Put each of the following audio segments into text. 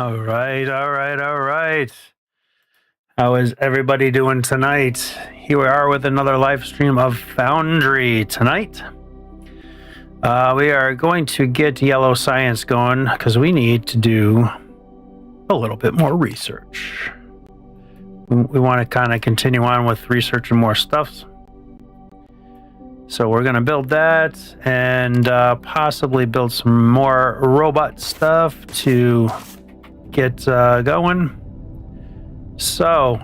All right, all right, all right. How is everybody doing tonight? Here we are with another live stream of Foundry tonight. We are going to get yellow science going because we need to do a little bit more research. We want to kind of continue on with researching more stuff. So we're going to build that and possibly build some more robot stuff to get going. So,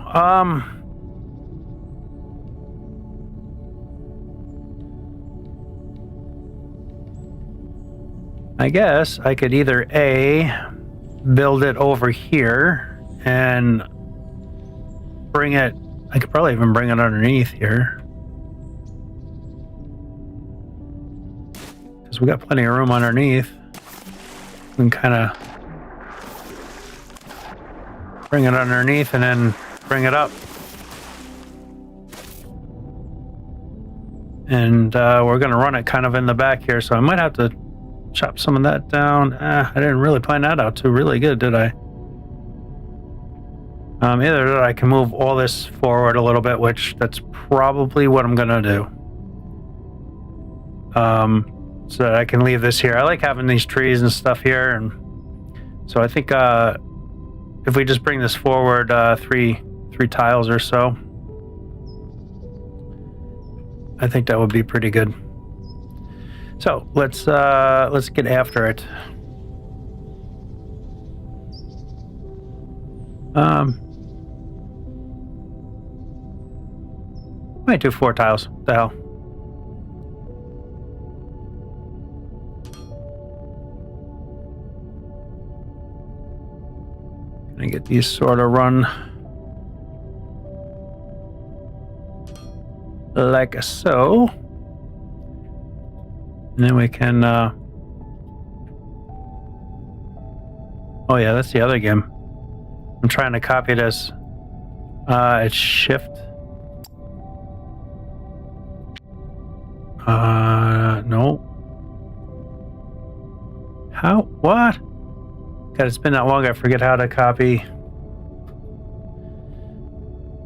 I guess I could either A, build it over here and bring it, I could probably even bring it underneath here. Because we got plenty of room underneath. We can kind of bring it underneath and then bring it up. And we're going to run it kind of in the back here, so I might have to chop some of that down. I didn't really plan that out too really good, did I? Either that I can move all this forward a little bit, which that's probably what I'm going to do. So that I can leave this here. I like having these trees and stuff here, and so I think if we just bring this forward three tiles or so, I think that would be pretty good. So let's get after it. Might do 4 tiles. What the hell? Gonna get these sort of run like so. And then we can, oh yeah, that's the other game. I'm trying to copy this. It's shift. No. How? What? God, it's been that long, I forget how to copy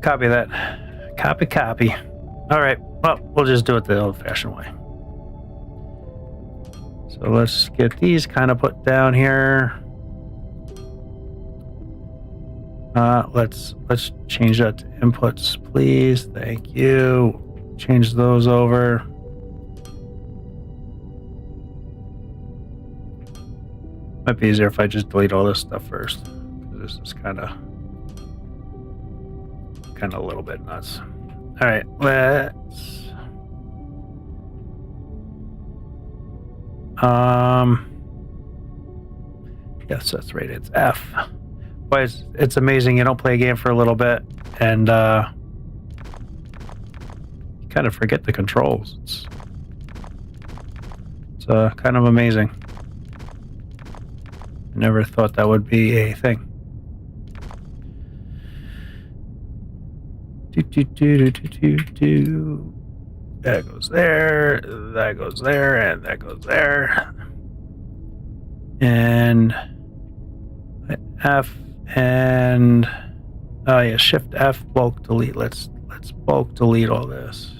that. Copy. All right, well, we'll just do it the old-fashioned way. So let's get these kind of put down here. Let's change that to inputs, please. Thank you. Change those over. Might be easier if I just delete all this stuff first. This is kind of a little bit nuts. All right, let's. Yes, that's right. It's F. Boy, it's amazing. You don't play a game for a little bit, and you kind of forget the controls. It's kind of amazing. I never thought that would be a thing. That goes there, that goes there, and that goes there. And F and yeah, Shift F, bulk delete. Let's bulk delete all this.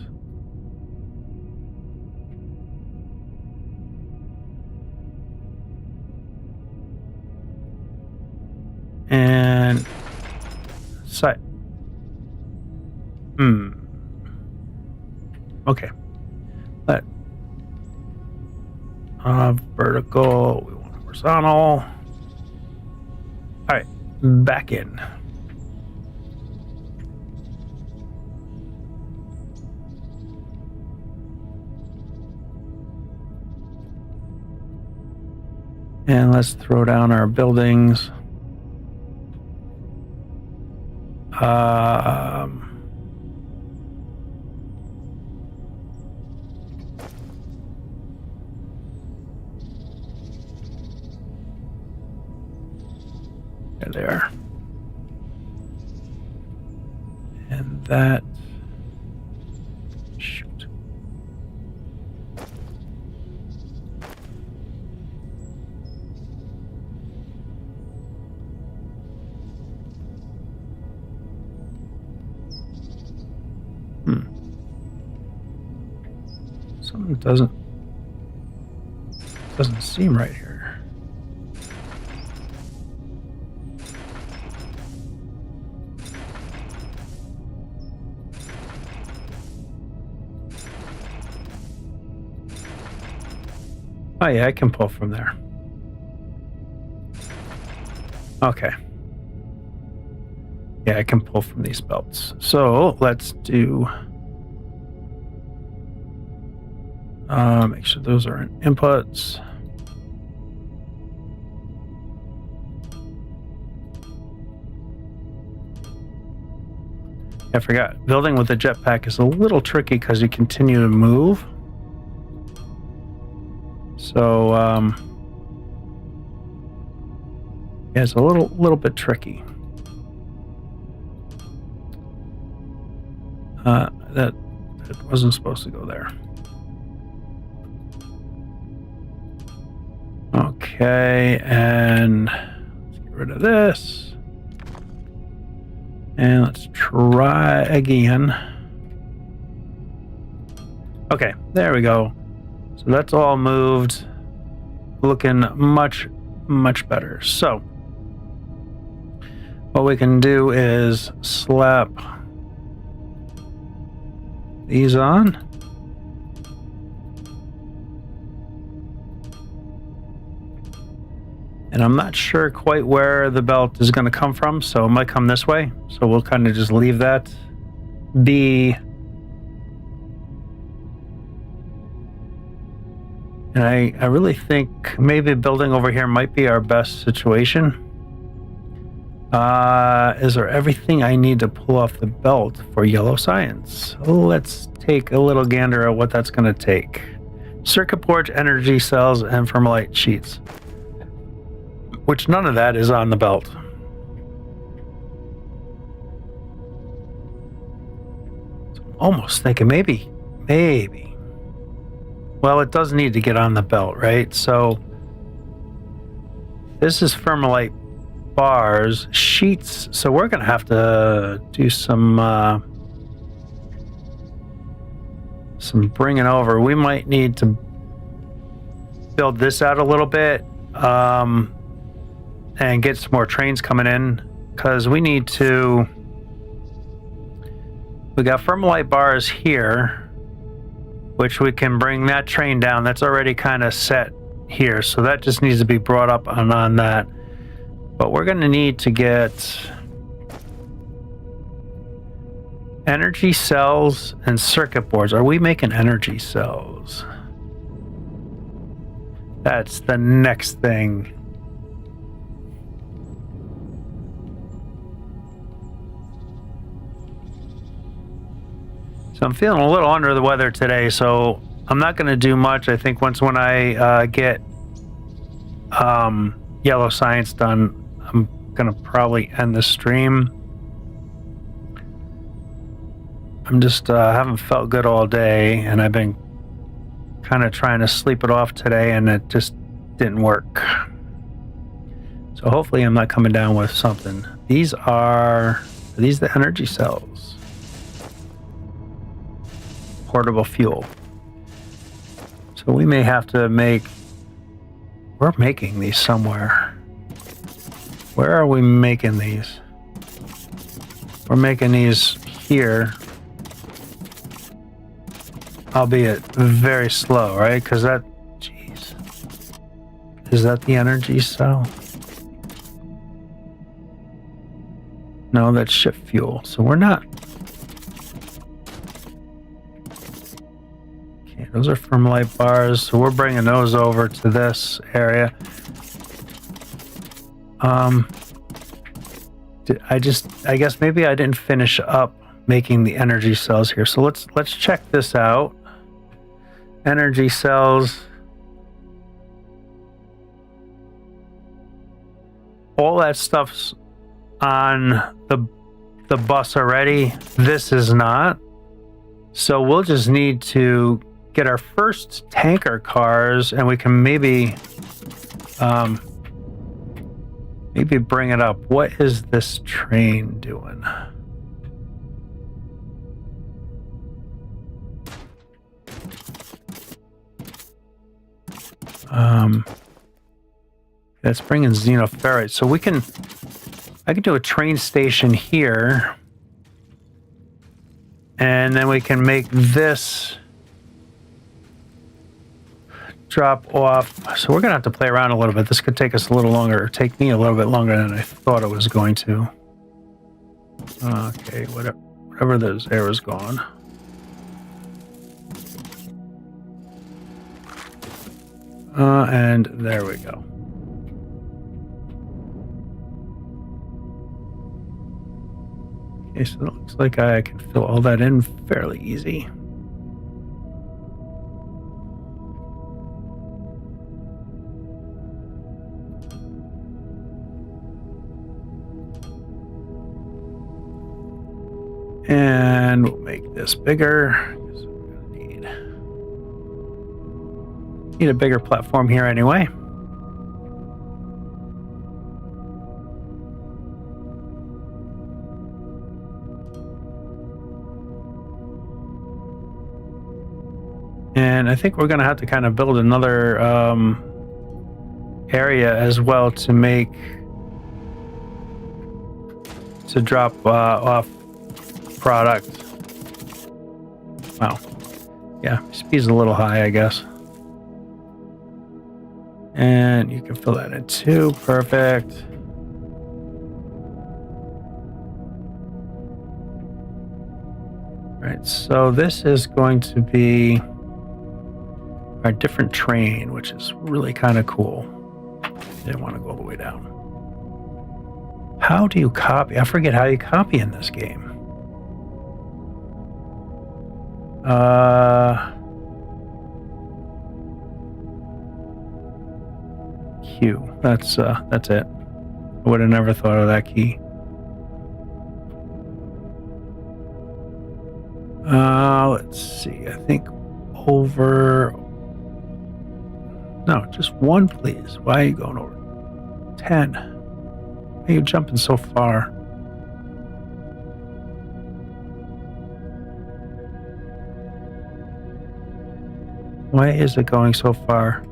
And site. Okay. Let vertical. We want horizontal. All right, back in. And let's throw down our buildings. There. And that. Shoot. Something doesn't seem right here. Oh yeah, I can pull from there. Okay. Yeah, I can pull from these belts. So let's do... make sure those are in inputs. I forgot. Building with a jetpack is a little tricky because you continue to move. So, yeah, it's a little bit tricky. That wasn't supposed to go there. Okay, and let's get rid of this. And let's try again. Okay, there we go. So that's all moved. Looking much better. So what we can do is slap these on. And I'm not sure quite where the belt is going to come from, so it might come this way. So we'll kind of just leave that be. And I really think maybe building over here might be our best situation. Is there everything I need to pull off the belt for yellow science? Let's take a little gander at what that's going to take. Circuit boards, energy cells, and thermalite sheets. Which none of that is on the belt. So I'm almost thinking maybe. Well, it does need to get on the belt, right? So this is thermalite bars, sheets. So we're going to have to do some bringing over. We might need to build this out a little bit and get some more trains coming in, because we got thermalite bars here, which we can bring that train down. That's already kind of set here, so that just needs to be brought up on that. But we're going to need to get energy cells and circuit boards. Are we making energy cells? That's the next thing. So I'm feeling a little under the weather today, so I'm not going to do much. I think when I get yellow science done, I'm going to probably end the stream. I'm just haven't felt good all day, and I've been kind of trying to sleep it off today, and it just didn't work. So hopefully I'm not coming down with something. These are the energy cells. Portable fuel. So we may have to we're making these somewhere. Where are we making these? We're making these here. Albeit very slow, right? Because jeez. Is that the energy cell? No, that's ship fuel. So we're not. Okay, those are thermalite bars. So we're bringing those over to this area. I guess maybe I didn't finish up making the energy cells here. So let's check this out. Energy cells. All that stuff's on the bus already. This is not. So we'll just need to get our first tanker cars, and we can maybe bring it up. What is this train doing? That's bringing xenoferrite. So I can do a train station here. And then we can make this drop off. So we're going to have to play around a little bit. This could take us a little longer, or take me a little bit longer than I thought it was going to. Okay, whatever those arrows gone. And there we go. Okay, so it looks like I can fill all that in fairly easy. And we'll make this bigger. Need a bigger platform here anyway. And I think we're going to have to kind of build another area as well to drop off product. Wow. Yeah, speed's a little high, I guess. And you can fill that in too. Perfect. All right, so this is going to be our different train, which is really kind of cool. Didn't want to go all the way down. How do you copy? I forget how you copy in this game. Q. That's it. I would have never thought of that key. Let's see. I think over. No, just one, please. Why are you going over 10? Why are you jumping so far? Why is it going so far?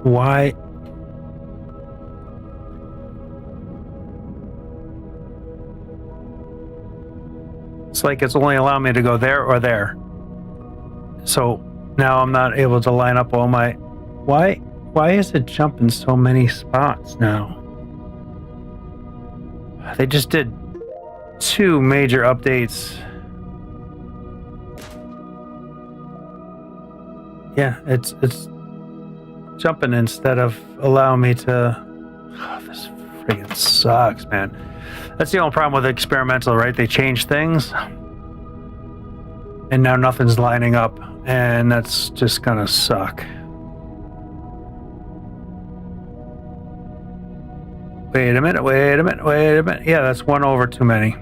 Why? It's like it's only allowing me to go there or there. So now I'm not able to line up all my... Why is it jumping so many spots now? They just did 2 major updates. Yeah, it's jumping instead of allowing me to... Oh, this friggin' sucks, man. That's the only problem with experimental, right? They change things, and now nothing's lining up, and that's just gonna suck. Wait a minute. Yeah, that's 1 over too many.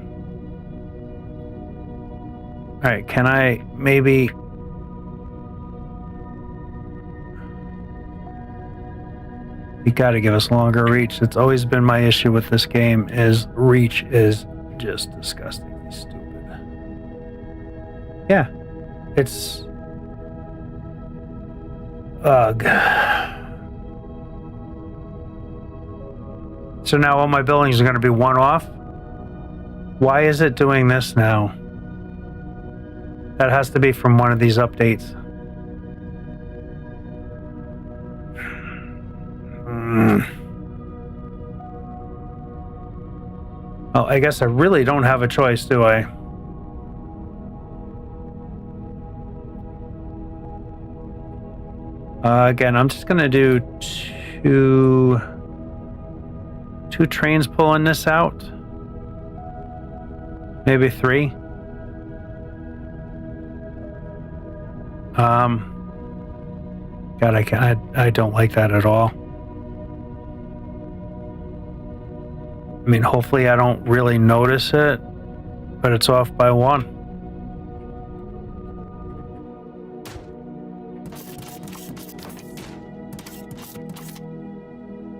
All right, can I maybe... You gotta give us longer reach. It's always been my issue with this game, is reach is just disgustingly stupid. Yeah, it's... Ugh. So now all my buildings are going to be 1 off? Why is it doing this now? That has to be from one of these updates. Well, I guess I really don't have a choice, do I? Again, I'm just going to do two trains pulling this out. Maybe 3. God, I don't like that at all. I mean, hopefully I don't really notice it, but it's off by 1.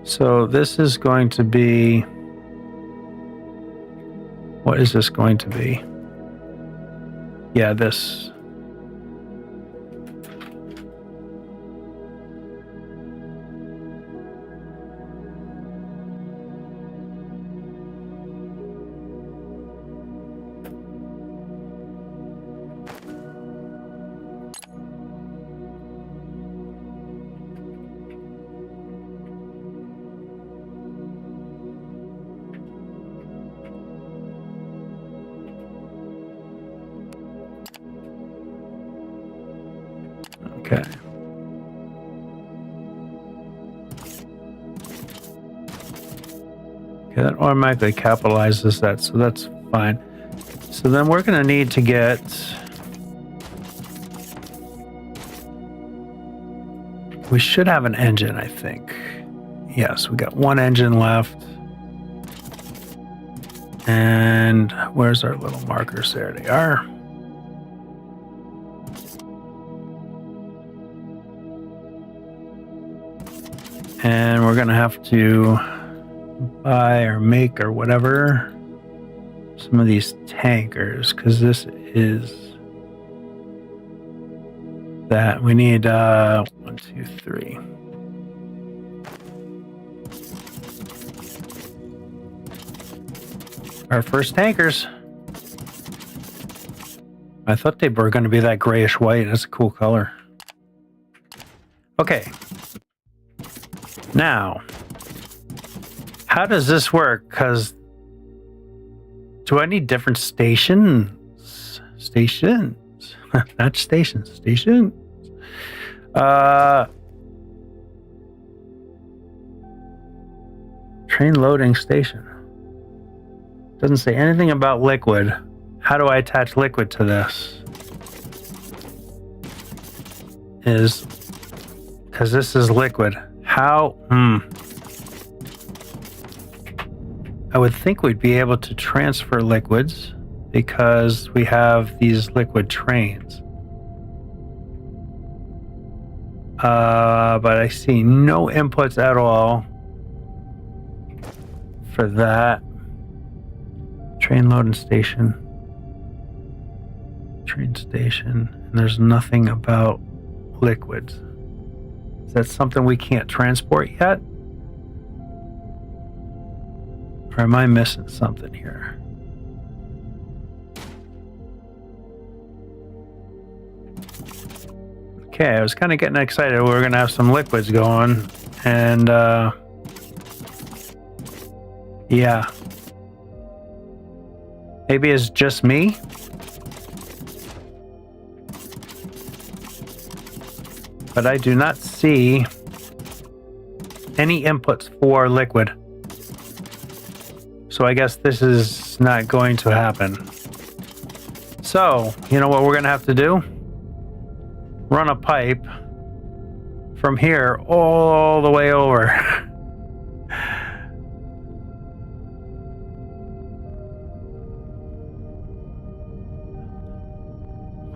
So this is going to be What is this going to be? Yeah, this. Okay. Okay, that automatically capitalizes that, so that's fine. So then we're going to need to get... We should have an engine, I think. Yes, we got one engine left. And where's our little markers? There they are. And we're going to have to buy or make or whatever some of these tankers, because this is that. We need 1, 2, 3. Our first tankers. I thought they were going to be that grayish white. That's a cool color. Okay. Now, how does this work? Because do I need different stations? Stations. Not stations. Stations. Train loading station. Doesn't say anything about liquid. How do I attach liquid to this? Because this is liquid. How? I would think we'd be able to transfer liquids because we have these liquid trains. But I see no inputs at all for that. Train loading station. Train station. And there's nothing about liquids. Is that something we can't transport yet? Or am I missing something here? Okay, I was kind of getting excited. We were going to have some liquids going. And, yeah. Maybe it's just me? But I do not see any inputs for liquid. So I guess this is not going to happen. So, you know what we're going to have to do? Run a pipe from here all the way over.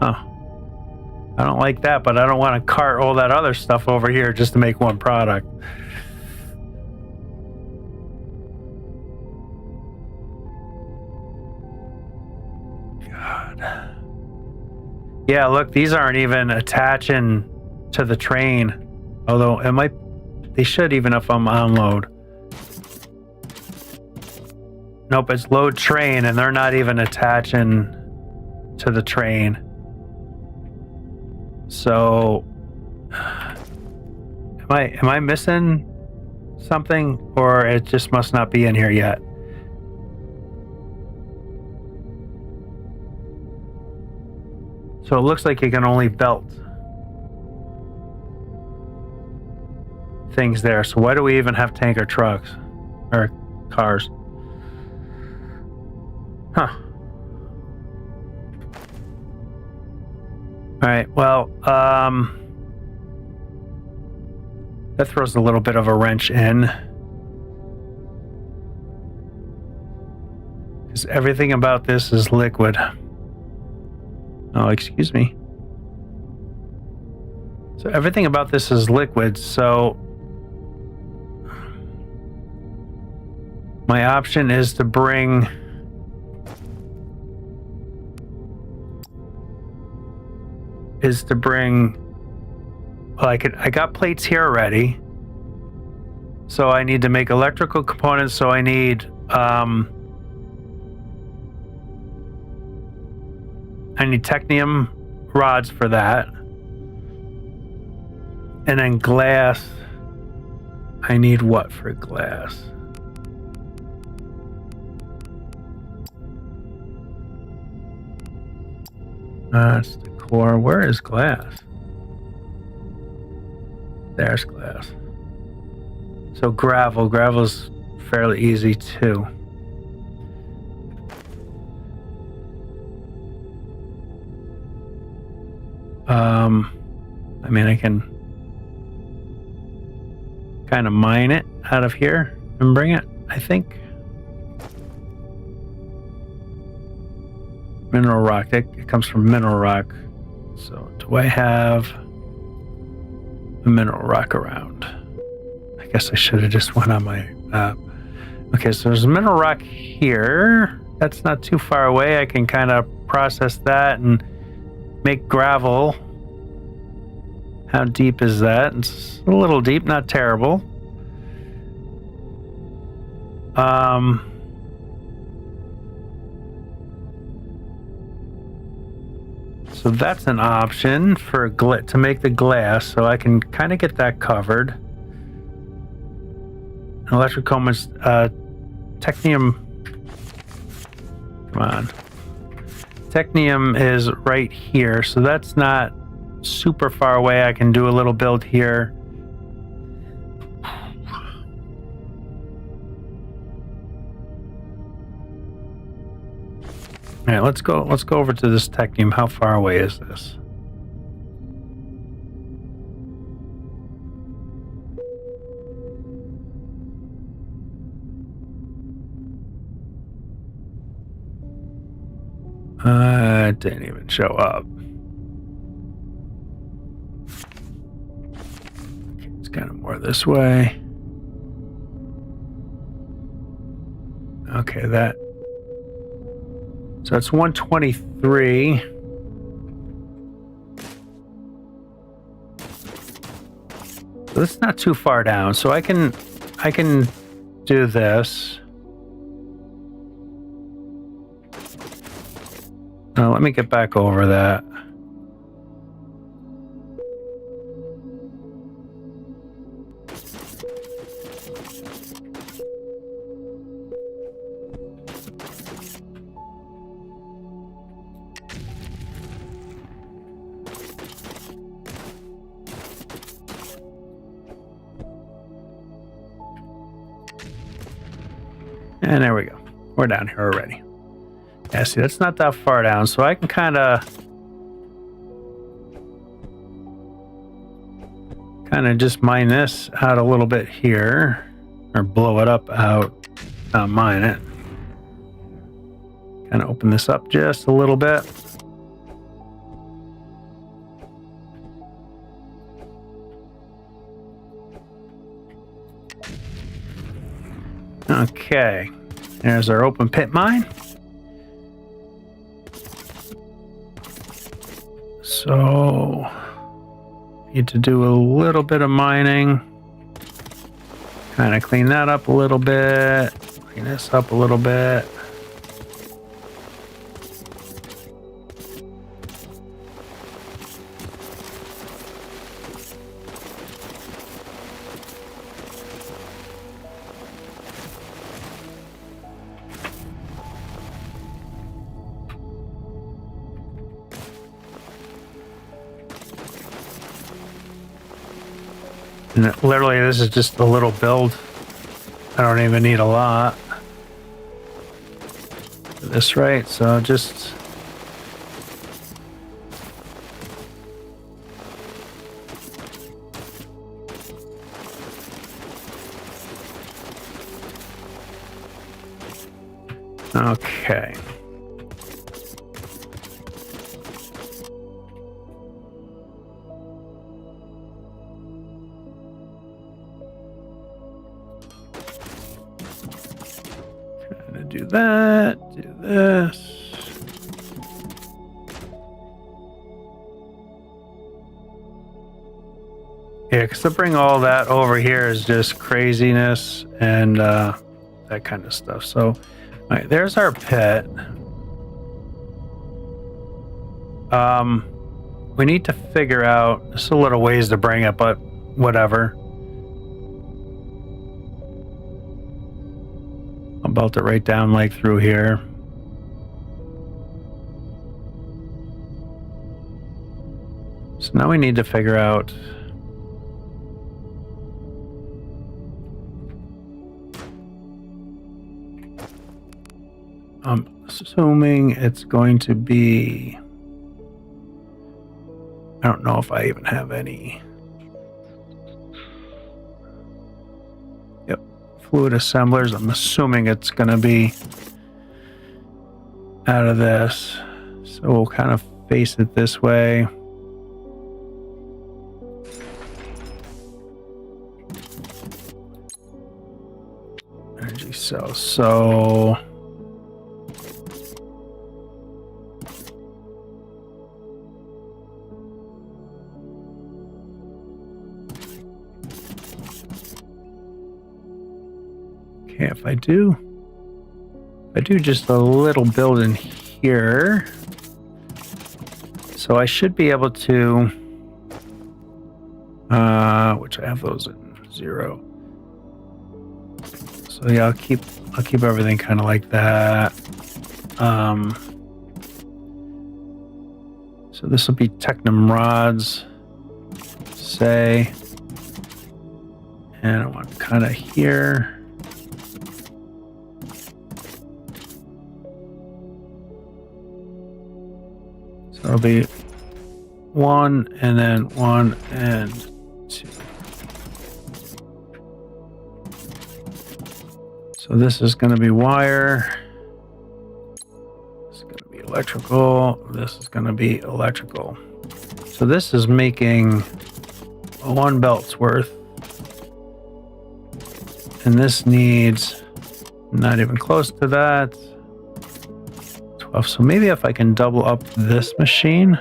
Huh. I don't like that, but I don't want to cart all that other stuff over here just to make one product. God. Yeah, look, these aren't even attaching to the train. Although it might, they should even if I'm on load. Nope, it's load train and they're not even attaching to the train. So, am I missing something, or it just must not be in here yet? So it looks like you can only belt things there. So why do we even have tanker trucks or cars? Huh. All right, well, that throws a little bit of a wrench in. Because everything about this is liquid. Oh, excuse me. So everything about this is liquid, so my option is to bring is to bring, well, I got plates here already. So I need to make electrical components, so I need technium rods for that. And then glass, I need what for glass? That's the core. Where is glass? There's glass. So gravel's fairly easy too. I mean, I can kind of mine it out of here and bring it, I think. Mineral rock, it comes from mineral rock. So do I have a mineral rock around? I guess I should have just went on my map. Okay, so there's a mineral rock here. That's not too far away. I can kind of process that and make gravel. How deep is that? It's a little deep, not terrible. So that's an option for to make the glass, so I can kind of get that covered. Electrical technium. Come on. Technium is right here, so that's not super far away. I can do a little build here. All right, let's go over to this technium. How far away is this? It didn't even show up. Okay, it's kind of more this way. Okay, that. So it's 123. So this is not too far down. So I can do this. Now let me get back over that. And there we go. We're down here already. Yeah, see, that's not that far down, so I can kind of just mine this out a little bit here, or blow it up out, not mine it. Kind of open this up just a little bit. Okay, there's our open pit mine. So, need to do a little bit of mining. Kind of clean that up a little bit. Clean this up a little bit. And literally, this is just a little build. I don't even need a lot. This right, so just okay. Do that, do this. because to bring all that over here is just craziness and that kind of stuff. So, all right, there's our pit. We need to figure out, it's a little ways to bring it, but whatever. I'll belt it right down like through here. So now we need to figure out I'm assuming it's going to be, I don't know if I even have any. Yep, fluid assemblers. I'm assuming it's going to be out of this. So we'll kind of face it this way. Energy cells. So if I do just a little build in here, so I should be able to, which I have those in 0. So yeah, I'll keep everything kind of like that. So this will be Technum rods, say, and I want kind of here. So it'll be 1 and then 1 and 2. So this is going to be wire. This is going to be electrical. This is going to be electrical. So this is making 1 belt's worth. And this needs not even close to that. 12. So maybe if I can double up this machine.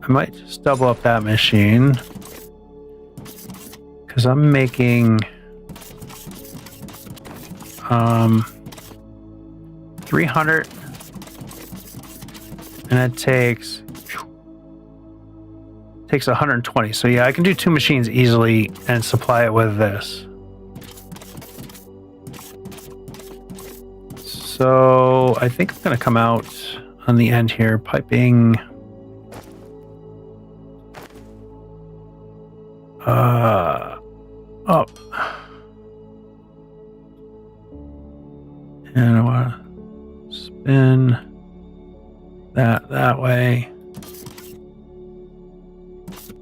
I might just double up that machine. Because I'm making 300. And it takes 120. So yeah, I can do 2 machines easily and supply it with this. So I think I'm going to come out on the end here, piping up. And I want to spin that way.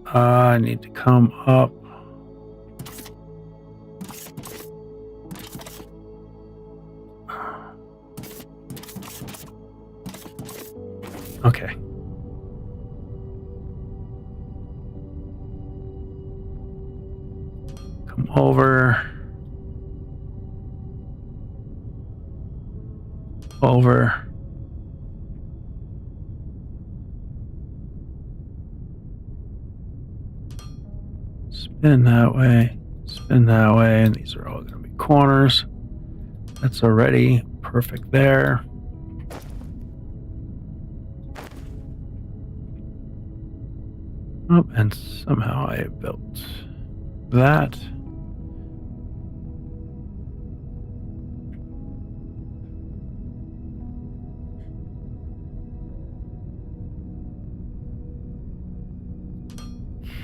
I need to come up. Okay. Come over. Spin that way, and these are all going to be corners. That's already perfect there. Oh, and somehow I built that.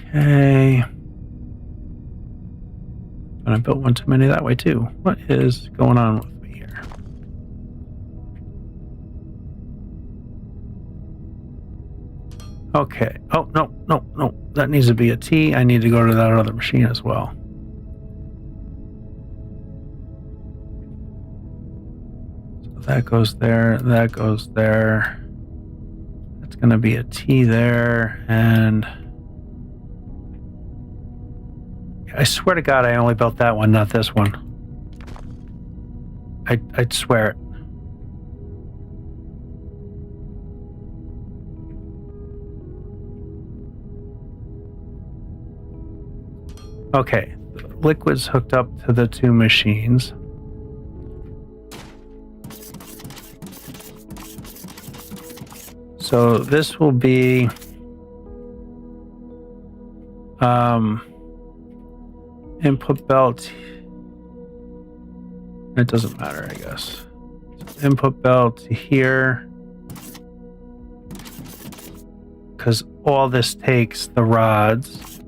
Okay. And I built one too many that way too. What is going on with me here? Okay. Oh, no. That needs to be a T. I need to go to that other machine as well. So that goes there. That goes there. That's going to be a T there. And I swear to God, I only built that one, not this one. I'd swear it. Okay, the liquid's hooked up to the two machines. So this will be input belt. It doesn't matter, I guess. So input belt here, because all this takes the rods.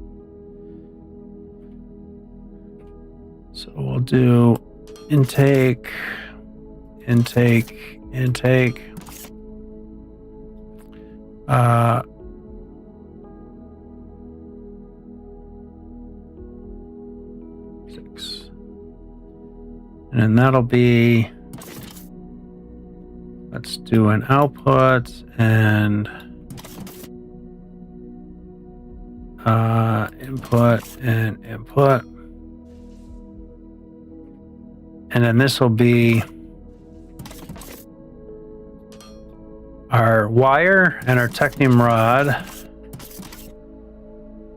So we'll do intake, intake, intake. 6. And then that'll be, let's do an output and input and input. And then this will be our wire and our technium rod.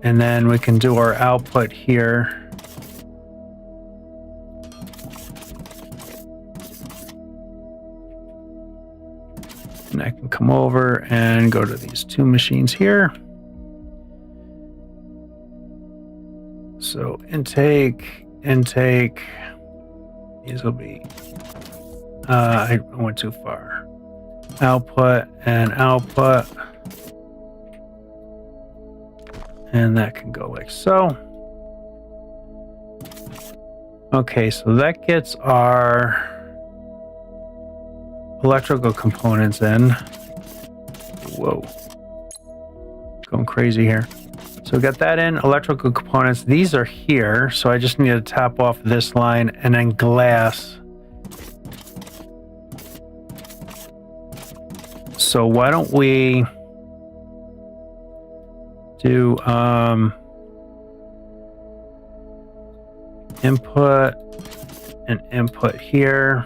And then we can do our output here. And I can come over and go to these two machines here. So intake, intake. These will be, I went too far. Output and output. And that can go like so. Okay, so that gets our electrical components in. Whoa. Going crazy here. So we got that in, electrical components. These are here, so I just need to tap off this line and then glass. So why don't we do input and input here.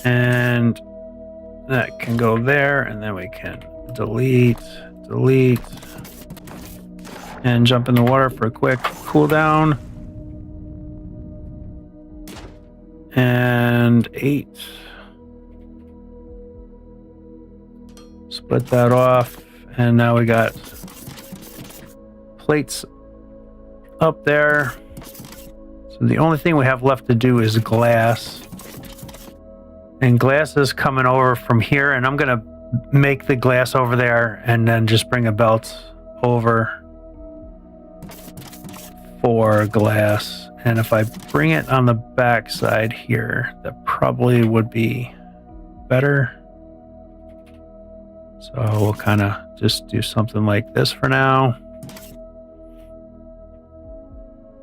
And that can go there, and then we can delete, delete, and jump in the water for a quick cool down. And 8. Split that off, and now we got plates up there. So the only thing we have left to do is glass. And glass is coming over from here, and I'm gonna make the glass over there and then just bring a belt over for glass. And if I bring it on the back side here, that probably would be better. So we'll kind of just do something like this for now.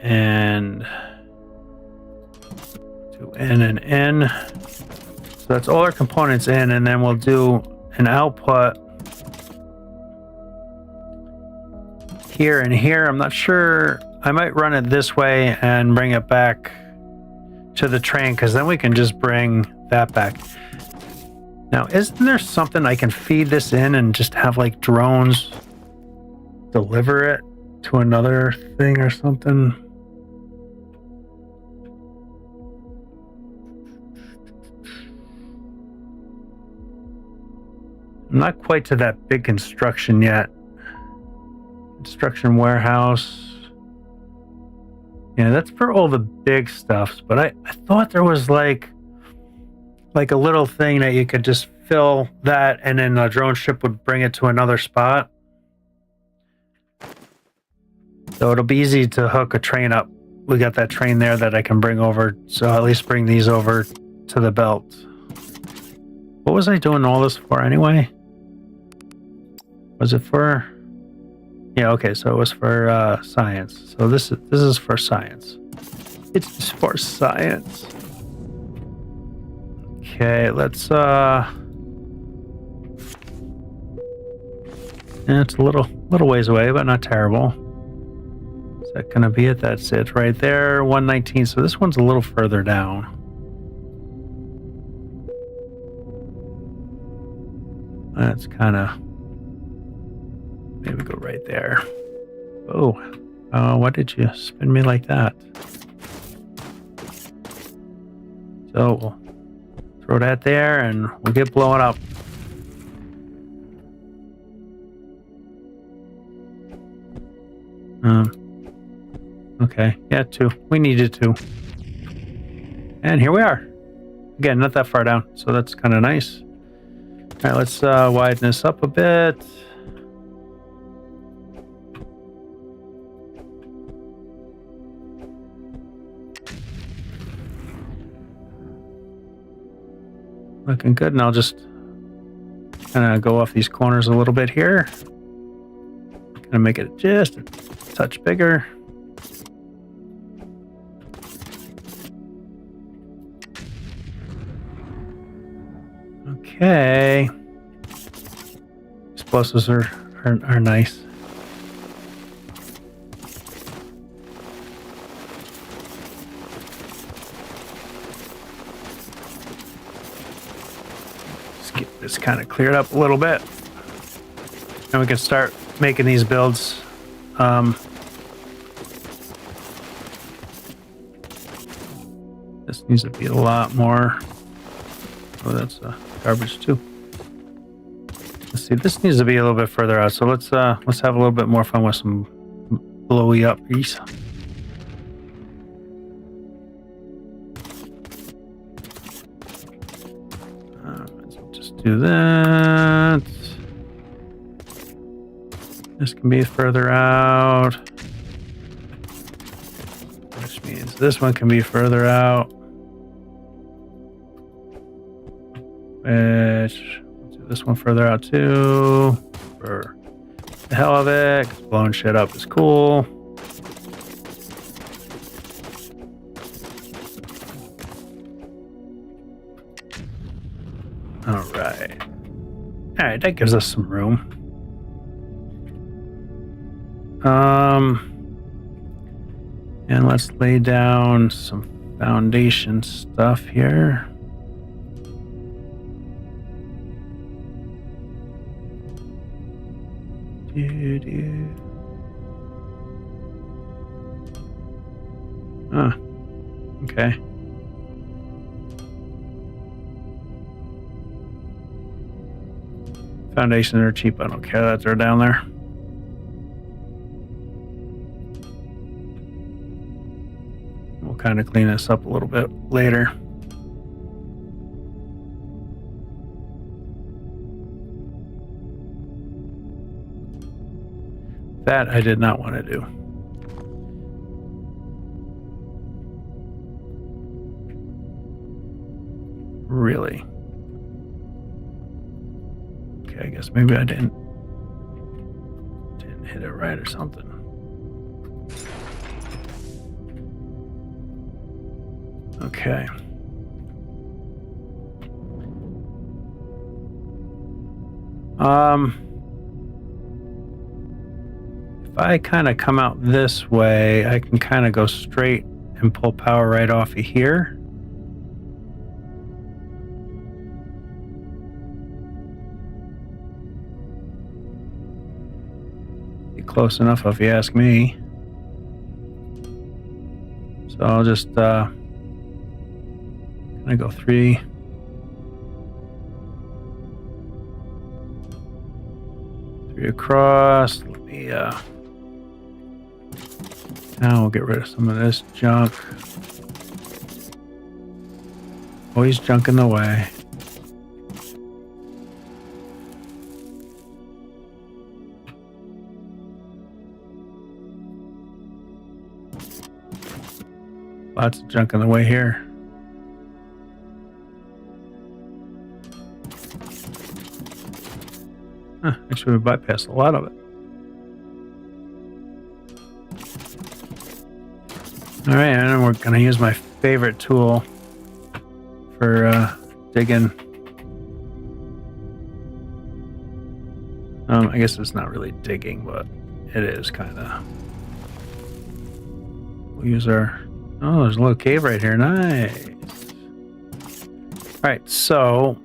And do in and in. So that's all our components in, and then we'll do an output here and here. I'm not sure. I might run it this way and bring it back to the train, because then we can just bring that back. Now, isn't there something I can feed this in and just have like drones deliver it to another thing or something? I'm not quite to that big construction yet. Construction warehouse. Yeah, that's for all the big stuffs, but I thought there was like a little thing that you could just fill that, and then a drone ship would bring it to another spot. So it'll be easy to hook a train up. We got that train there that I can bring over, so I'll at least bring these over to the belt. What was I doing all this for anyway? Was it for? Yeah, okay, so it was for science. So this is for science. It's for science. Okay, let's yeah, it's a little ways away, but not terrible. Is that gonna be it? That's it right there, 119. So this one's a little further down. That's kind of Maybe go right there. Oh, why did you spin me like that? So we'll throw that there and we'll get blowing up. Okay, yeah, 2. We needed 2. And here we are. Again, not that far down, so that's kind of nice. All right, let's widen this up a bit. Looking good, and I'll just kind of go off these corners a little bit here. Gonna make it just a touch bigger. Okay. Explosives are nice. Just get this kind of cleared up a little bit. And we can start making these builds. This needs to be a lot more. Oh, that's garbage too. Let's see. This needs to be a little bit further out. So let's have a little bit more fun with some blowy up piece. So just do that. This can be further out, which means this one can be further out. Which, let's do this one further out too, for the hell of it, 'cause blowing shit up is cool. Alright. Alright, that gives us some room. And let's lay down some foundation stuff here. Okay. Foundations are cheap. I don't care that they're down there. We'll kind of clean this up a little bit later. That I did not want to do. Really? Okay, I guess maybe I didn't hit it right or something. Okay. If I kind of come out this way, I can kind of go straight and pull power right off of here. Be close enough if you ask me. So I'll just kind of go 3. Across. Let me now we'll get rid of some of this junk. Always junk in the way. Lots of junk in the way here. Actually, we bypassed a lot of it. All right, and we're going to use my favorite tool for digging. I guess it's not really digging, but it is kind of. We'll use our. Oh, there's a little cave right here. Nice. All right, so.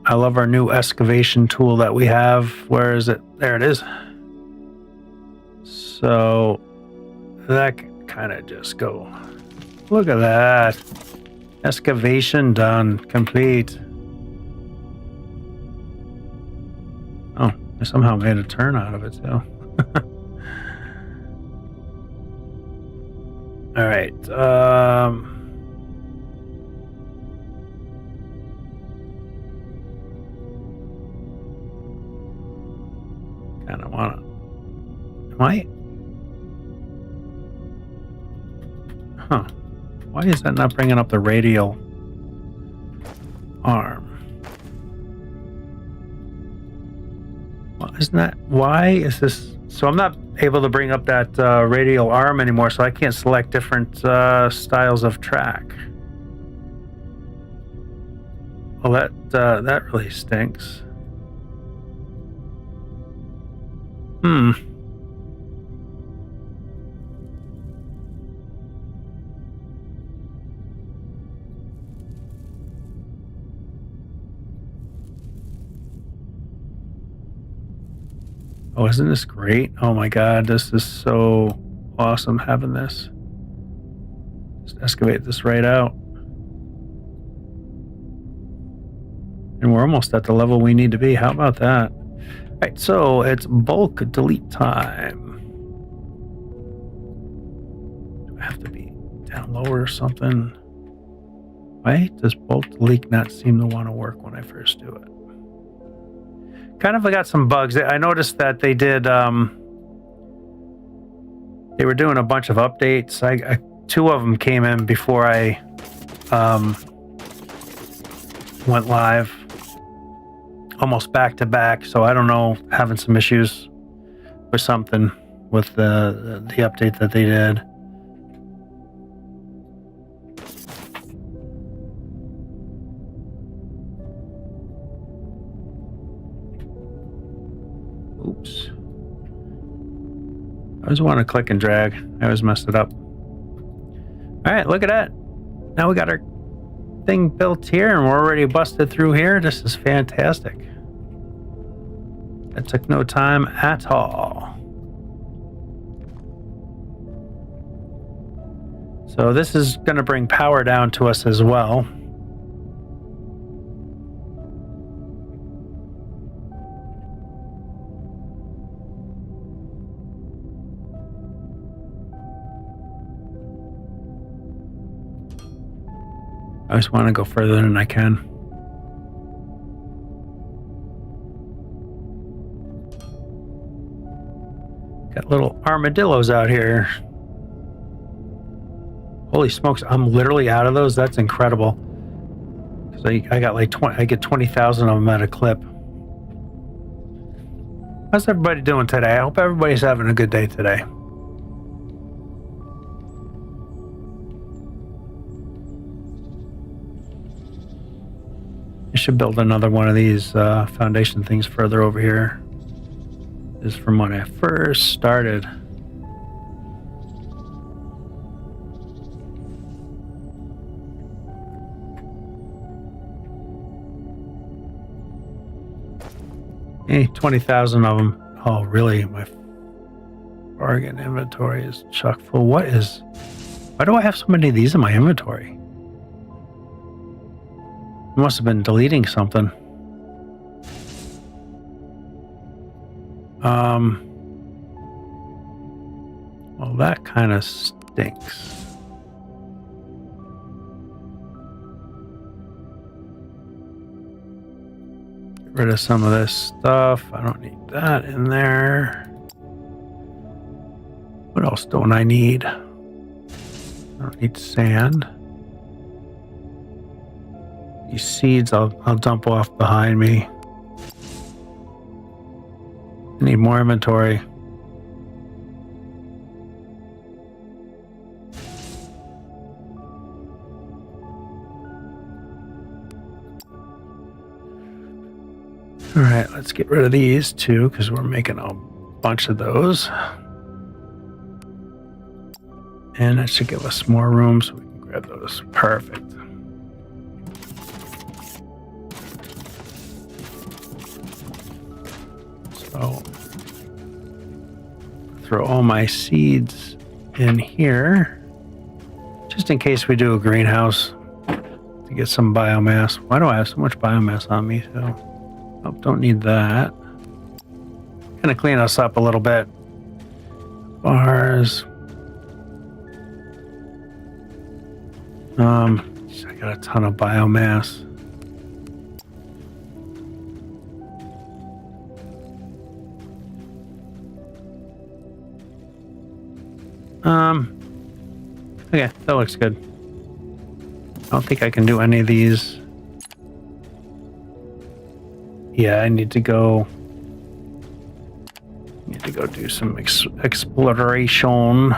I love our new excavation tool that we have. Where is it? There it is. So that can kind of just go. Look at that. Excavation done. Complete. Oh, I somehow made a turn out of it too. All right. Kind of want to. Am I? Huh. Why is that not bringing up the radial arm? Well, isn't that... Why is this... So I'm not able to bring up that radial arm anymore, so I can't select different styles of track. Well, that really stinks. Oh, isn't this great? Oh my God, this is so awesome having this. Just excavate this right out. And we're almost at the level we need to be. How about that? All right, so it's bulk delete time. Do I have to be down lower or something? Why does bulk delete not seem to want to work when I first do it? Kind of got some bugs. I noticed that they did. They were doing a bunch of updates. Two of them came in before I went live, almost back to back. So I don't know, having some issues or something with the update that they did. Oops. I always want to click and drag. I always messed it up. All right, look at that. Now we got our thing built here and we're already busted through here. This is fantastic. That took no time at all. So this is going to bring power down to us as well. I just want to go further than I can. Got little armadillos out here. Holy smokes, I'm literally out of those. That's incredible. Because I got like 20, I get 20,000 of them at a clip. How's everybody doing today? I hope everybody's having a good day today. I should build another one of these foundation things further over here. This is from when I first started. Hey, 20,000 of them. Oh, really? My bargain inventory is chock full. Why do I have so many of these in my inventory? I must have been deleting something. Well, that kind of stinks. Get rid of some of this stuff. I don't need that in there. What else don't I need? I don't need sand. These seeds I'll dump off behind me. I need more inventory. All right, let's get rid of these too, because we're making a bunch of those. And that should give us more room so we can grab those. Perfect. So throw all my seeds in here, just in case we do a greenhouse to get some biomass. Why do I have so much biomass on me? So, oh, don't need that. Gonna clean us up a little bit. Bars. I got a ton of biomass. Okay, that looks good. I don't think I can do any of these. Yeah, I need to go do some exploration.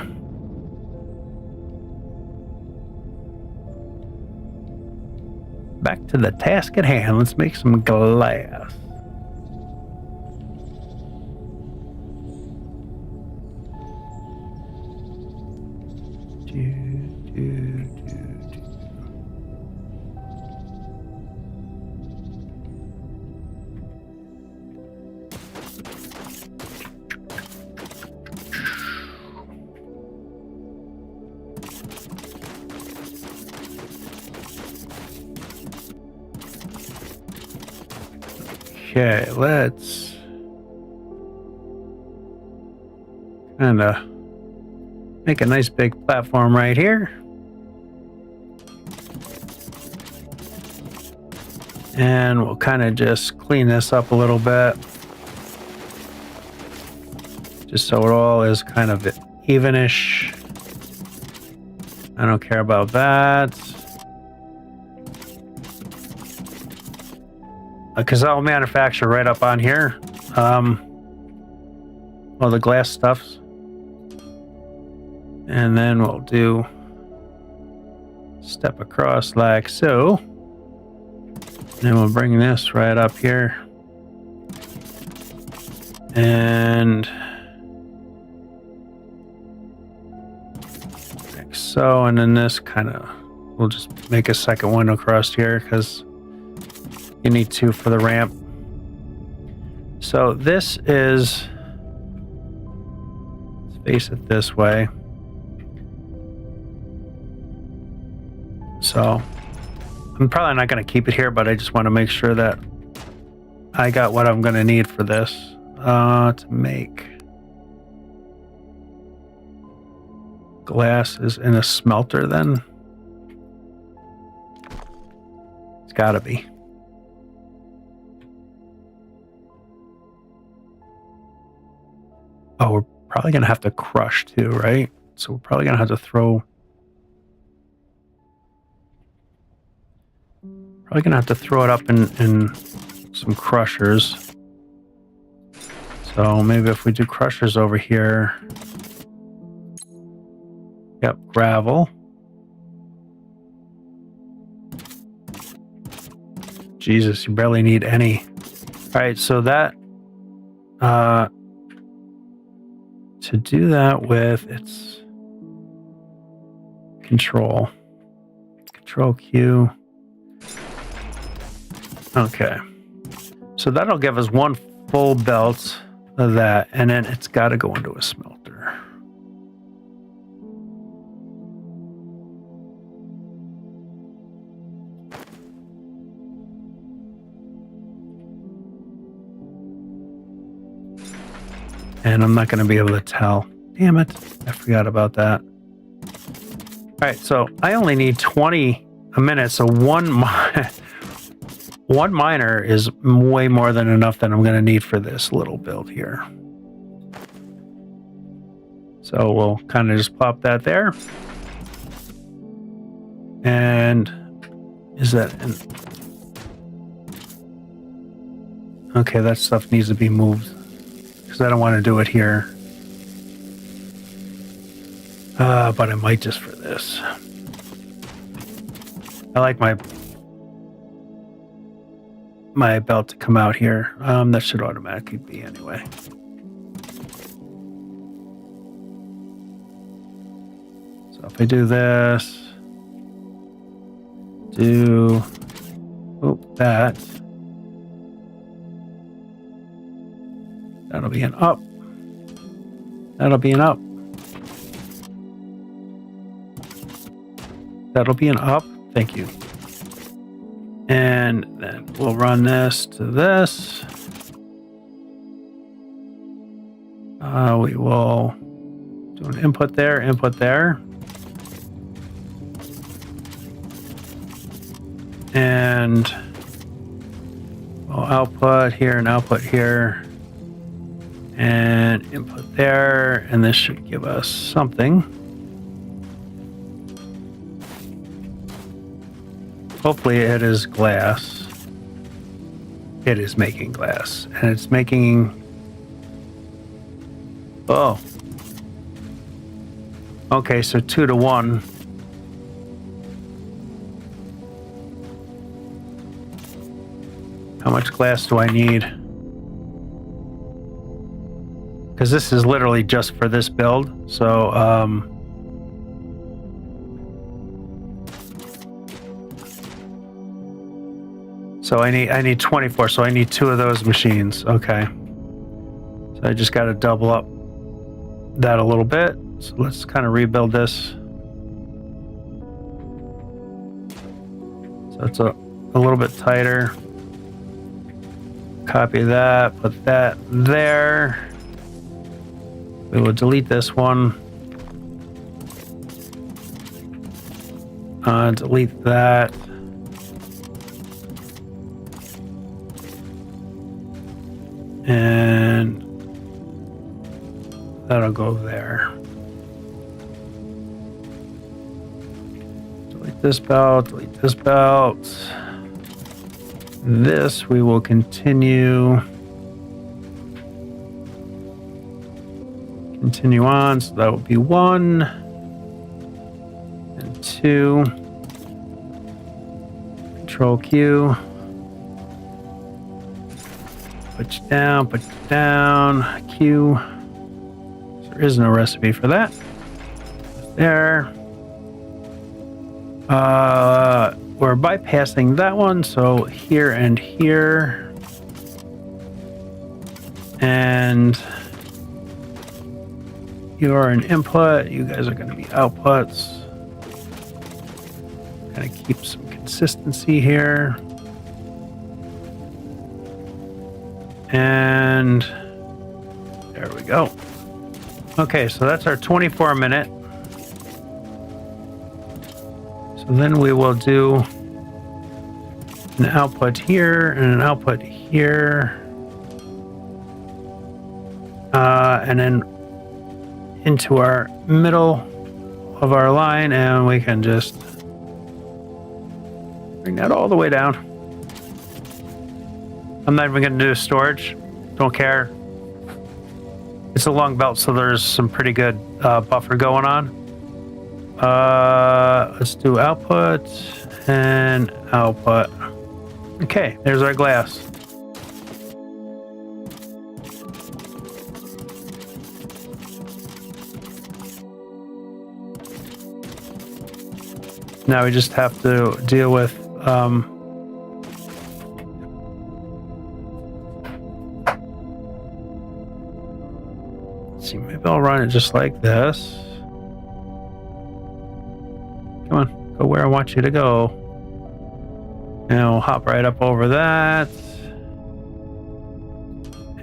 Back to the task at hand. Let's make some glass. Okay, let's kind of make a nice big platform right here. And we'll kind of just clean this up a little bit. Just so it all is kind of evenish. I don't care about that. Because I'll manufacture right up on here. All the glass stuffs. And then we'll do step across like so. And we'll bring this right up here. And like so. And then this kind of, we'll just make a second one across here because you need two for the ramp. So this is, let's face it this way. So I'm probably not going to keep it here, but I just want to make sure that I got what I'm going to need for this to make glasses in a smelter then. It's got to be. Oh, we're probably going to have to crush too, right? So we're probably going to have to throw... Probably going to have to throw it up in some crushers. So maybe if we do crushers over here... Yep, gravel. Jesus, you barely need any. All right, so that... to do that with, it's Control Q. Okay, so that'll give us one full belt of that, and then it's got to go into a smelter. And I'm not going to be able to tell. Damn it. I forgot about that. All right, so I only need 20 a minute, so one miner is way more than enough that I'm going to need for this little build here. So we'll kind of just plop that there. And is that... Okay, that stuff needs to be moved. Because I don't want to do it here. But I might just for this. I like my belt to come out here. That should automatically be anyway. So if I do this, that. That'll be an up. That'll be an up. That'll be an up. Thank you. And then we'll run this to this. We will do an input there, and we'll output here and output here, and input there, and this should give us something. Hopefully it is glass. It is making glass, and it's making... Oh. Okay, so 2 to 1. How much glass do I need? Because this is literally just for this build, so so I need 24, so I need 2 of those machines. Okay. So I just got to double up that a little bit. So let's kind of rebuild this. So it's a little bit tighter. Copy that, put that there. We will delete this one. Delete that. And that'll go there. Delete this belt, delete this belt. This we will continue on, so that will be 1 and 2. Control Q. Put you down, Q. So there is no recipe for that. There. We're bypassing that one, so here and here. And you are an input, you guys are going to be outputs. Kind of keep some consistency here. And there we go. Okay, so that's our 24-minute. So then we will do an output here and an output here. And then into our middle of our line, and we can just bring that all the way down. I'm not even going to do storage. Don't care. It's a long belt, so there's some pretty good buffer going on. Let's do output and output. Okay, there's our glass. Now we just have to deal with let's see, maybe I'll run it just like this. Come on, go where I want you to go. And we'll hop right up over that.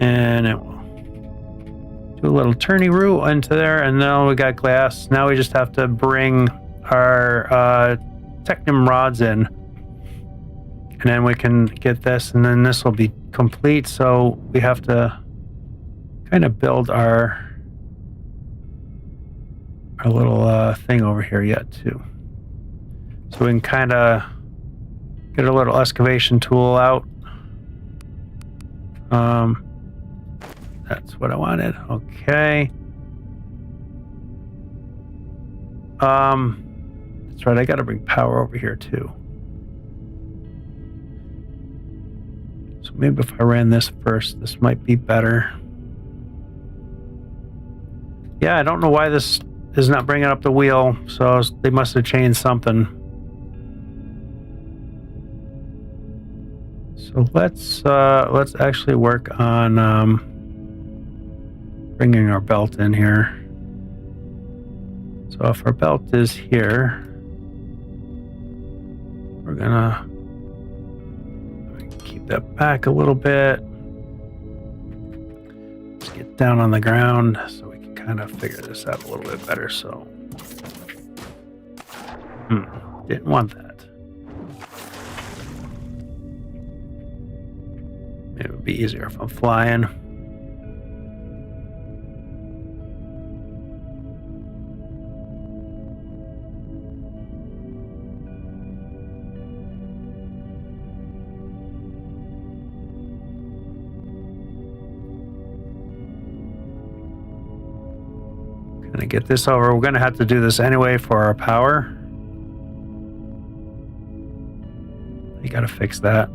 And it will do a little turny route into there, and now we got glass. Now we just have to bring our Technum rods in, and then we can get this, and then this will be complete. So we have to kind of build our little thing over here yet too. So we can kind of get a little excavation tool out. That's what I wanted. Okay. That's right, I gotta bring power over here too. So maybe if I ran this first, this might be better. Yeah, I don't know why this is not bringing up the wheel, so they must have changed something. So let's actually work on bringing our belt in here. So if our belt is here, we're gonna keep that back a little bit. Let's get down on the ground so we can kind of figure this out a little bit better. So, didn't want that. Maybe it would be easier if I'm flying. Gonna get this over. We're gonna have to do this anyway for our power. You gotta fix that.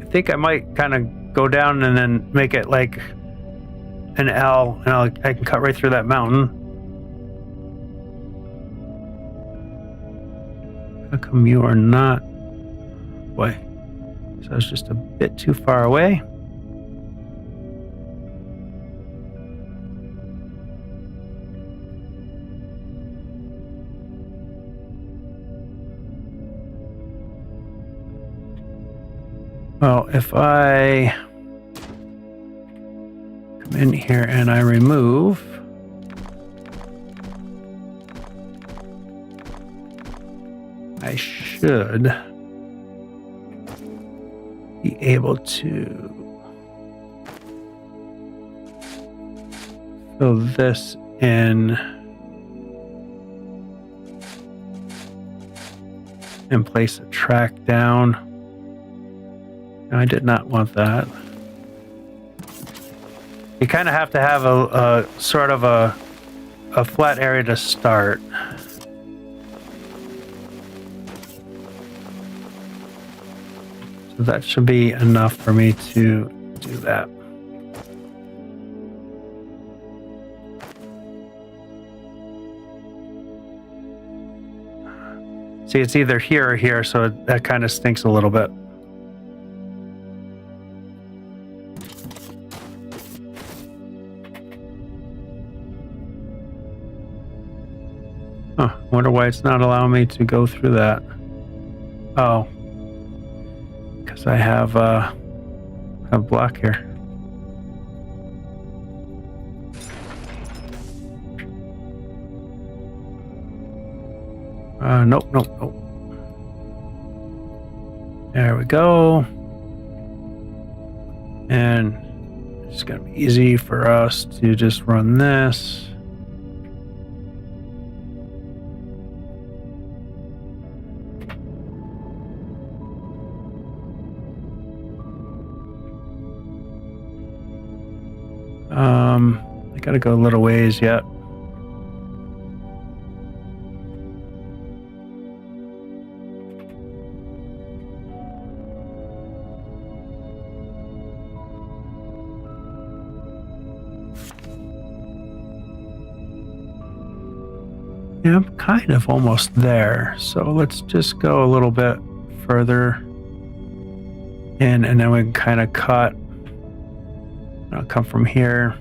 I think I might kind of go down and then make it like an L, and I can cut right through that mountain. How come you are not? Boy, so it's just a bit too far away. Well, if I come in here and I remove, I should be able to fill this in and place a track down. No, I did not want that. You kind of have to have a sort of a flat area to start. So that should be enough for me to do that. See, it's either here or here, so that kind of stinks a little bit. Huh, wonder why it's not allowing me to go through that. Oh, because I have a block here. Nope. There we go. And it's gonna be easy for us to just run this. I gotta go a little ways yet. Yeah, I'm kind of almost there. So let's just go a little bit further in, and then we can kind of cut. I'll come from here.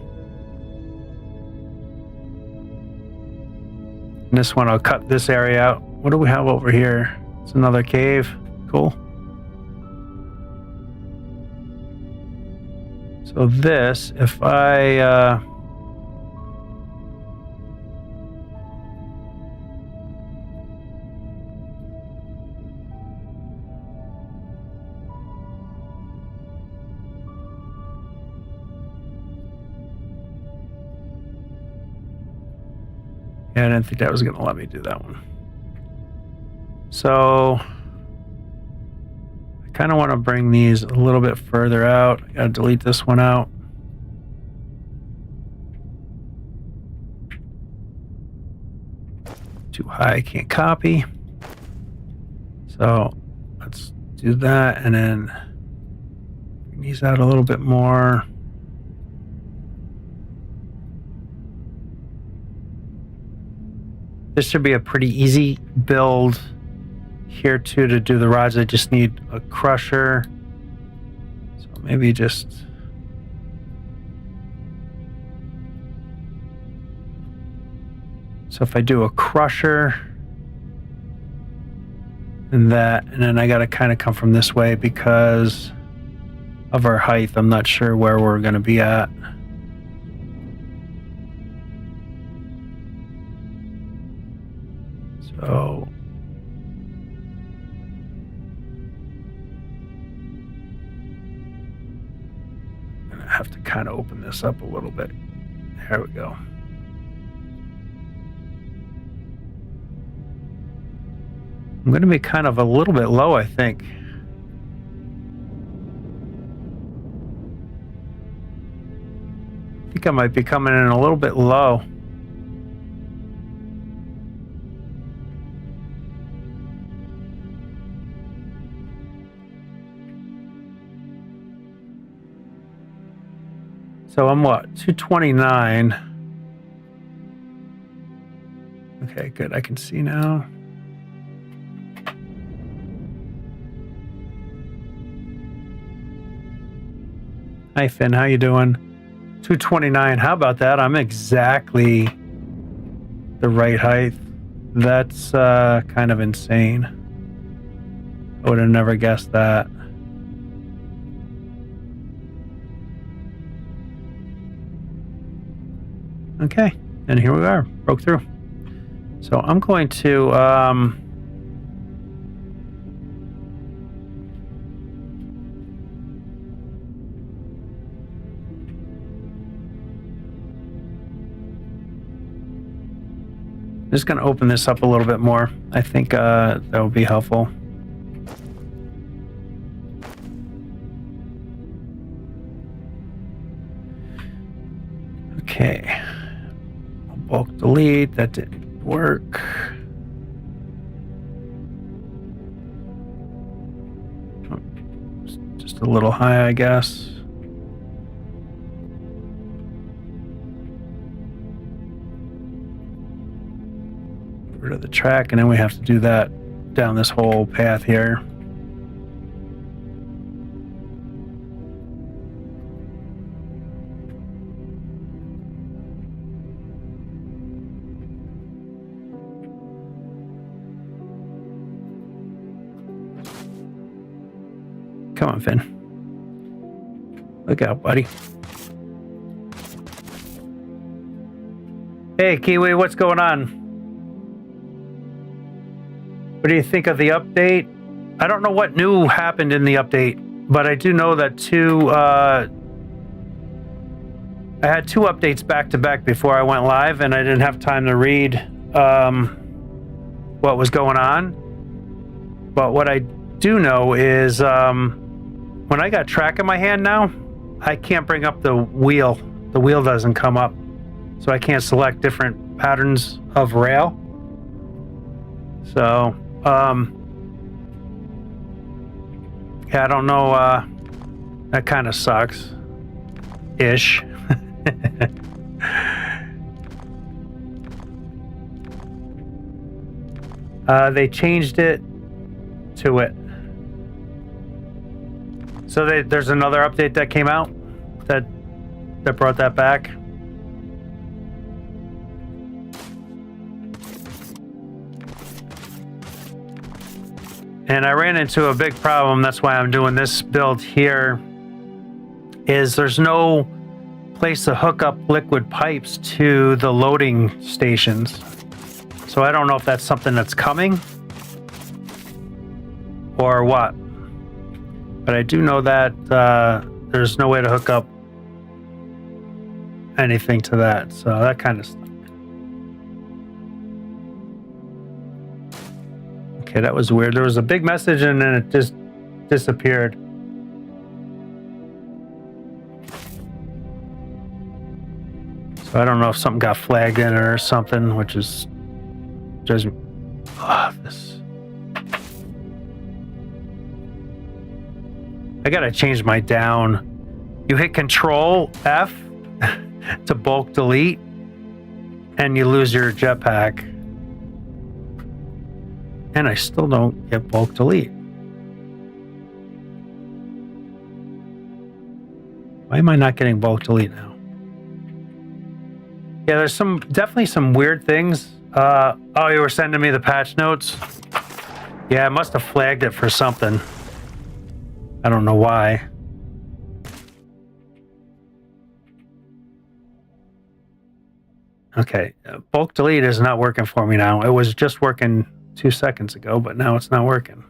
And this one, I'll cut this area out. What do we have over here? It's another cave. Cool. So this, if I yeah, I didn't think that was going to let me do that one. So I kind of want to bring these a little bit further out. I got to delete this one out. Too high, can't copy. So let's do that, and then bring these out a little bit more. This should be a pretty easy build here too to do the rods. I just need a crusher. So maybe just... So if I do a crusher and that, and then I got to kind of come from this way because of our height. I'm not sure where we're going to be at. So I'm going to have to kind of open this up a little bit. There we go. I'm going to be kind of a little bit low, I think. I think I might be coming in a little bit low. So I'm what? 229. Okay, good. I can see now. Hi, Finn. How you doing? 229. How about that? I'm exactly the right height. That's kind of insane. I would have never guessed that. Okay, and here we are. Broke through. So I'm going to... just going to open this up a little bit more. I think that will be helpful. Okay. Bulk delete. That didn't work. Just a little high, I guess. Rid of the track, and then we have to do that down this whole path here. Come on, Finn. Look out, buddy. Hey, Kiwi, what's going on? What do you think of the update? I don't know what new happened in the update, but I do know that I had two updates back to back before I went live, and I didn't have time to read what was going on. But what I do know is when I got track in my hand now, I can't bring up the wheel. The wheel doesn't come up, so I can't select different patterns of rail. So yeah, I don't know, that kind of sucks ish. They changed it to it. So there's another update that came out that brought that back. And I ran into a big problem. That's why I'm doing this build here. Is there's no place to hook up liquid pipes to the loading stations. So I don't know if that's something that's coming or what. But I do know that there's no way to hook up anything to that. So that kind of stuff. Okay, that was weird. There was a big message and then it just disappeared. So I don't know if something got flagged in it or something, which is just this. I gotta change my down. You hit Control F to bulk delete, and you lose your jetpack. And I still don't get bulk delete. Why am I not getting bulk delete now? Yeah, there's definitely some weird things. Oh, you were sending me the patch notes? Yeah, I must have flagged it for something. I don't know why. Okay, bulk delete is not working for me now. It was just working 2 seconds ago, but now it's not working.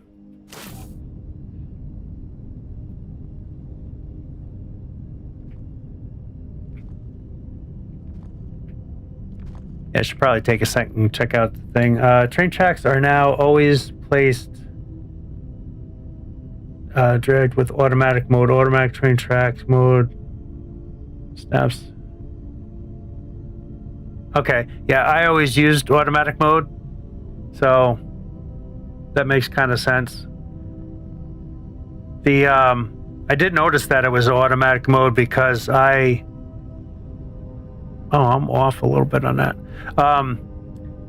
Yeah, I should probably take a second and check out the thing. Train tracks are now always placed dragged with automatic mode, automatic train tracks mode, snaps. Okay, yeah, I always used automatic mode, so that makes kind of sense. I did notice that it was automatic mode because I'm off a little bit on that.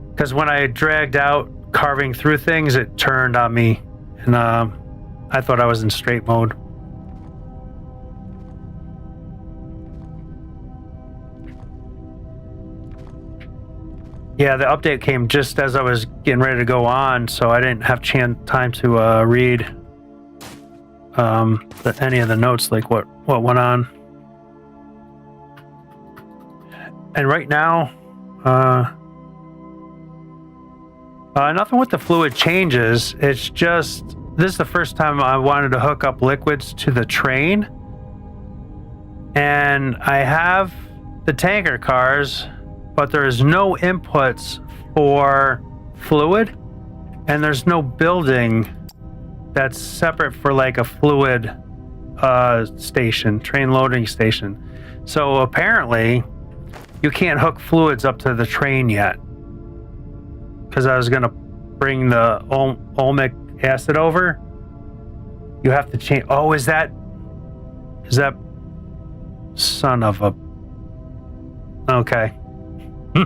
Because when I dragged out carving through things, it turned on me, and I thought I was in straight mode. Yeah, the update came just as I was getting ready to go on, so I didn't have time to read any of the notes, like what went on. And right now, nothing with the fluid changes. It's just, this is the first time I wanted to hook up liquids to the train. And I have the tanker cars, but there's no inputs for fluid, and there's no building that's separate for like a fluid station, train loading station. So apparently you can't hook fluids up to the train yet, because I was going to bring the olmic acid over. You have to change. Oh, is that son of a... Okay. All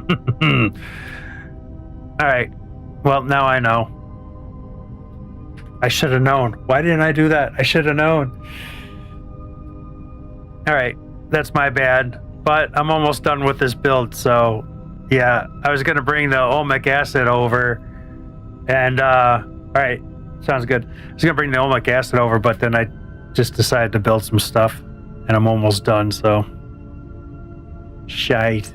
right. Well, now I know. I should have known. Why didn't I do that? I should have known. All right. That's my bad. But I'm almost done with this build, so yeah, I was going to bring the olmic acid over, and all right, sounds good. I was going to bring the olmic acid over, but then I just decided to build some stuff, and I'm almost done, so shite.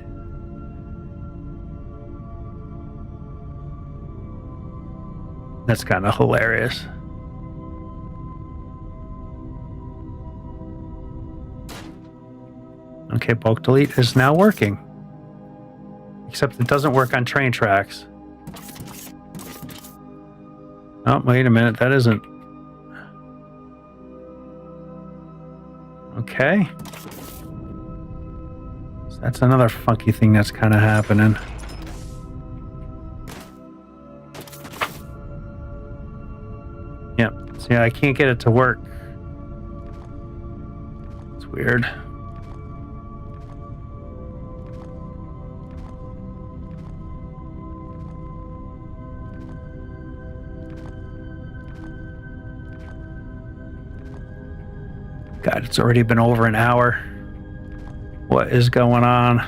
That's kind of hilarious. Okay, bulk delete is now working. Except it doesn't work on train tracks. Oh, wait a minute, that isn't... Okay. So that's another funky thing that's kind of happening. Yep, see, I can't get it to work. It's weird. God, it's already been over an hour. What is going on?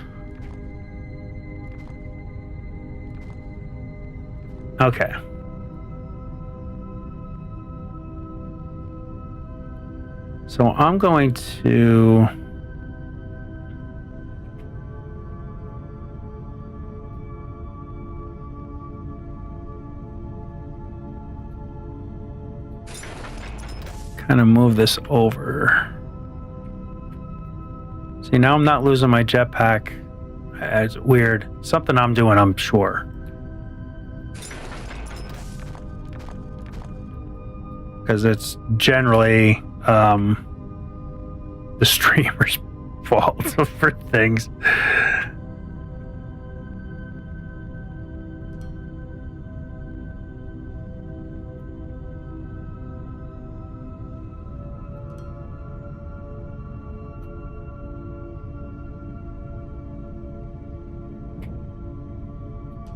Okay. So I'm going to... kind of move this over. See, now I'm not losing my jetpack. It's weird. Something I'm doing, I'm sure. Because it's generally the streamer's fault for things.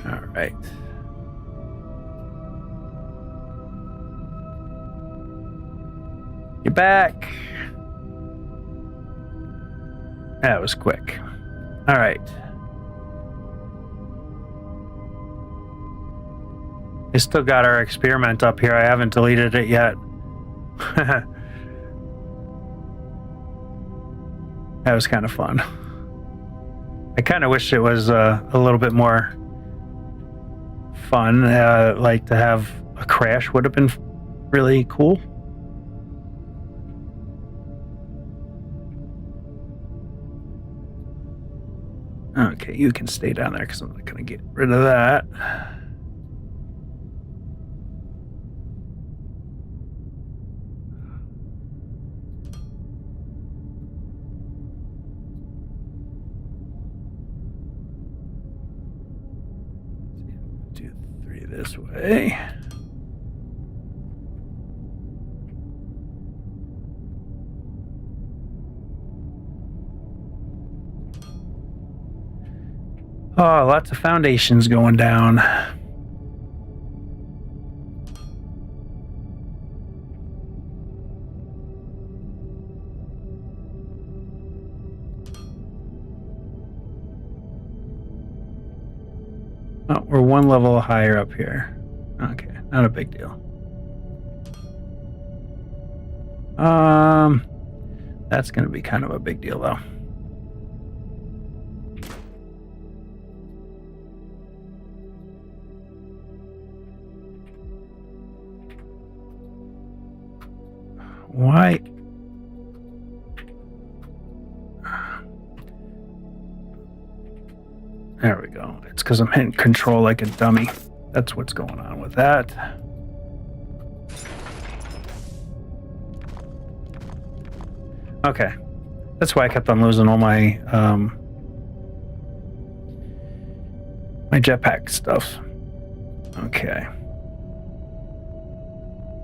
All right. You're back. That was quick. All right. I still got our experiment up here. I haven't deleted it yet. That was kind of fun. I kind of wish it was a little bit more fun. Like to have a crash would have been really cool. Okay, you can stay down there because I'm not going to get rid of that. Do 3 this way. Oh, lots of foundations going down. Oh, we're 1 level higher up here. Okay, not a big deal. That's going to be kind of a big deal, though. Why? There we go. It's because I'm hitting control like a dummy. That's what's going on with that. Okay. That's why I kept on losing all my my jetpack stuff. Okay.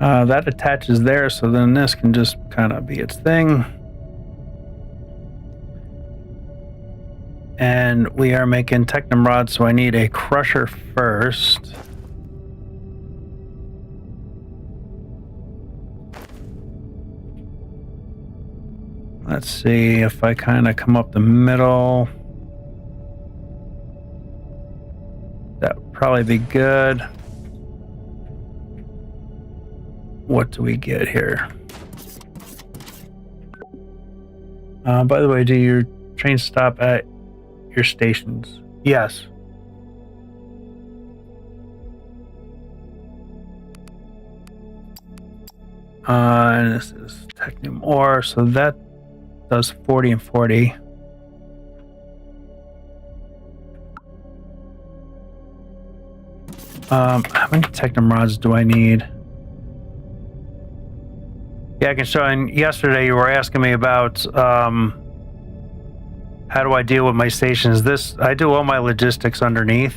That attaches there, so then this can just kind of be its thing. And we are making technum rods, so I need a crusher first. Let's see if I kind of come up the middle. That would probably be good. What do we get here? By the way, do your trains stop at your stations? Yes. And this is technum ore, so that does 40 and 40. How many technum rods do I need? Yeah, I can show. And yesterday you were asking me about how do I deal with my stations. I do all my logistics underneath.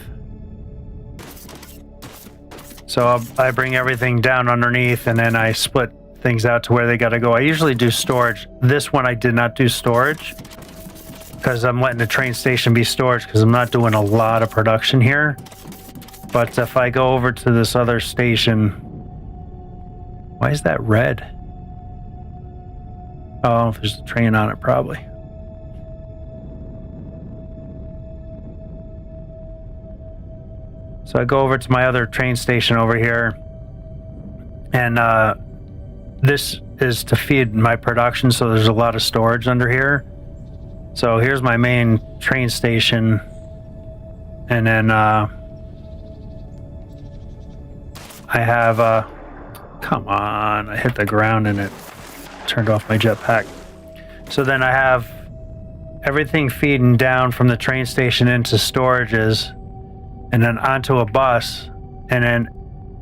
So I bring everything down underneath, and then I split things out to where they got to go. I usually do storage. This one I did not do storage because I'm letting the train station be storage because I'm not doing a lot of production here. But if I go over to this other station, why is that red? Oh, there's a train on it, probably. So I go over to my other train station over here, and this is to feed my production, so there's a lot of storage under here. So here's my main train station, and then I have come on, I hit the ground and it turned off my jetpack. So then I have everything feeding down from the train station into storages and then onto a bus, and then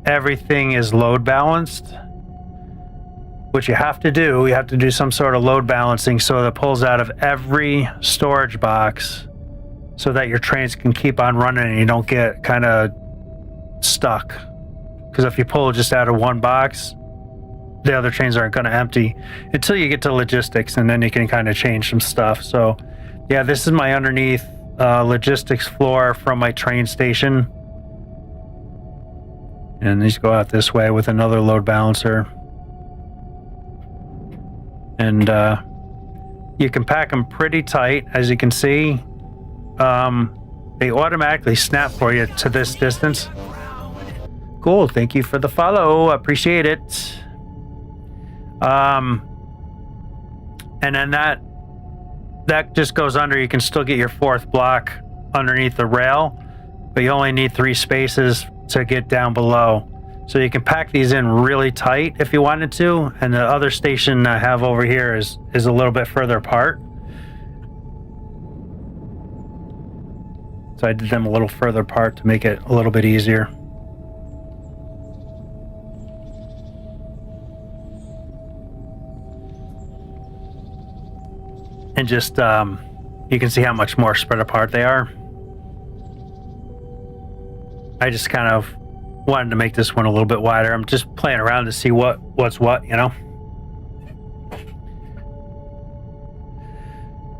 everything is load balanced, which you have to do. You have to do some sort of load balancing so that pulls out of every storage box so that your trains can keep on running and you don't get kind of stuck. Because if you pull just out of one box, the other trains aren't going to empty until you get to logistics, and then you can kind of change some stuff. So yeah, this is my underneath logistics floor from my train station, and these go out this way with another load balancer. And you can pack them pretty tight, as you can see. They automatically snap for you to this distance. Cool, thank you for the follow, appreciate it. And then that just goes under. You can still get your fourth block underneath the rail, but you only need 3 spaces to get down below. So you can pack these in really tight if you wanted to, and the other station I have over here is a little bit further apart. So I did them a little further apart to make it a little bit easier. And just, you can see how much more spread apart they are. I just kind of wanted to make this one a little bit wider. I'm just playing around to see what's what, you know?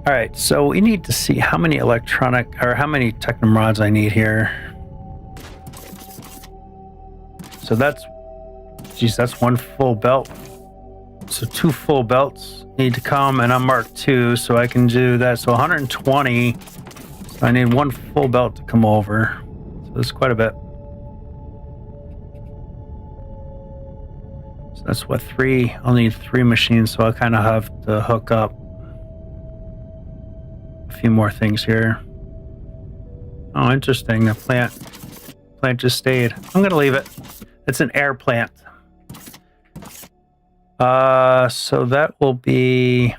All right, so we need to see how many how many technomods I need here. So that's 1 full belt. So 2 full belts need to come, and I'm Mark II, so I can do that. So 120. So I need 1 full belt to come over. So that's quite a bit. So that's what, 3. I'll need 3 machines, so I'll kind of have to hook up a few more things here. Oh, interesting. The plant just stayed. I'm gonna leave it. It's an air plant. So that will be,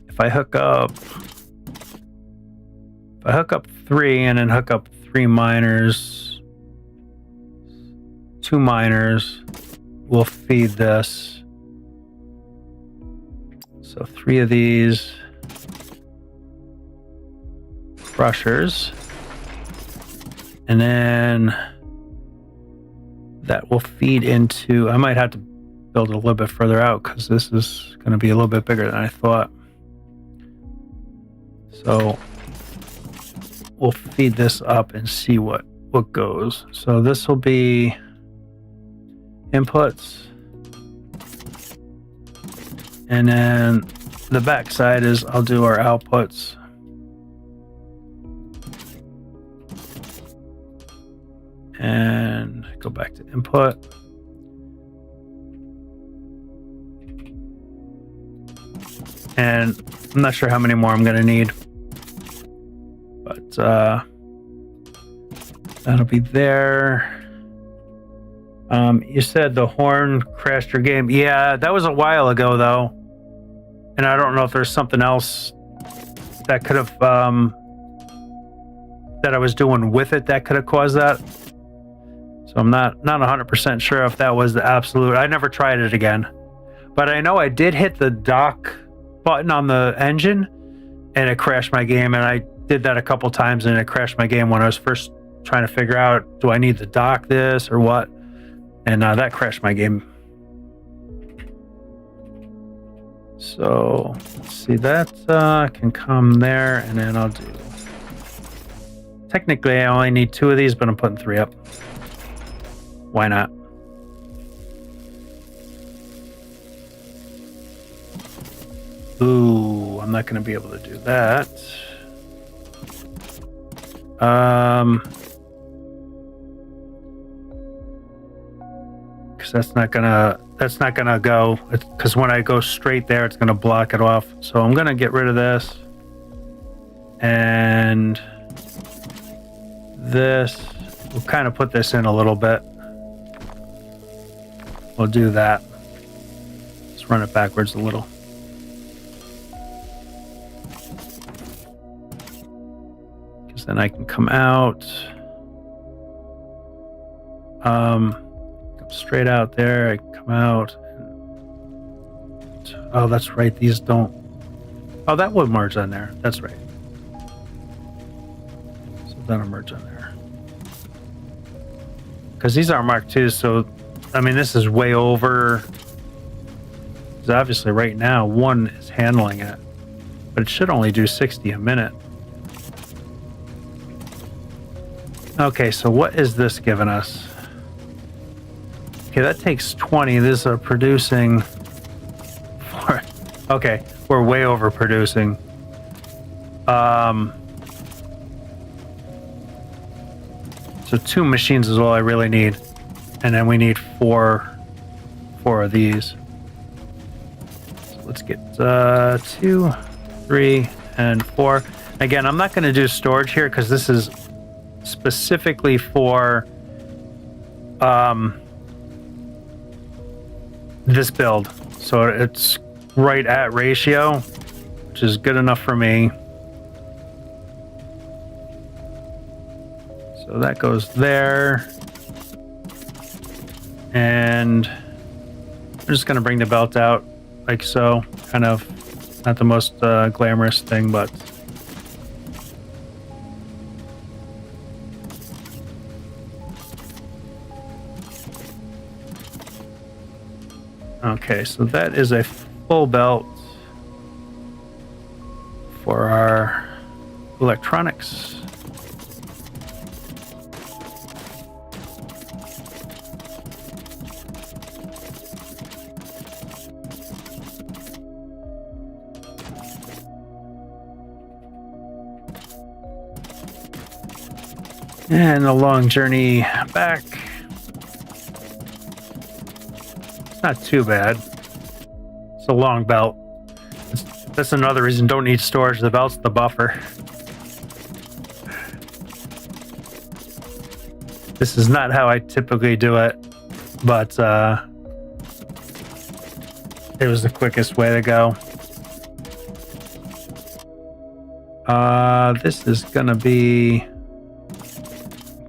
if I hook up 3 and then hook up 3 miners, 2 miners will feed this. So 3 of these brushers, and then that will feed into, I might have to build it a little bit further out because this is going to be a little bit bigger than I thought. So we'll feed this up and see what goes. So this will be inputs, and then the back side is I'll do our outputs. And go back to input. And I'm not sure how many more I'm going to need, but that'll be there. You said the horn crashed your game. Yeah, that was a while ago though, and I don't know if there's something else that could have that I was doing with it that could have caused that. So I'm not 100% sure if that was the absolute. I never tried it again, but I know I did hit the dock button on the engine and it crashed my game, and I did that a couple times and it crashed my game when I was first trying to figure out, do I need to dock this or what? And that crashed my game. So let's see, that can come there, and then I'll do, technically I only need 2 of these, but I'm putting 3 up. Why not? Ooh, I'm not going to be able to do that. Because that's not gonna go. Because when I go straight there, it's gonna block it off. So I'm gonna get rid of this, and this. We'll kind of put this in a little bit. We'll do that. Let's run it backwards a little. Because then I can come out. Come straight out there. I come out. Oh, that's right. These don't. Oh, that would merge on there. That's right. So that'll merge on there. Because these are Mark II, so I mean, this is way over. Because obviously right now, 1 is handling it. But it should only do 60 a minute. Okay, so what is this giving us? Okay, that takes 20. This are producing 4. Okay, we're way overproducing. So 2 machines is all I really need. And then we need 4 of these. So let's get 2, 3, and 4. Again, I'm not going to do storage here because this is specifically for this build. So it's right at ratio, which is good enough for me. So that goes there. And I'm just going to bring the belt out like so. Kind of not the most glamorous thing, but okay, so that is a full belt for our electronics. And a long journey back. It's not too bad. It's a long belt. That's another reason don't need storage. The belt's the buffer. This is not how I typically do it, but it was the quickest way to go. This is gonna be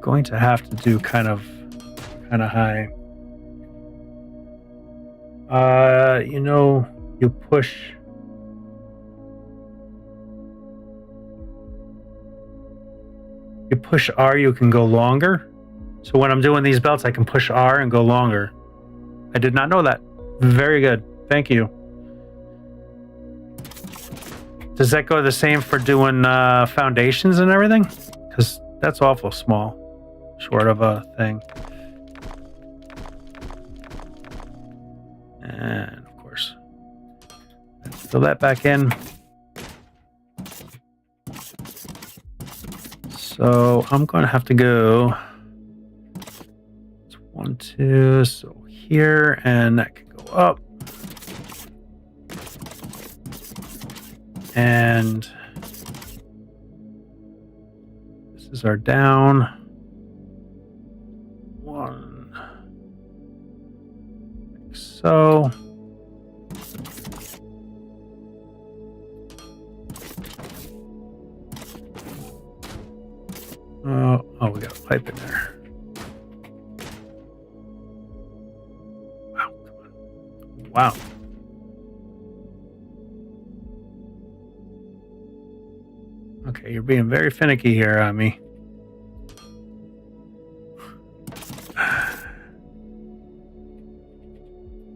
going to have to do kind of high. You know, you push R, you can go longer. So when I'm doing these belts, I can push R and go longer. I did not know that. Very good. Thank you. Does that go the same for doing foundations and everything? Because that's awful small. Short of a thing. And of course, let's fill that back in. So I'm going to have to go. It's 1, 2. So here, and that can go up. And this is our down. 1. Like so. Oh, we got a pipe in there. Wow, come on. Wow. Okay, you're being very finicky here on me.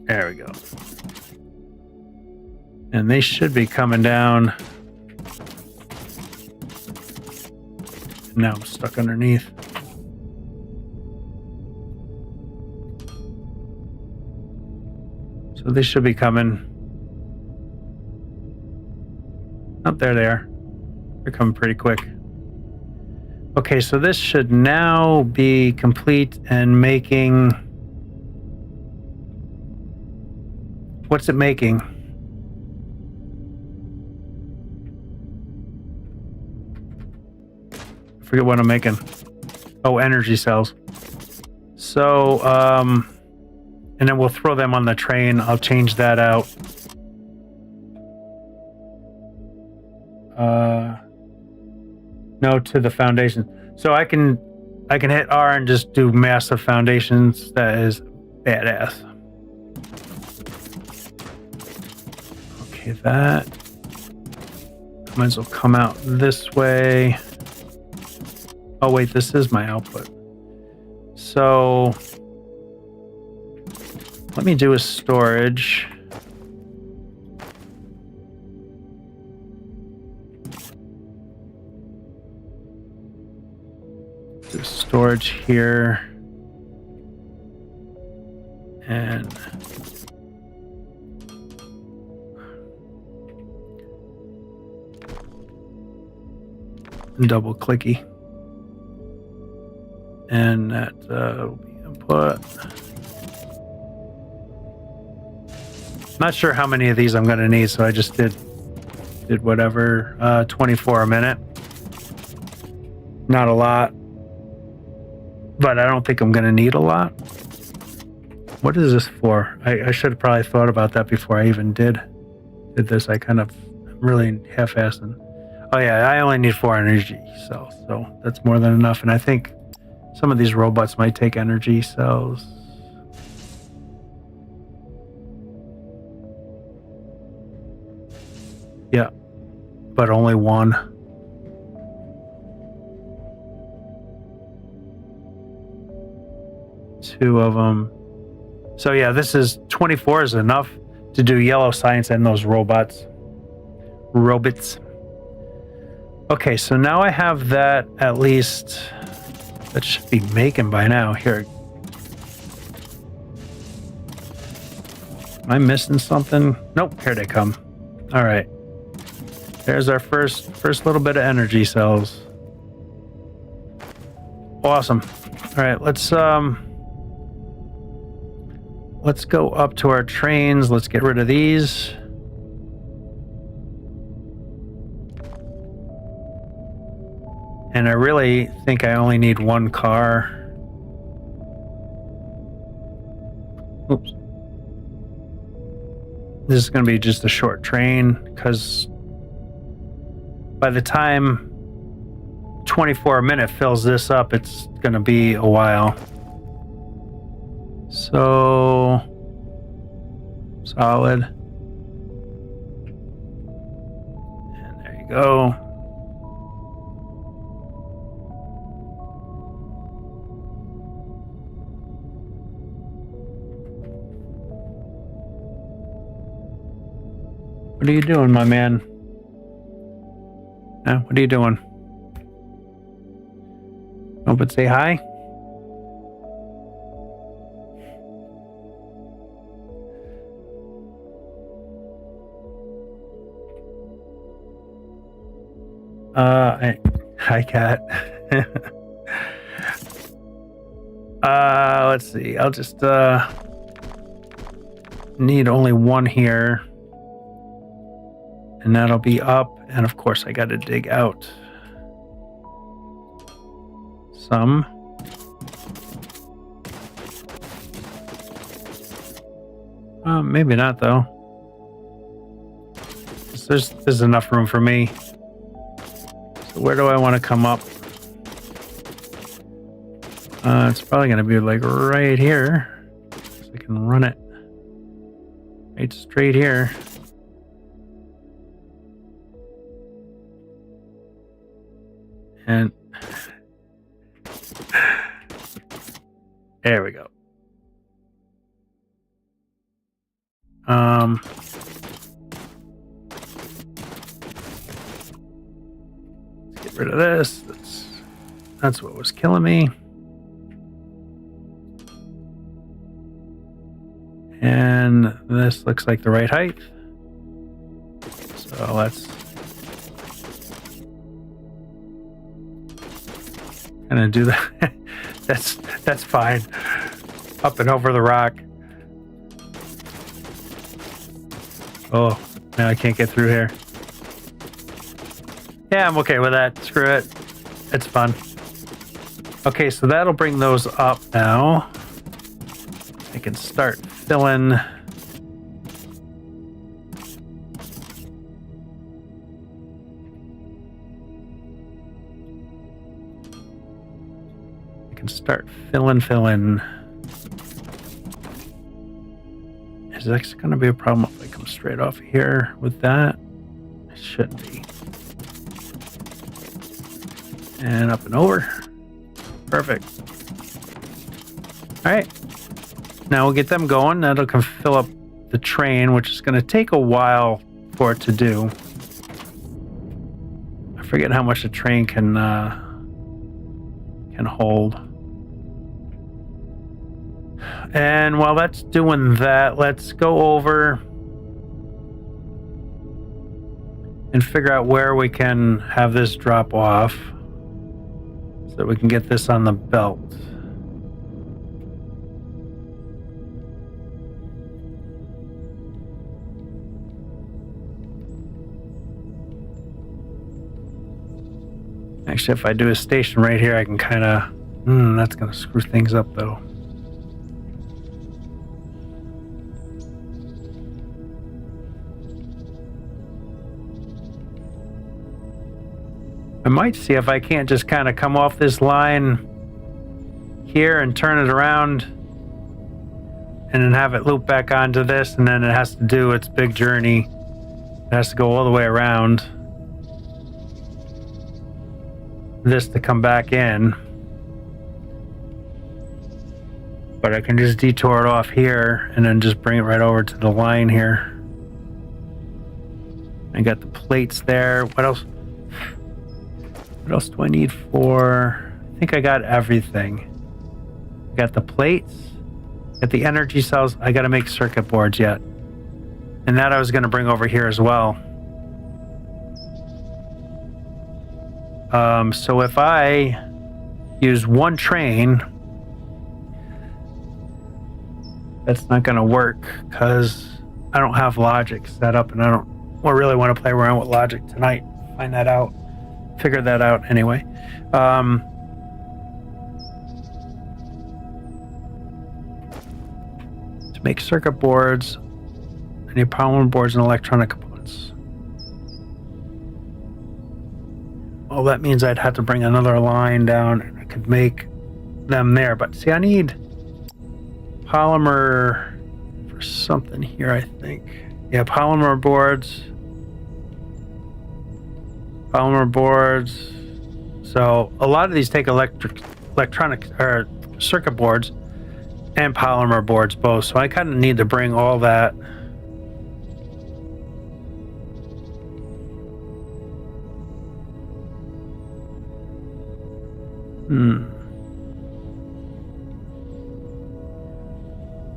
There we go. And they should be coming down. Now I'm stuck underneath. So they should be coming. Oh, there they are. They're coming pretty quick. Okay, so this should now be complete and making... What's it making? I forget what I'm making. Oh, energy cells. So, and then we'll throw them on the train. I'll change that out. No, to the foundation. So I can hit R and just do massive foundations. That is badass. Okay, that might as well come out this way. Oh wait, this is my output. So let me do a storage. Do storage here. And double clicky. And that will be input. Not sure how many of these I'm going to need, so I just did whatever. 24 a minute. Not a lot, but I don't think I'm going to need a lot. What is this for? I should have probably thought about that before I even did this. I kind of really half-assed. Oh yeah, I only need 4 energy cells, so that's more than enough. And I think some of these robots might take energy cells. Yeah, but only 1. Two of them. So yeah, this is 24 is enough to do yellow science and those robots. Okay, so now I have that at least. That should be making by now. Here. Am I missing something? Nope, here they come. All right. There's our first little bit of energy cells. Awesome. All right, let's go up to our trains. Let's get rid of these. And I really think I only need 1 car. Oops. This is going to be just a short train because by the time 24 a minute fills this up, it's going to be a while. So solid. And there you go. What are you doing, my man? What are you doing? Oh, but say hi. Hi, cat. Let's see. I'll just need only 1 here. And that'll be up. And of course, I got to dig out some. Maybe not, though. There's enough room for me. So where do I want to come up? It's probably going to be like right here. So I can run it right straight here. And there we go. Let's get rid of this. That's what was killing me. And this looks like the right height. So let's gonna do that. That's fine. Up and over the rock. Oh, now I can't get through here. Yeah, I'm okay with that. Screw it. It's fun. Okay, so that'll bring those up now. I can start filling. Start filling. Is that going to be a problem if I come straight off here with that? It shouldn't be. And up and over. Perfect. All right. Now we'll get them going. That'll fill up the train, which is going to take a while for it to do. I forget how much a train can hold. And while that's doing that, let's go over and figure out where we can have this drop off so that we can get this on the belt. Actually, if I do a station right here, I can kind of... that's going to screw things up, though. I might see if I can't just kind of come off this line here and turn it around and then have it loop back onto this, and then it has to do its big journey. It has to go all the way around this to come back in. But I can just detour it off here and then just bring it right over to the line here. I got the plates there. What else? What else do I need for... I think I got everything. Got the plates. Got the energy cells. I got to make circuit boards yet. And that I was going to bring over here as well. So if I use one train, that's not going to work because I don't have logic set up, and I don't really want to play around with logic tonight. Find that out. Figure that out anyway. To make circuit boards, I need polymer boards and electronic components. Well, that means I'd have to bring another line down, and I could make them there. But see, I need polymer for something here, I think. Yeah, polymer boards. Polymer boards. So a lot of these take electronic or circuit boards and polymer boards both. So I kind of need to bring all that.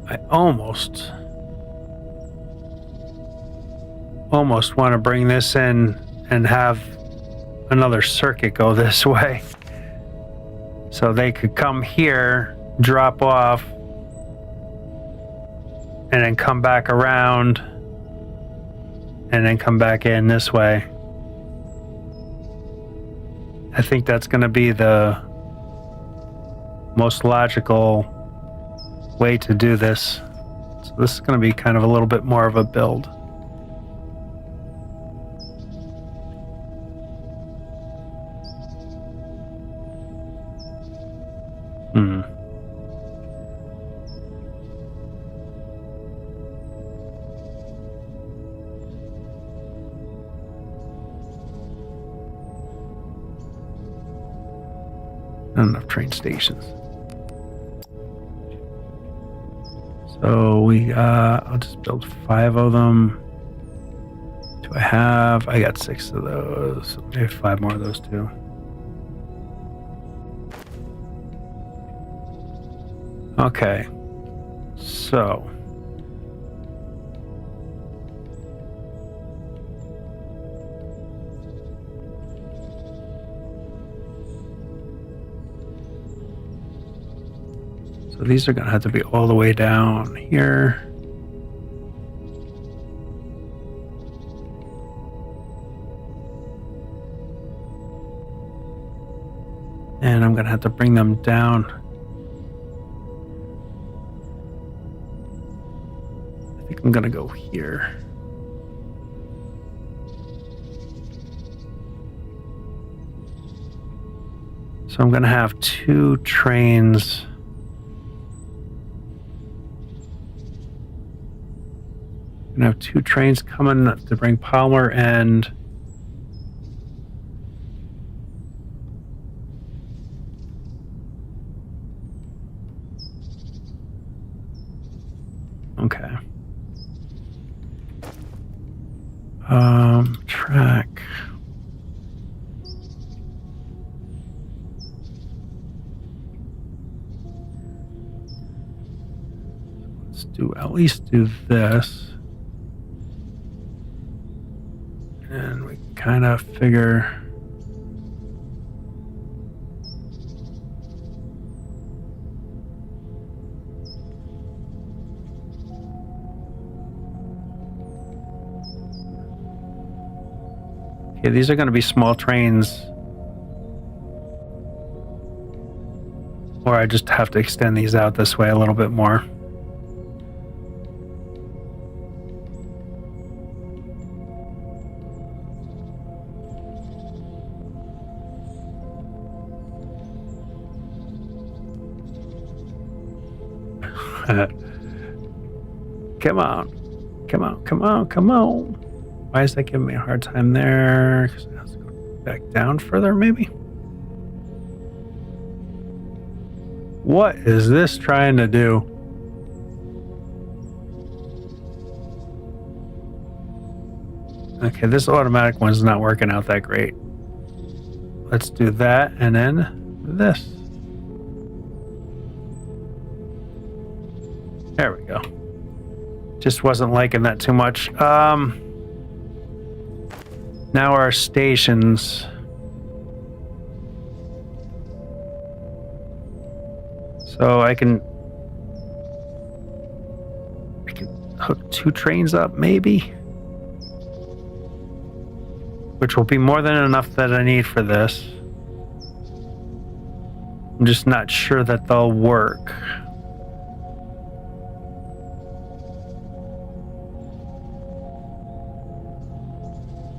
I almost want to bring this in and have another circuit go this way. So they could come here, drop off, and then come back around, and then come back in this way. I think that's going to be the most logical way to do this. So this is going to be kind of a little bit more of a build. Not enough train stations. So I'll just build 5 of them. Do I have? I got 6 of those. Maybe 5 more of those too. Okay. So. So these are going to have to be all the way down here. And I'm going to have to bring them down. I think I'm going to go here. So I'm going to have 2 trains. I have 2 trains coming to bring polymer and okay. Track. Let's at least do this. And we kind of figure... Okay, these are going to be small trains. Or I just have to extend these out this way a little bit more. Come on. Come on, come on, come on. Why is that giving me a hard time there? Because it has to go back down further, maybe? What is this trying to do? Okay, this automatic one's not working out that great. Let's do that and then this. There we go. Just wasn't liking that too much. Now our stations. So I can hook 2 trains up, maybe? Which will be more than enough that I need for this. I'm just not sure that they'll work.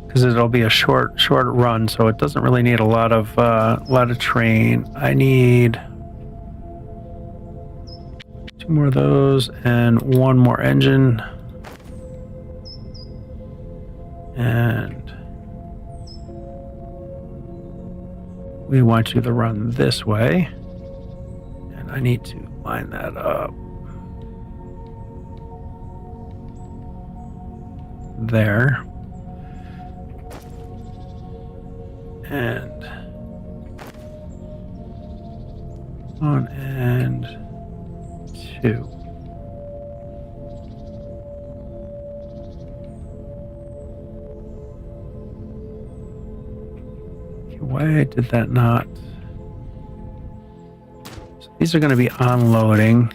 Because it'll be a short run, so it doesn't really need a lot of train. I need 2 more of those and 1 more engine. And we want you to run this way. And I need to line that up there. And 1 and 2. Okay, why did that not? So these are going to be unloading.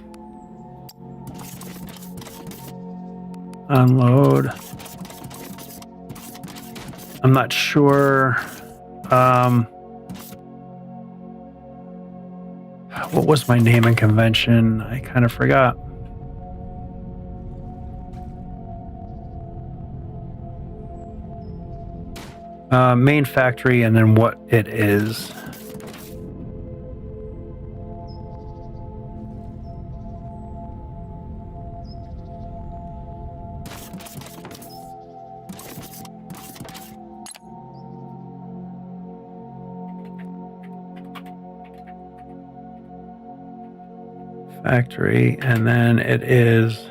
Unload. I'm not sure. What was my naming convention? I kind of forgot. Main factory and then what it is. Factory, and then it is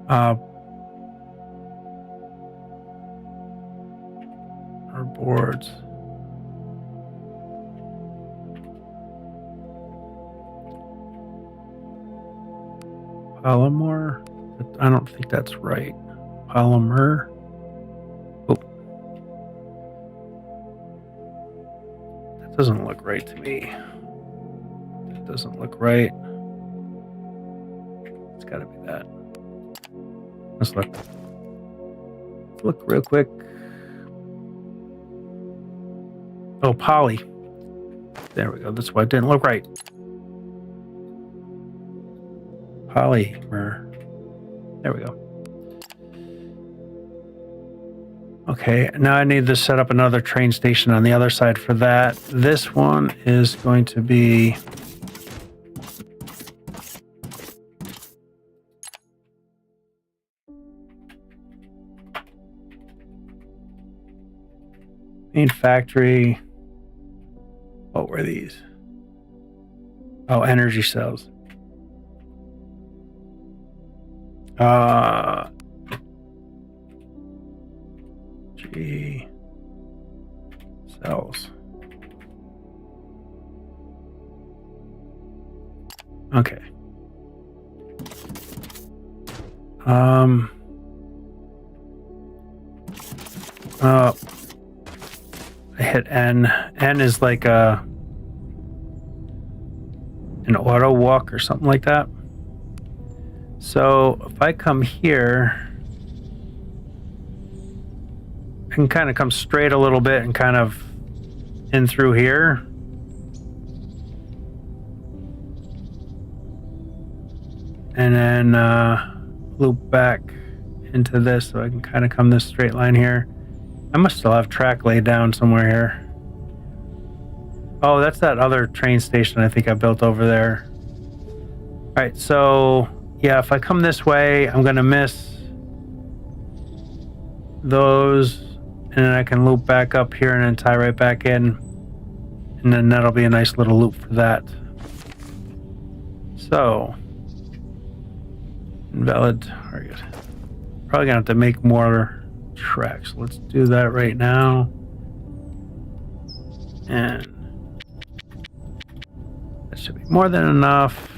our boards. Polymer? I don't think that's right. Polymer. Oh. That doesn't look right to me. Doesn't look right. It's got to be that. Let's look. Let's look real quick. Oh, poly. There we go. That's why it didn't look right. Polymer. There we go. Okay, now I need to set up another train station on the other side for that. This one is going to be... main factory. What were these? Oh, energy cells. G cells. Okay. I hit N. N is like an auto walk or something like that. So if I come here, I can kind of come straight a little bit and kind of in through here. And then loop back into this so I can kind of come this straight line here. I must still have track laid down somewhere here. Oh, that's that other train station I think I built over there. All right, so yeah, if I come this way, I'm gonna miss those, and then I can loop back up here and then tie right back in, and then that'll be a nice little loop for that. So, invalid target. Probably gonna have to make more tracks. Let's do that right now. And that should be more than enough.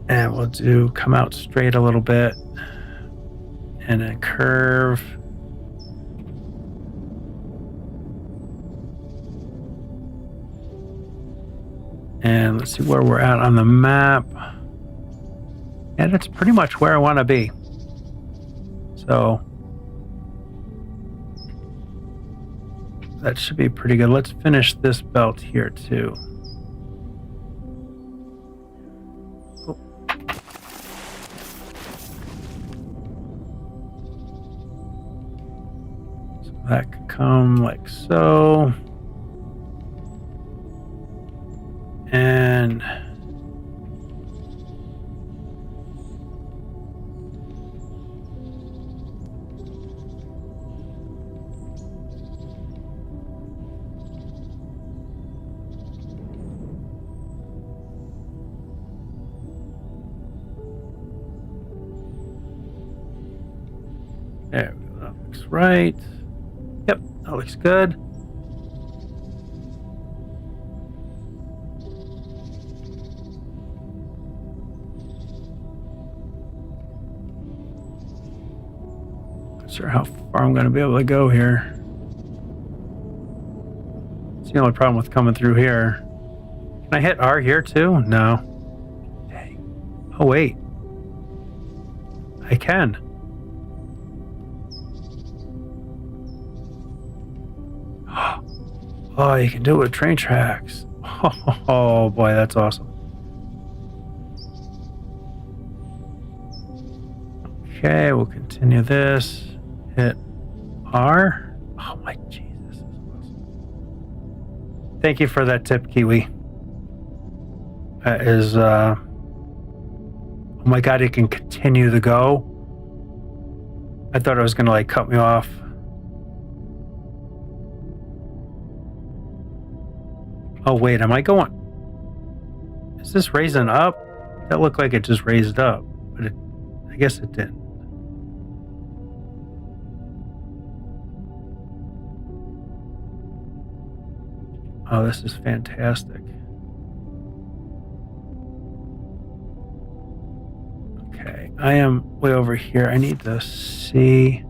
And we'll do come out straight a little bit and then curve. And let's see where we're at on the map. And it's pretty much where I want to be. So that should be pretty good. Let's finish this belt here too. Oh. So that could come like so. And there we go. That looks right. Yep, that looks good. Not sure how far I'm going to be able to go here. It's the only problem with coming through here. Can I hit R here too? No. Dang. Oh, wait. I can. Oh, you can do it with train tracks. Oh boy, that's awesome. Okay, we'll continue this. Hit R. Oh my Jesus. Thank you for that tip, Kiwi. That is, oh my God, it can continue to go. I thought it was gonna like cut me off. Oh wait, am I going? Is this raising up? That looked like it just raised up, but I guess it didn't. Oh, this is fantastic. Okay, I am way over here. I need to see.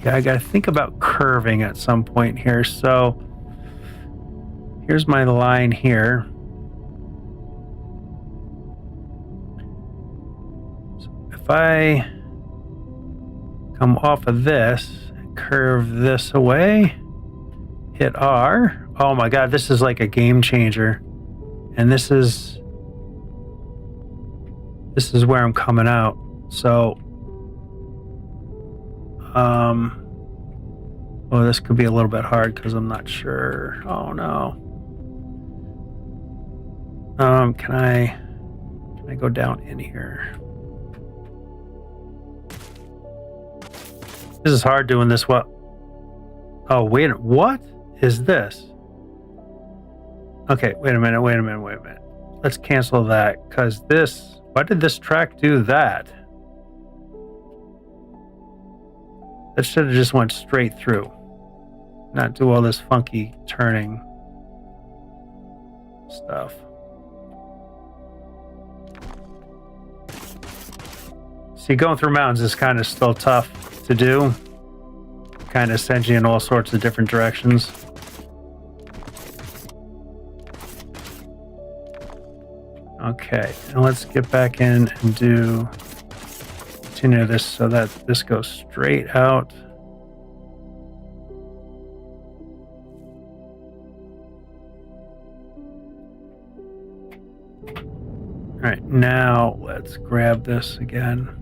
Yeah, I gotta think about curving at some point here. So here's my line here. So if I come off of this and curve this away, hit R. Oh my God, this is like a game changer. And this is where I'm coming out. So, well, this could be a little bit hard because I'm not sure. Oh no. Can I go down in here? This is hard doing this. What? Oh, wait, what is this? Okay, wait a minute. Let's cancel that because this, why did this track do that? That should have just went straight through. not do all this funky turning stuff. See, going through mountains is kind of still tough to do. Kind of sends you in all sorts of different directions. Okay, and let's get back in and continue this so that this goes straight out. All right, now let's grab this again.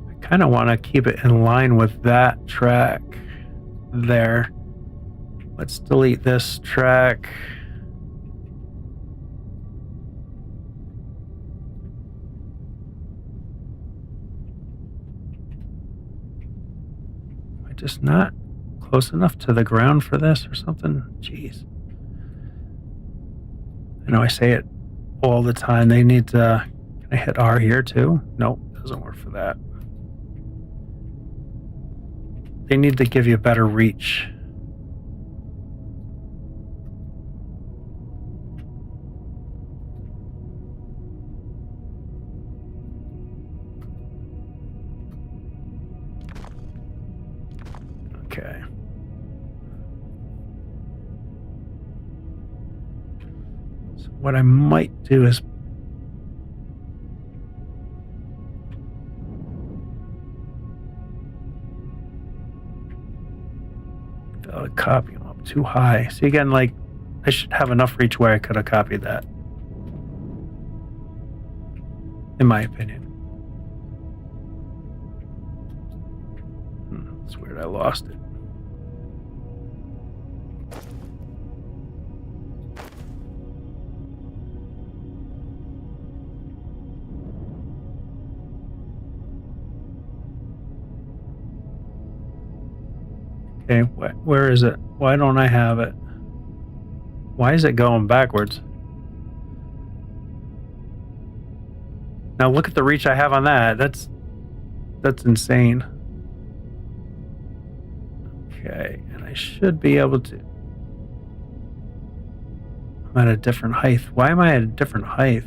I kind of want to keep it in line with that track there. Let's delete this track. Am I just not close enough to the ground for this or something? Jeez. I know I say it all the time. They need to... Can I hit R here too? Nope, doesn't work for that. They need to give you better reach. Okay. So what I might do is copy them up too high. See, again, like, I should have enough reach where I could have copied that, in my opinion. It's weird, I lost it. Okay, where is it? Why don't I have it? Why is it going backwards? Now look at the reach I have on that. That's insane. Okay, and I should be able to... I'm at a different height. Why am I at a different height?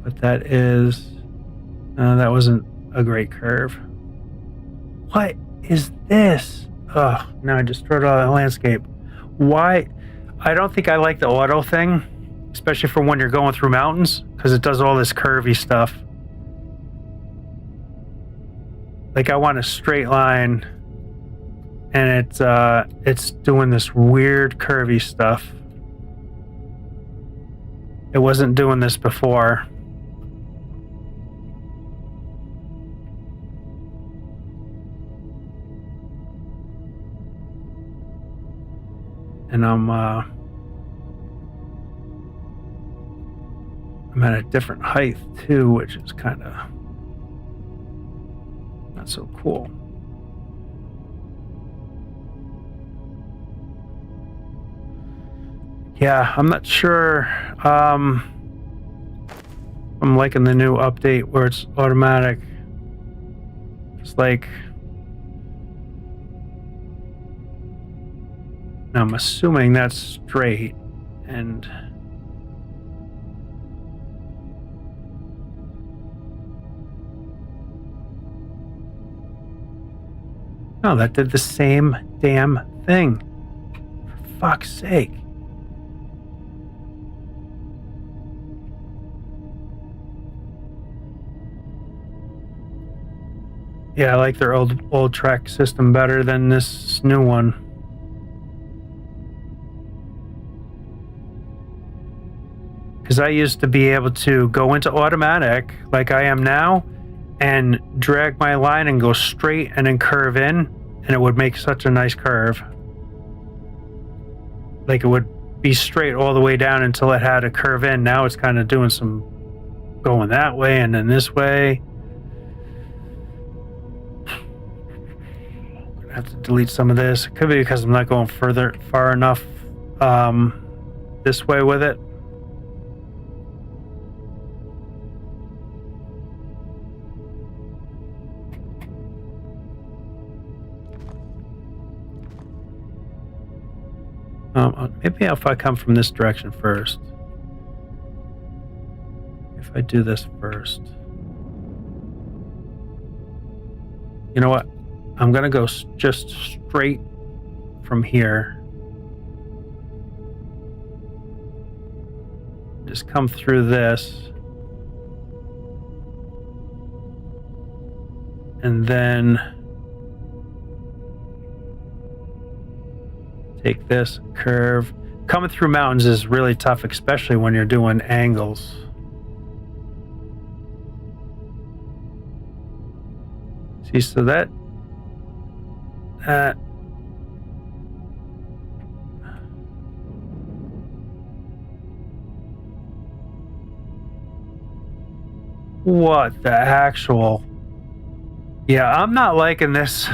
But that is... that wasn't a great curve. What is this? Ugh, now I destroyed all that landscape. Why? I don't think I like the auto thing, especially for when you're going through mountains, because it does all this curvy stuff. Like, I want a straight line, and it's doing this weird curvy stuff. It wasn't doing this before. And I'm at a different height too, which is kind of not so cool. Yeah, I'm not sure. I'm liking the new update where it's automatic. It's like... Now, I'm assuming that's straight, and no, that did the same damn thing. For fuck's sake. Yeah, I like their old track system better than this new one. Because I used to be able to go into automatic, like I am now, and drag my line and go straight and then curve in, and it would make such a nice curve. Like, it would be straight all the way down until it had a curve in. Now it's kind of doing some going that way and then this way. have to delete some of this. It could be because I'm not going far enough this way with it. Maybe if I come from this direction first. If I do this first. You know what? I'm going to go just straight from here. Just come through this. And then take this curve. Coming through mountains is really tough, especially when you're doing angles. See, so that what the actual? Yeah, I'm not liking this.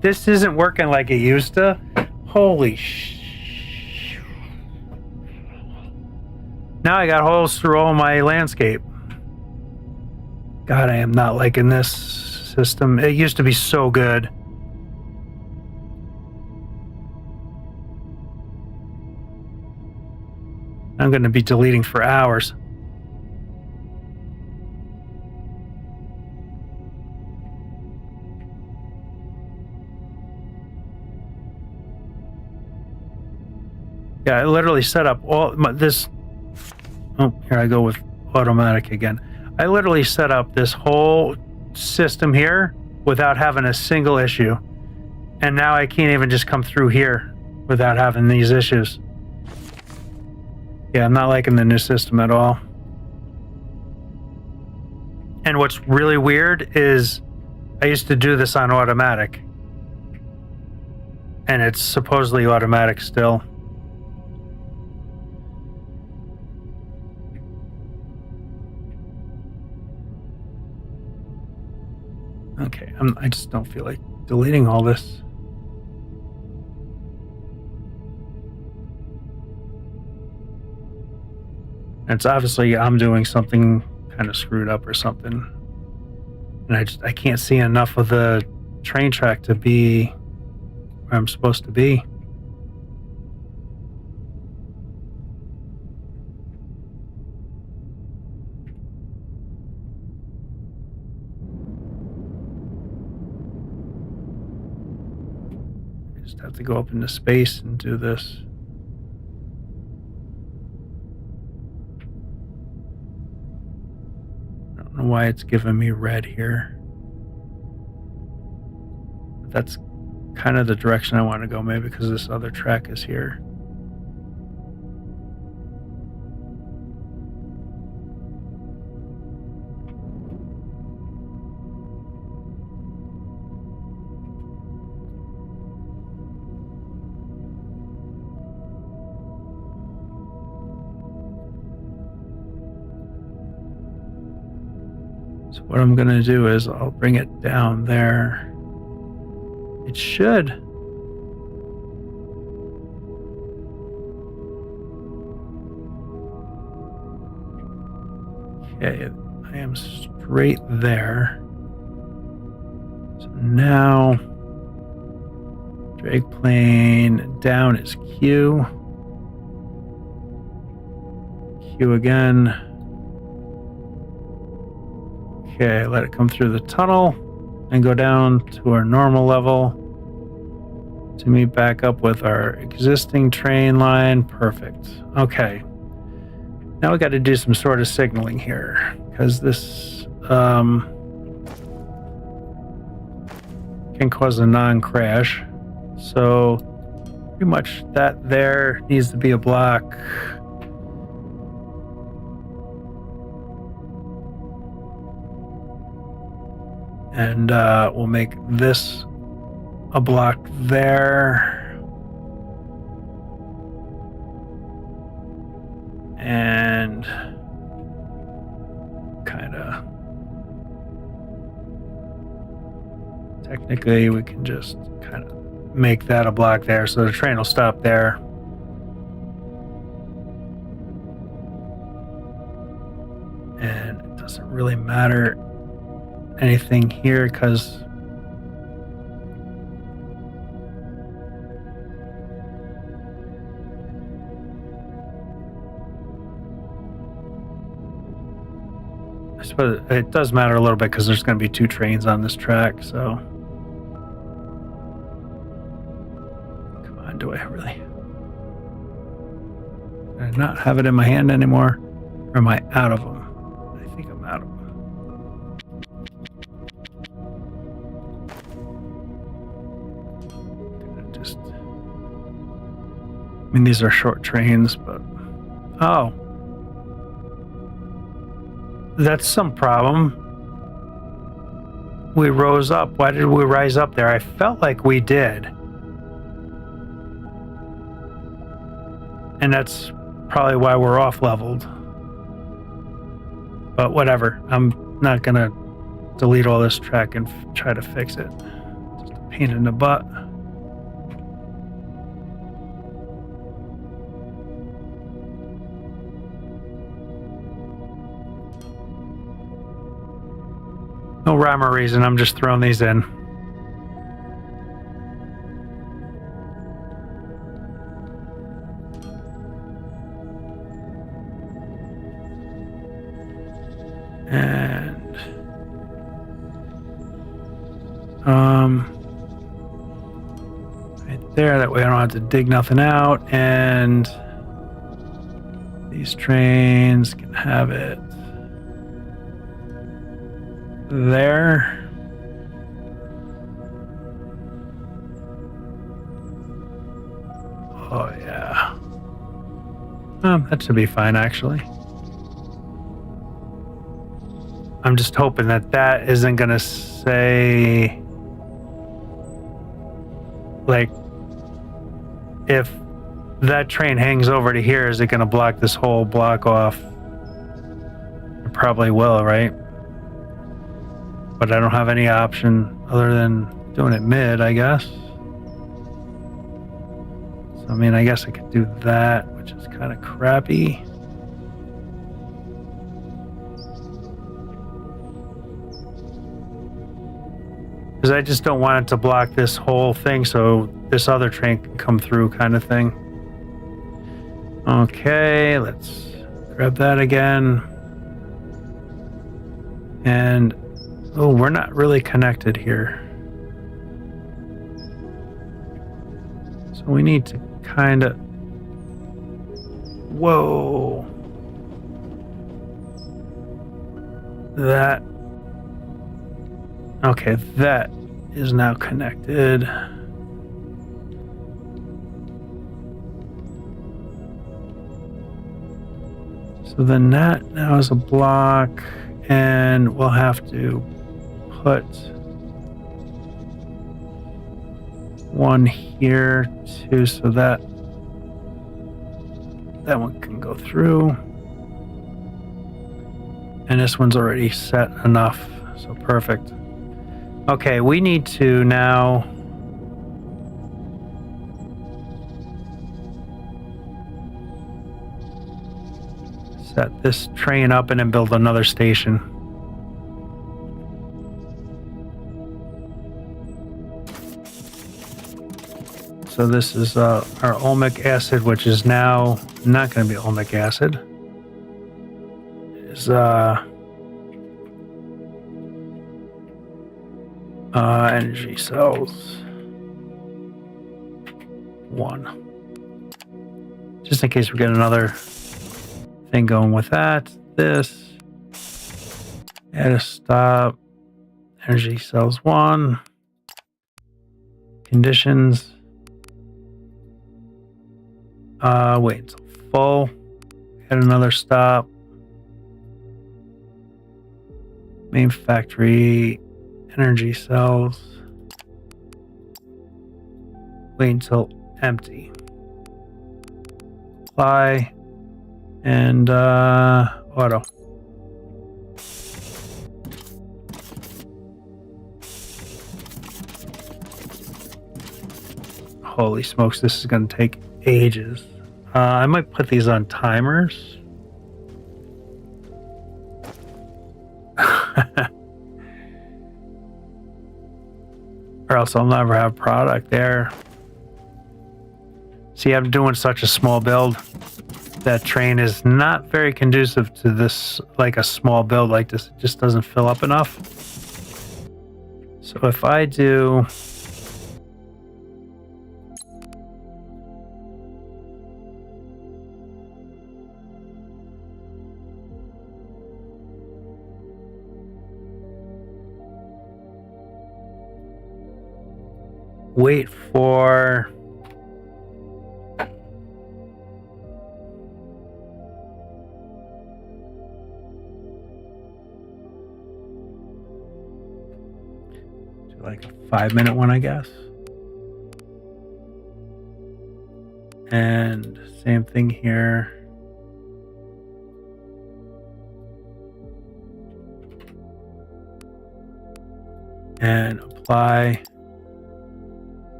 This isn't working like it used to. Holy sh! Now I got holes through all my landscape. God, I am not liking this system. It used to be so good. I'm going to be deleting for hours. Yeah, I literally set up all this. Oh, here I go with automatic again. I literally set up this whole system here without having a single issue. And now I can't even just come through here without having these issues. Yeah, I'm not liking the new system at all. And what's really weird is I used to do this on automatic. And it's supposedly automatic still. Okay, I just don't feel like deleting all this. It's obviously I'm doing something kind of screwed up or something. And I can't see enough of the train track to be where I'm supposed to be. Just have to go up into space and do this. I don't know why it's giving me red here. But that's kind of the direction I want to go, maybe because this other track is here. So what I'm going to do is I'll bring it down there. It should. Okay, I am straight there. So now, drag plane down is Q. Q again. Okay, let it come through the tunnel and go down to our normal level to meet back up with our existing train line. Perfect. Okay. Now we got to do some sort of signaling here because this can cause a non-crash. So pretty much that there needs to be a block. And we'll make this a block there. And kind of technically we can just kind of make that a block there, so the train will stop there. And it doesn't really matter anything here because I suppose it does matter a little bit because there's going to be 2 trains on this track, so come on, do I really not have it in my hand anymore, or am I out of them? I think I'm out of them. I mean, these are short trains, but oh, that's some problem. We rose up. Why did we rise up there? I felt like we did. And that's probably why we're off leveled. But whatever. I'm not going to delete all this track and try to fix it. Just a pain in the butt. No rhyme or reason, I'm just throwing these in. And right there, that way I don't have to dig nothing out, and these trains can have it there. Oh yeah. That should be fine actually. I'm just hoping that that isn't gonna say, like, if that train hangs over to here, is it gonna block this whole block off? It probably will, right? But I don't have any option other than doing it mid, I guess. So, I mean, I guess I could do that, which is kind of crappy. Because I just don't want it to block this whole thing so this other train can come through, kind of thing. Okay, let's grab that again. And oh, we're not really connected here. So we need to kind of... Whoa. That... Okay, that is now connected. So then that now is a block, and we'll have to put one here too, so that one can go through. And this one's already set enough, so perfect. Okay, we need to now set this train up and then build another station. So this is our ohmic acid, which is now not going to be ohmic acid. Is energy cells 1. Just in case we get another thing going with that. This. Add a stop. Energy cells 1. Conditions. Wait until full. Add another stop. Main factory. Energy cells. Wait until empty. Apply. And auto. Holy smokes, this is going to take ages. I might put these on timers. Or else I'll never have product there. See, I'm doing such a small build. That train is not very conducive to this, like a small build like this. It just doesn't fill up enough. So if I do... wait for... like a 5-minute one, I guess. And same thing here. And apply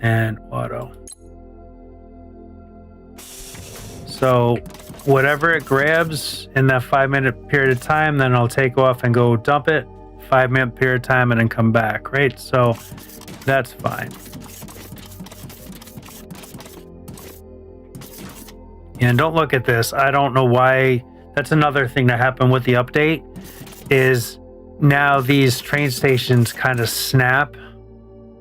and auto. So whatever it grabs in that 5-minute period of time, then I'll take off and go dump it. 5-minute period of time and then come back, right? So that's fine. And don't look at this. I don't know why. That's another thing that happened with the update is now these train stations kind of snap.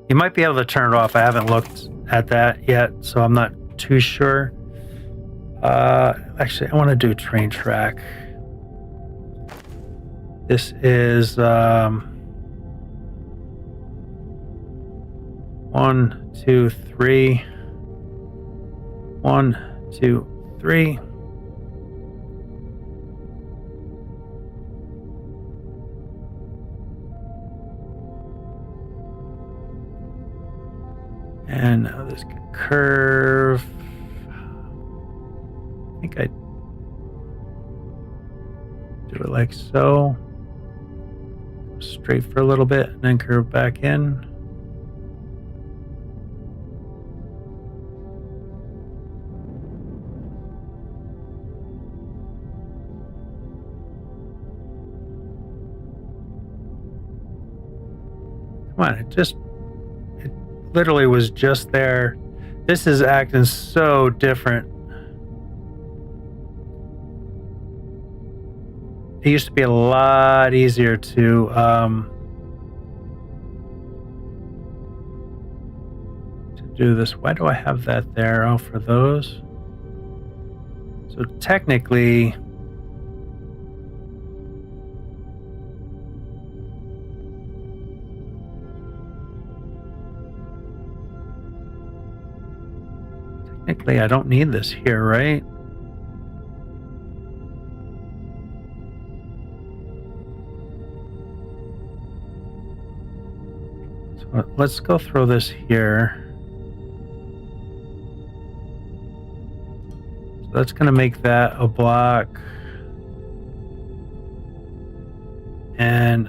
You might be able to turn it off. I haven't looked at that yet, so I'm not too sure. Actually, I want to do train track. This is 1, 2, 3. 1, 2, 3. And now this can curve. I think I do it like so. Straight for a little bit and then curve back in. Come on, it literally was just there. This is acting so different. It used to be a lot easier to do this. Why do I have that there? Oh, for those. So technically, I don't need this here, right? Let's go throw this here. So that's going to make that a block. And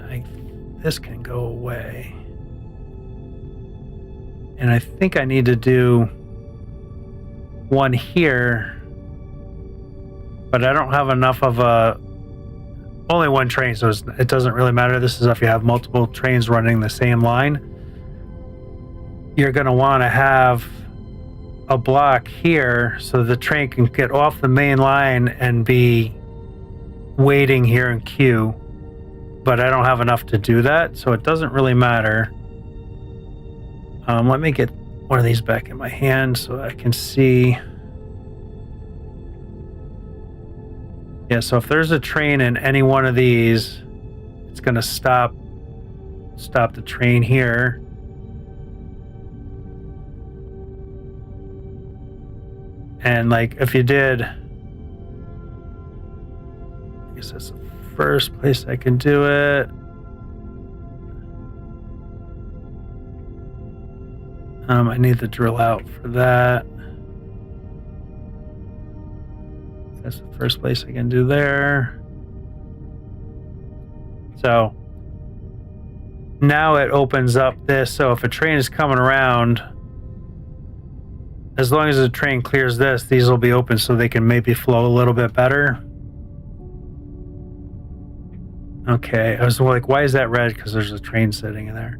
this can go away. And I think I need to do one here. But I don't have enough of only one train, so it doesn't really matter. This is if you have multiple trains running the same line. You're going to want to have a block here so the train can get off the main line and be waiting here in queue. But I don't have enough to do that, so it doesn't really matter. Let me get one of these back in my hand so I can see. Yeah, so if there's a train in any one of these, it's going to stop the train here. And like if you did, I guess that's the first place I can do it. I need the drill out for that. That's the first place I can do there. So now it opens up this. So if a train is coming around, as long as the train clears this, these will be open so they can maybe flow a little bit better. Okay, I was like, why is that red? Because there's a train sitting in there.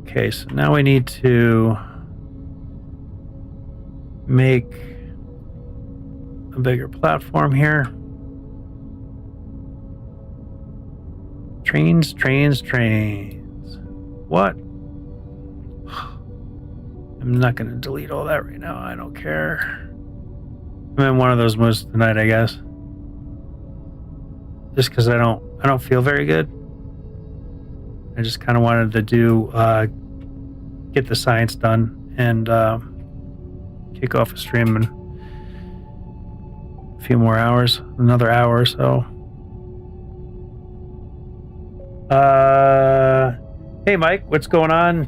Okay, so now we need to make a bigger platform here. Trains. What? I'm not going to delete all that right now. I don't care. I'm in one of those moods tonight, I guess. Just because I don't feel very good. I just kind of wanted to do get the science done and kick off a stream in a few more hours, another hour or so. Hey Mike, what's going on?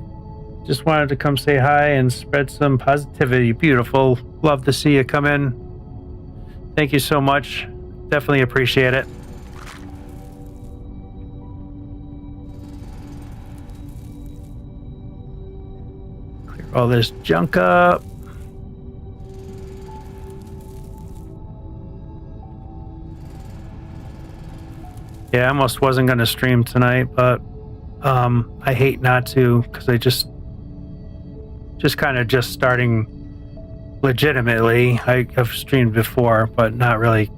Just wanted to come say hi and spread some positivity. Beautiful. Love to see you come in. Thank you so much. Definitely appreciate it. Clear all this junk up. Yeah, I almost wasn't going to stream tonight, but I hate not to because I just kind of just starting legitimately. I've streamed before, but not really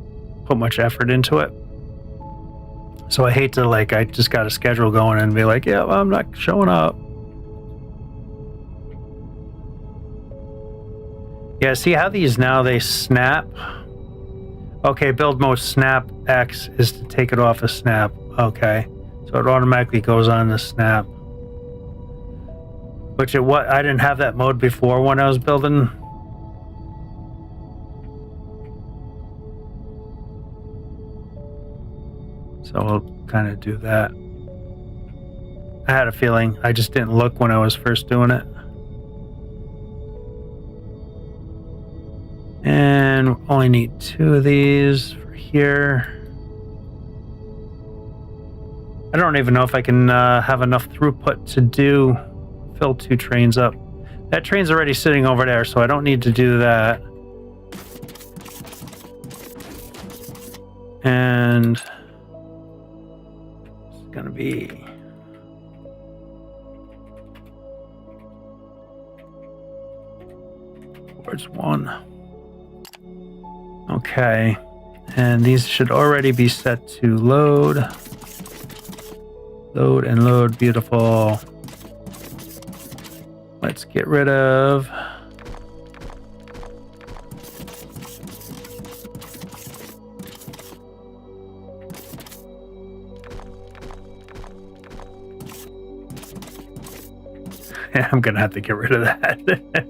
put much effort into it. So I hate to I just got a schedule going and be like, yeah, well, I'm not showing up. Yeah, see how these now they snap? Okay, build mode snap X is to take it off a snap. Okay, so it automatically goes on the snap. Which I didn't have that mode before when I was building. So we'll kind of do that. I had a feeling. I just didn't look when I was first doing it. And only need 2 of these for here. I don't even know if I can have enough throughput to fill 2 trains up. That train's already sitting over there, so I don't need to do that. And it's gonna be towards 1. Okay, and these should already be set to load. Load and load, beautiful. Let's get rid of I'm gonna have to get rid of that.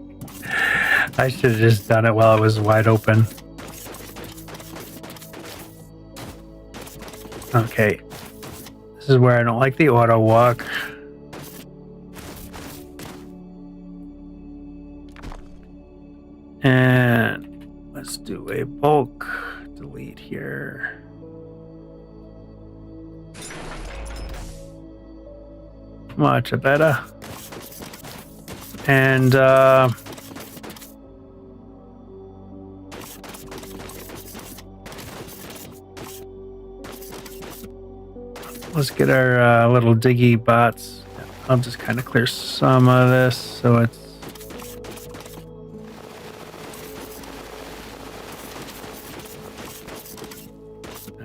I should have just done it while it was wide open. Okay, this is where I don't like the auto walk. And let's do a bulk delete here. Much better. And let's get our little diggy bots. I'll just kind of clear some of this so it's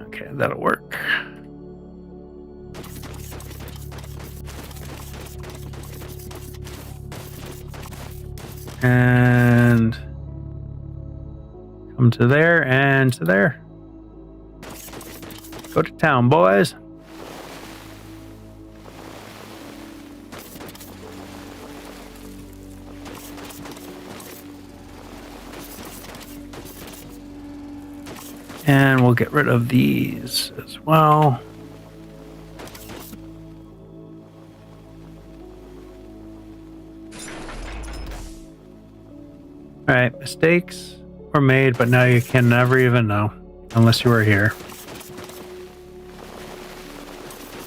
okay. That'll work. And come to there and to there. Go to town, boys. And we'll get rid of these as well. All right, mistakes were made, but now you can never even know unless you were here.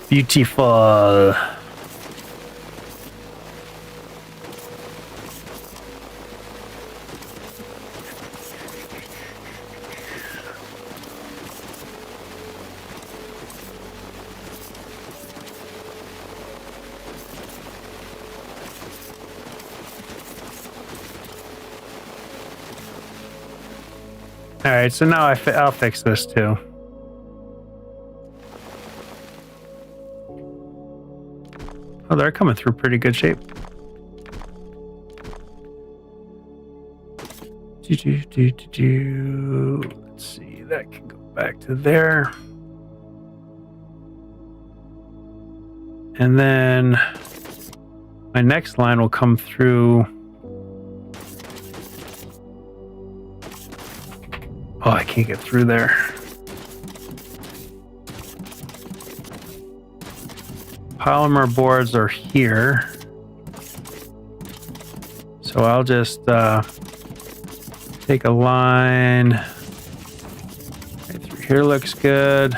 Beautiful. All right, so now I'll fix this too. Oh, they're coming through pretty good shape. Let's see, that can go back to there. And then my next line will come through. Oh, I can't get through there. Polymer boards are here. So I'll just take a line. Right through here looks good.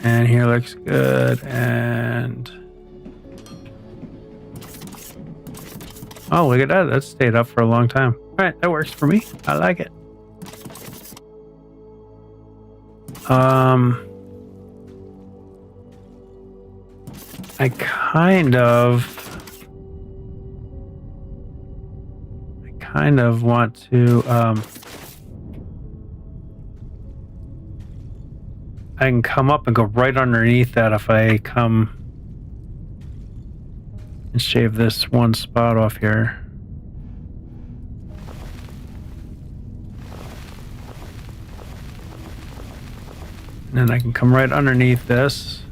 And here looks good. And oh, look at that. That stayed up for a long time. All right, that works for me. I like it. I kind of want to I can come up and go right underneath that if I come and shave this one spot off here. And then I can come right underneath this.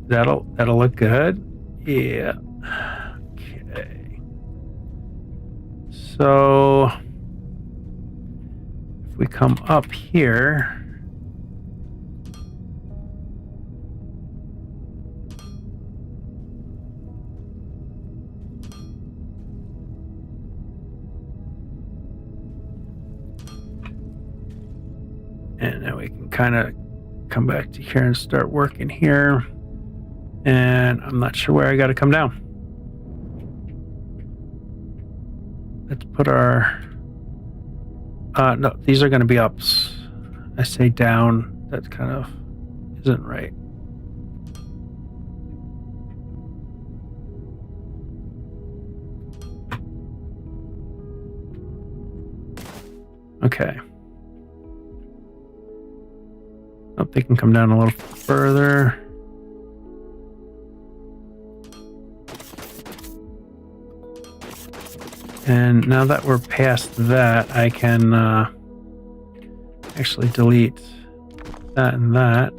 That'll look good. Yeah. Okay. So if we come up here, and then we can kind of come back to here and start working here. And I'm not sure where I got to come down. Let's put our... no, these are going to be ups. I say down. That kind of isn't right. Okay. Oh, they can come down a little further. And now that we're past that, I can actually delete that and that.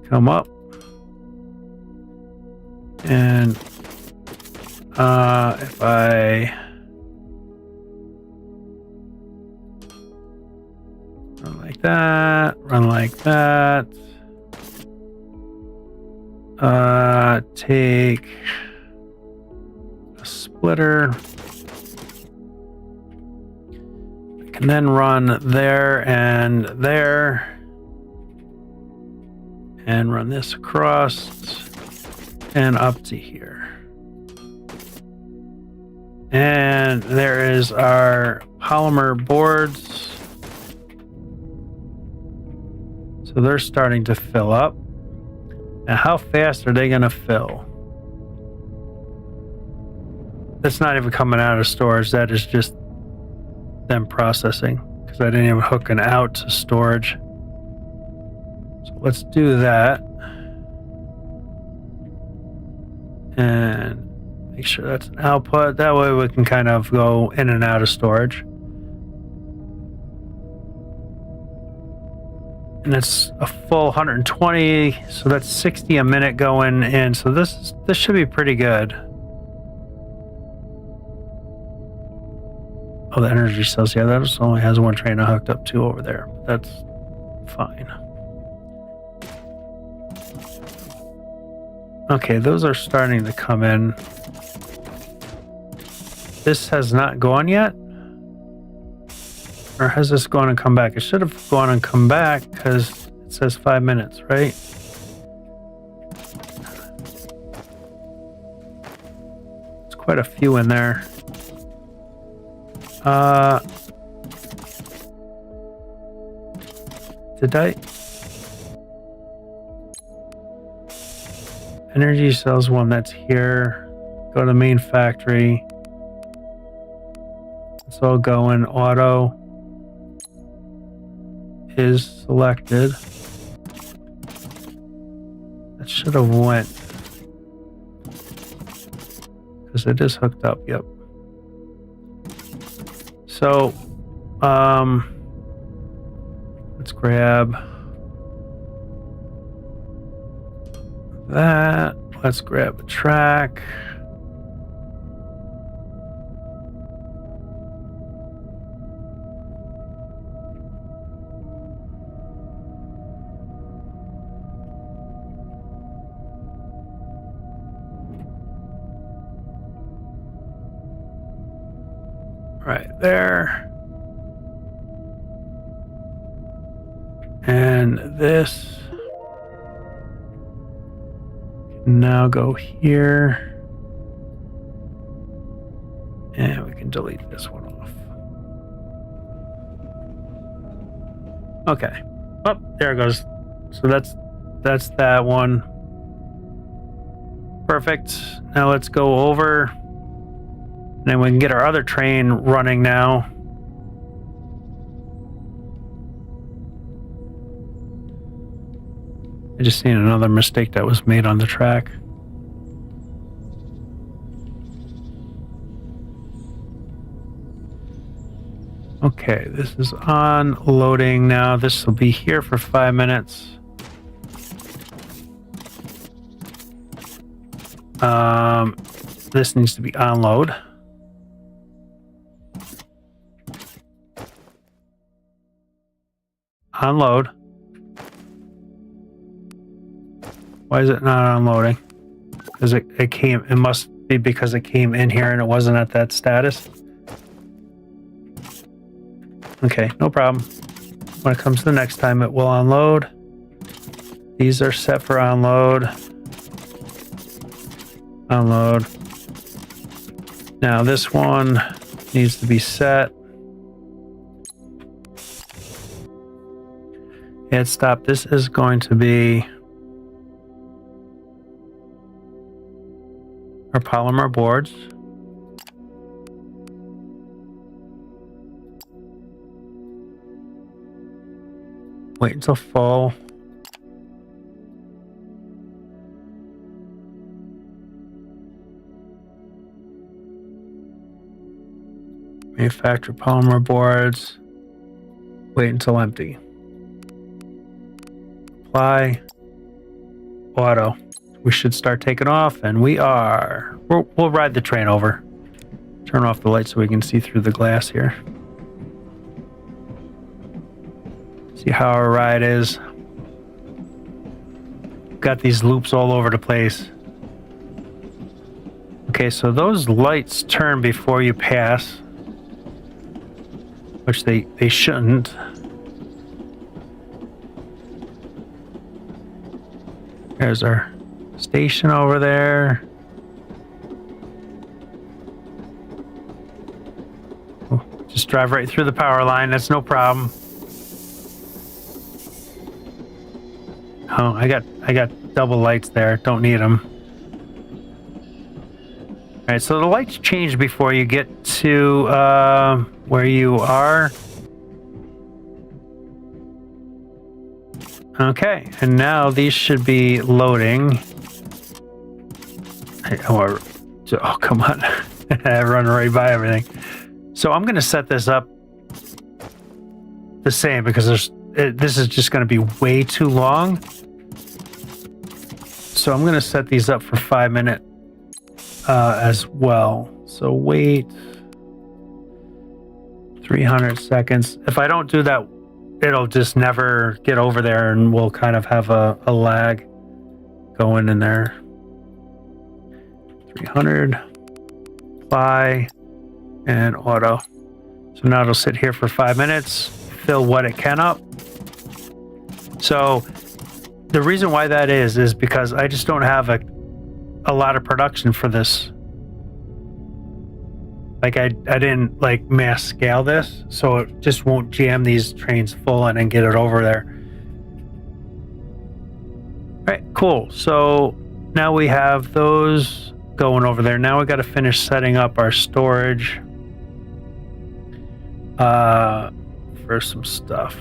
Come up. And if I run like that, run like that. Take a splitter. I can then run there and there, and run this across and up to here. And there is our polymer boards. So they're starting to fill up. Now, how fast are they going to fill? That's not even coming out of storage. That is just them processing, because I didn't even hook an out to storage. So let's do that. And make sure that's an output. That way we can kind of go in and out of storage. And it's a full 120, so that's 60 a minute going in. So this should be pretty good. Oh, the energy cells, yeah, that only has one train I hooked up to over there. That's fine. Okay, those are starting to come in. This has not gone yet. Or has this gone and come back? It should have gone and come back because it says 5 minutes, right? It's quite a few in there. Did I? Energy cells one, that's here. Go to main factory. It's all going. Auto is selected. That should have went. Because it is hooked up, yep. So, let's grab that. Let's grab a track. Right there. And this can now go here. And we can delete this one off. Okay. Oh, there it goes. So that's that one. Perfect. Now let's go over. Then we can get our other train running now. I just seen another mistake that was made on the track. Okay, this is on loading now. This will be here for 5 minutes. This needs to be on load. Unload. Why is it not unloading? Because it came, it must be because it came in here and it wasn't at that status. Okay, no problem. When it comes to the next time, it will unload. These are set for unload. Unload. Now this one needs to be set. Hit stop. This is going to be our polymer boards. Wait until full. Manufacture polymer boards. Wait until empty. Apply. Auto. We should start taking off, and we are. We'll ride the train over. Turn off the light so we can see through the glass here. See how our ride is. Got these loops all over the place. Okay, so those lights turn before you pass, which they shouldn't. There's our station over there. Oh, just drive right through the power line. That's no problem. Oh, I got double lights there. Don't need them. All right, so the lights change before you get to where you are. Okay, and now these should be loading. Oh, come on. I run right by everything. So I'm going to set this up the same because this is just going to be way too long. So I'm going to set these up for 5 minutes as well. So wait 300 seconds. If I don't do that, it'll just never get over there and we'll kind of have a lag going in there. 300, apply, and auto. So now it'll sit here for 5 minutes, fill what it can up. So the reason why that is because I just don't have a lot of production for this. Like I didn't like mass scale this, so it just won't jam these trains full and get it over there. cool. So now we have those going over there. Now we got to finish setting up our storage for some stuff.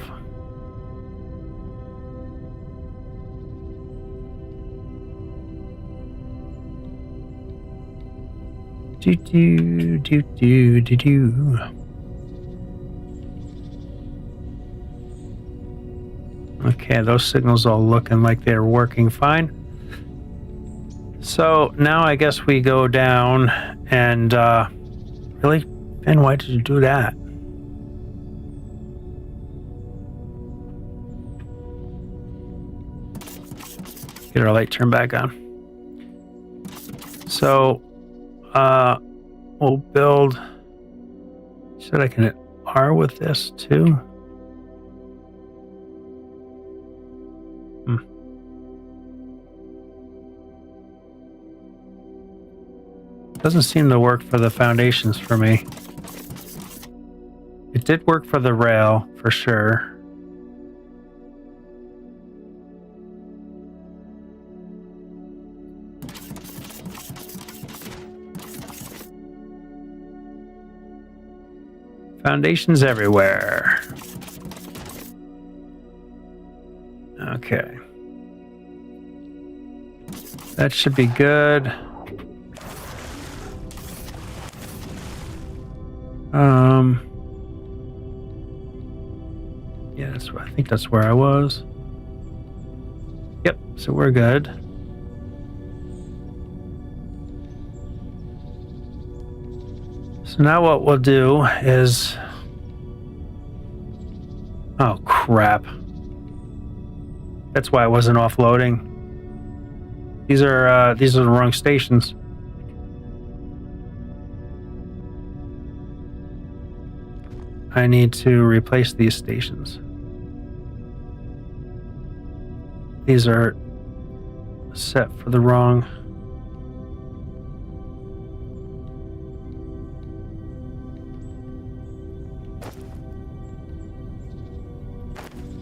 Okay, those signals all looking like they're working fine. So now I guess we go down and really, Ben, why did you do that? Get our light turned back on. So we'll build. Said I can hit R with this too. Doesn't seem to work for the foundations for me. It did work for the rail for sure. Foundations everywhere. Okay. That should be good. Yeah, I think that's where I was. Yep, so we're good. So now what we'll do is... Oh, crap. That's why it wasn't offloading. These are the wrong stations. I need to replace these stations. These are set for the wrong.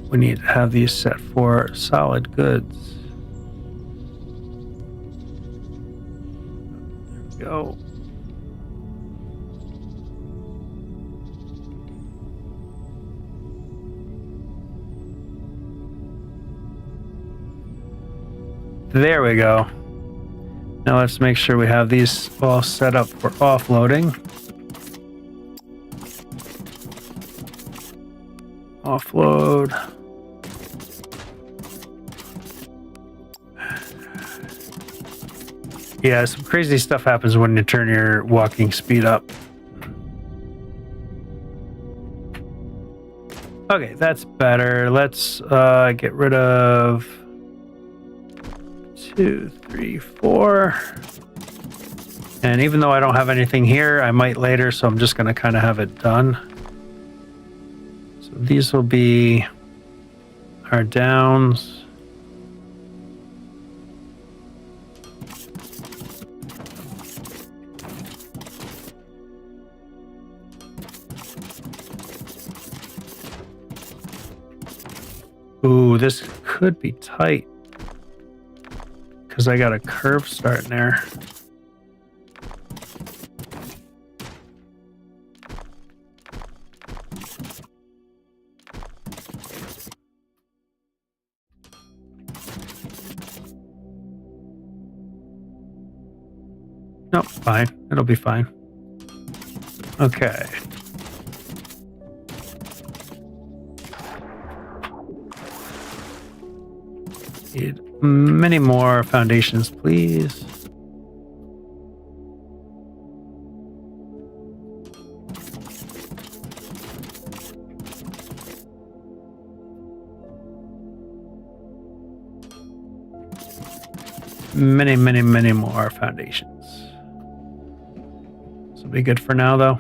We need to have these set for solid goods. There we go. There we go. Now let's make sure we have these all set up for offloading. Offload. Yeah, some crazy stuff happens when you turn your walking speed up. Okay, that's better. Let's get rid of 2, 3, 4. And even though I don't have anything here, I might later, so I'm just going to kind of have it done. So these will be our downs. Ooh, this could be tight. Because I got a curve starting there. Nope, fine. It'll be fine. Okay. Need many more foundations, please. Many, many, many more foundations. This will be good for now, though.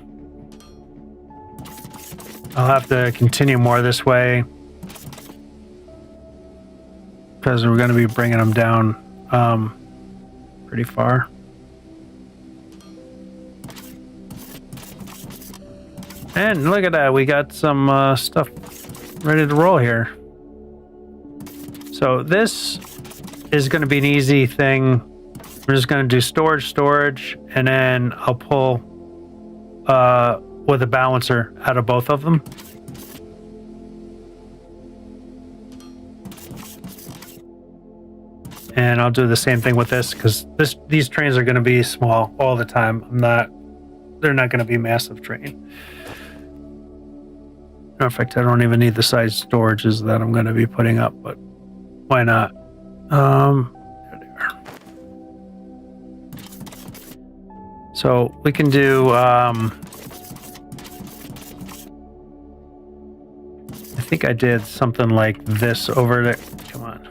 I'll have to continue more this way, because we're going to be bringing them down pretty far. And look at that, we got some stuff ready to roll here. So this is going to be an easy thing. We're just going to do storage, and then I'll pull with a balancer out of both of them. And I'll do the same thing with this, because these trains are going to be small all the time. They're not going to be massive train. In fact, I don't even need the size storages that I'm going to be putting up, but why not? There they are. So we can do, I think I did something like this over there. Come on.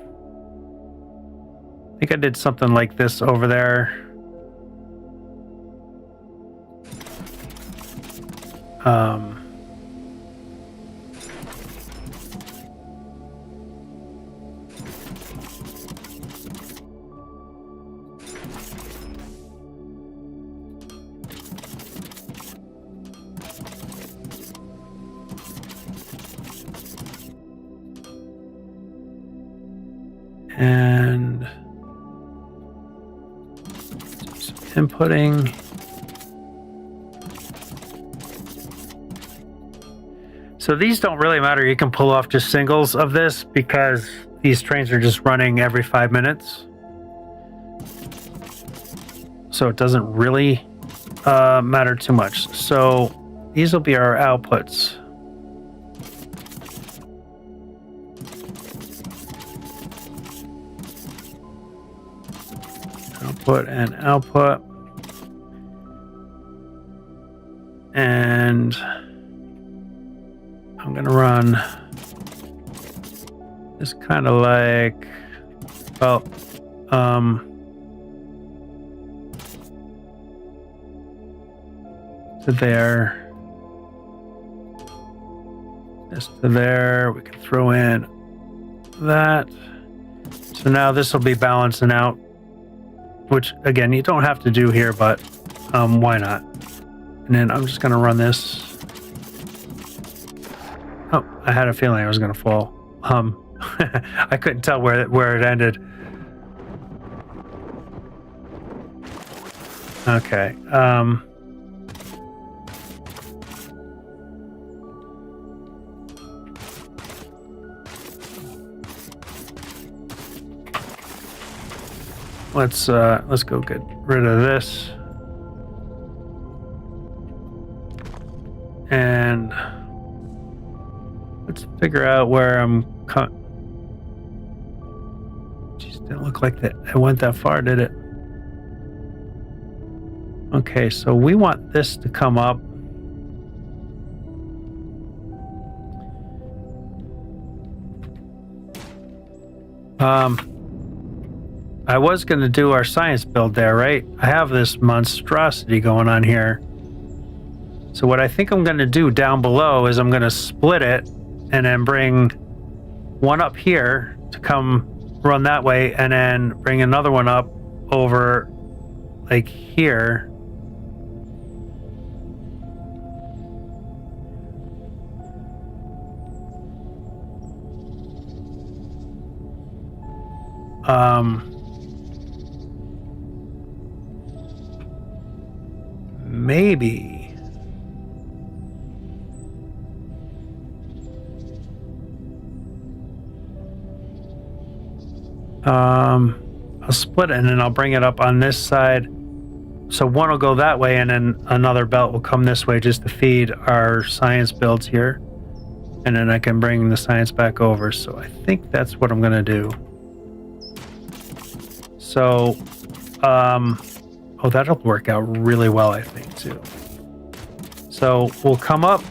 I think I did something like this over there. And some inputting. So these don't really matter. You can pull off just singles of this because these trains are just running every 5 minutes. So it doesn't really matter too much. So these will be our outputs. Output and output. And I'm going to run this kind of like, well, to there, this to there. We can throw in that. So now this will be balancing out, which again, you don't have to do here, but why not? And then I'm just going to run this. Oh, I had a feeling I was going to fall. I couldn't tell where it ended. Okay. Let's go get rid of this. And let's figure out where I'm cut. Jeez, didn't look like that. I went that far, did it? Okay, so we want this to come up. I was going to do our science build there, right? I have this monstrosity going on here. So what I think I'm going to do down below is I'm going to split it and then bring one up here to come run that way, and then bring another one up over like here. Maybe. I'll split it and then I'll bring it up on this side. So one will go that way and then another belt will come this way just to feed our science builds here. And then I can bring the science back over. So I think that's what I'm going to do. So, oh, that'll work out really well, I think, too. So we'll come up.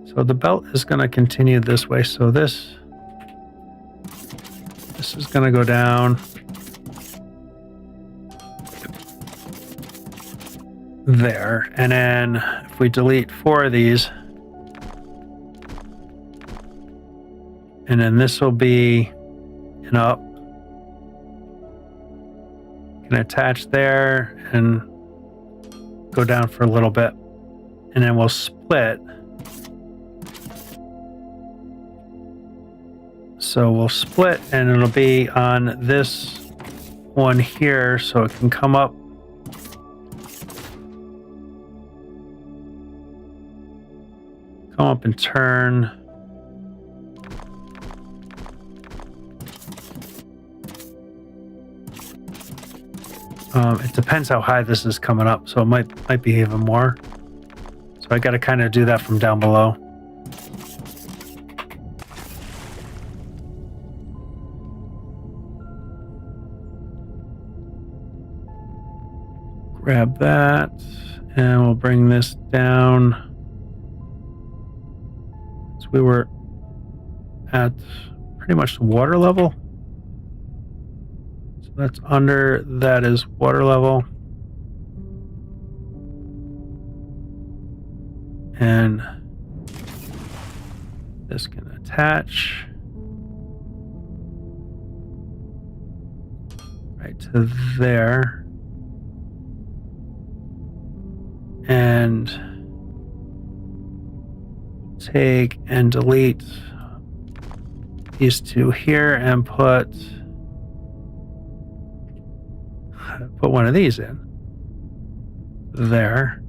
So the belt is going to continue this way. So this is going to go down there. And then if we delete 4 of these, and then this will be an up. Can attach there and go down for a little bit, and then we'll split So we'll split and it'll be on this one here so it can come up. Come up and turn. It depends how high this is coming up, so it might be even more. So I got to kind of do that from down below. Grab that, and we'll bring this down. So we were at pretty much water level. So that's under, that is water level. And this can attach right to there. And take and delete these two here and put one of these in there.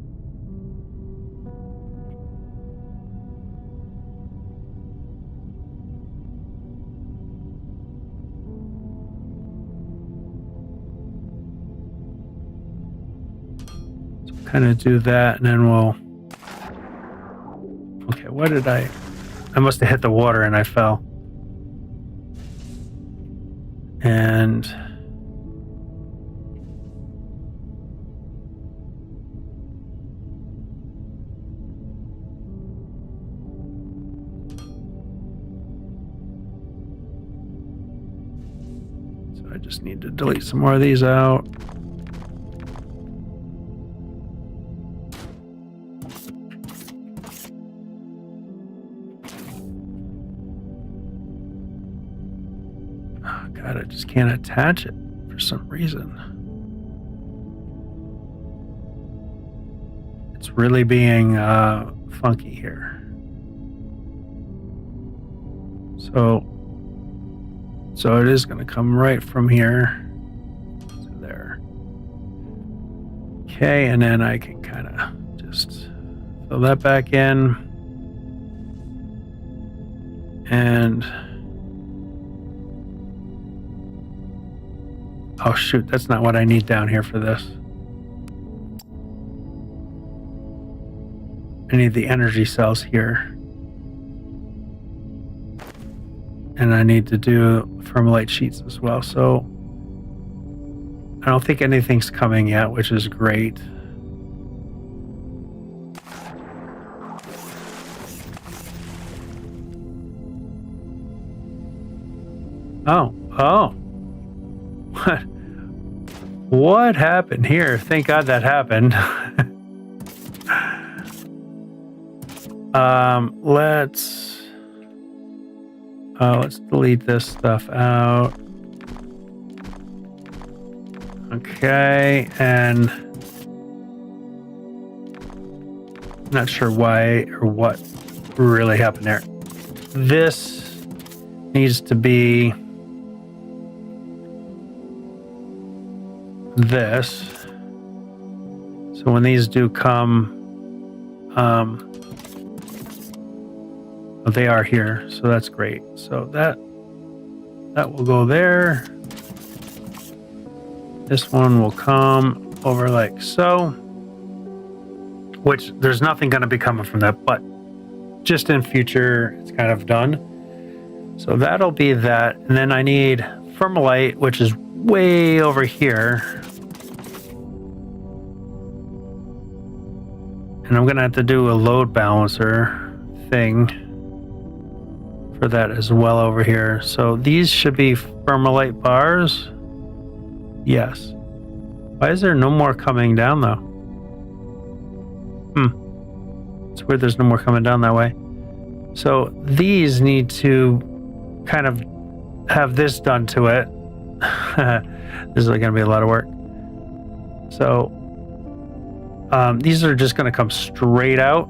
Kind of do that, and then we'll... Okay, what did I must have hit the water and I fell. And... so I just need to delete some more of these out. God, I just can't attach it for some reason. It's really being funky here. So it is going to come right from here to there. Okay, and then I can kind of just fill that back in. And... oh shoot, that's not what I need down here for this. I need the energy cells here. And I need to do firmolite sheets as well. So I don't think anything's coming yet, which is great. Oh. What happened here? Thank God that happened. Let's delete this stuff out. Okay, and not sure why or what really happened there. This needs to be this. So when these do come, they are here, so that's great. So that will go there. This one will come over like so, which there's nothing going to be coming from that, but just in future it's kind of done. So that'll be that. And then I need firmolite, which is way over here. And I'm going to have to do a load balancer thing for that as well over here. So these should be firmolite bars. Yes. Why is there no more coming down though? It's weird there's no more coming down that way. So these need to kind of have this done to it. This is going to be a lot of work. So these are just going to come straight out.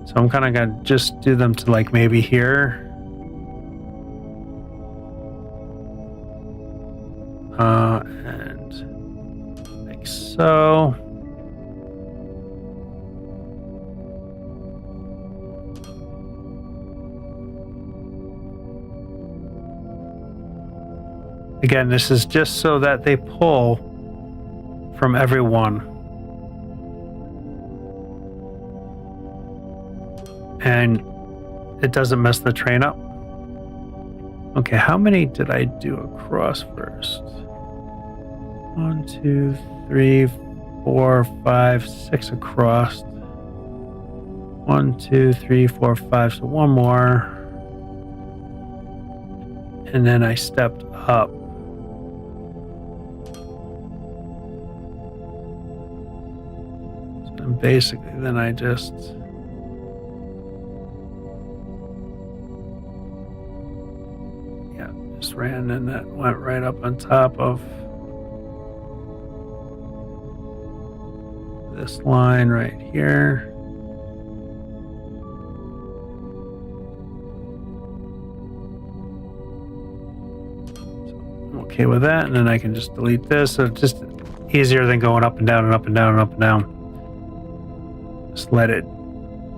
So I'm kind of going to just do them to like maybe here. And like so. Again, this is just so that they pull from everyone. And it doesn't mess the train up. Okay, how many did I do across first? 1, 2, 3, 4, 5, 6 across. 1, 2, 3, 4, 5, so one more. And then I stepped up. So basically, then I just... ran, and that went right up on top of this line right here. So I'm okay with that, and then I can just delete this. So it's just easier than going up and down and up and down and up and down. Just let it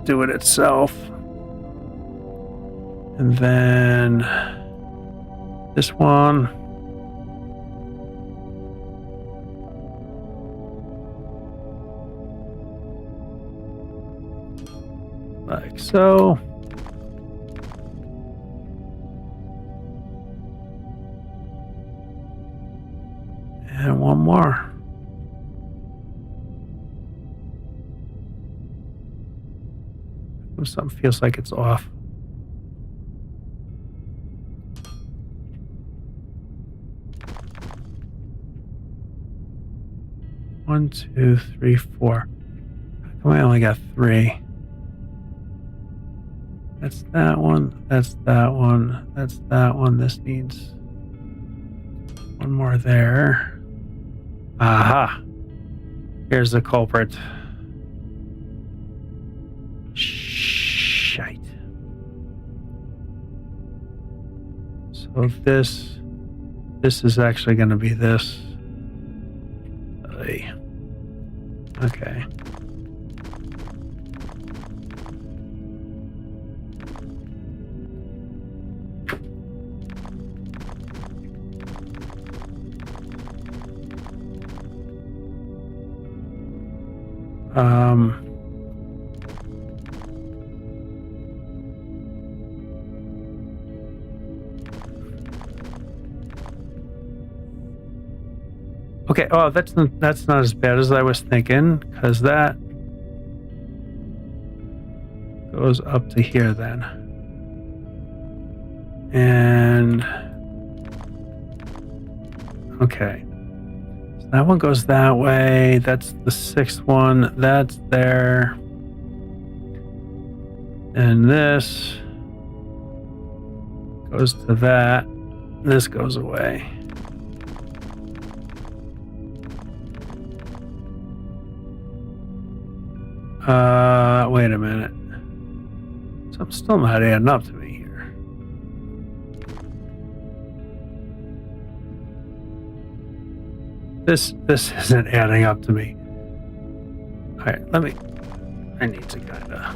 do it itself. And then this one. Like so. And one more. Something feels like it's off. One, 2, 3, 4. How come I only got 3? That's that one. That's that one. That's that one. This needs one more there. Aha. Here's the culprit. Shite. So this is actually going to be this. Okay. Okay, oh, that's not as bad as I was thinking, because that goes up to here then. And okay. So that one goes that way. That's the 6th one. That's there. And this goes to that. This goes away. Wait a minute. So I'm still not adding up to me here. This isn't adding up to me. All right, I need to kind of...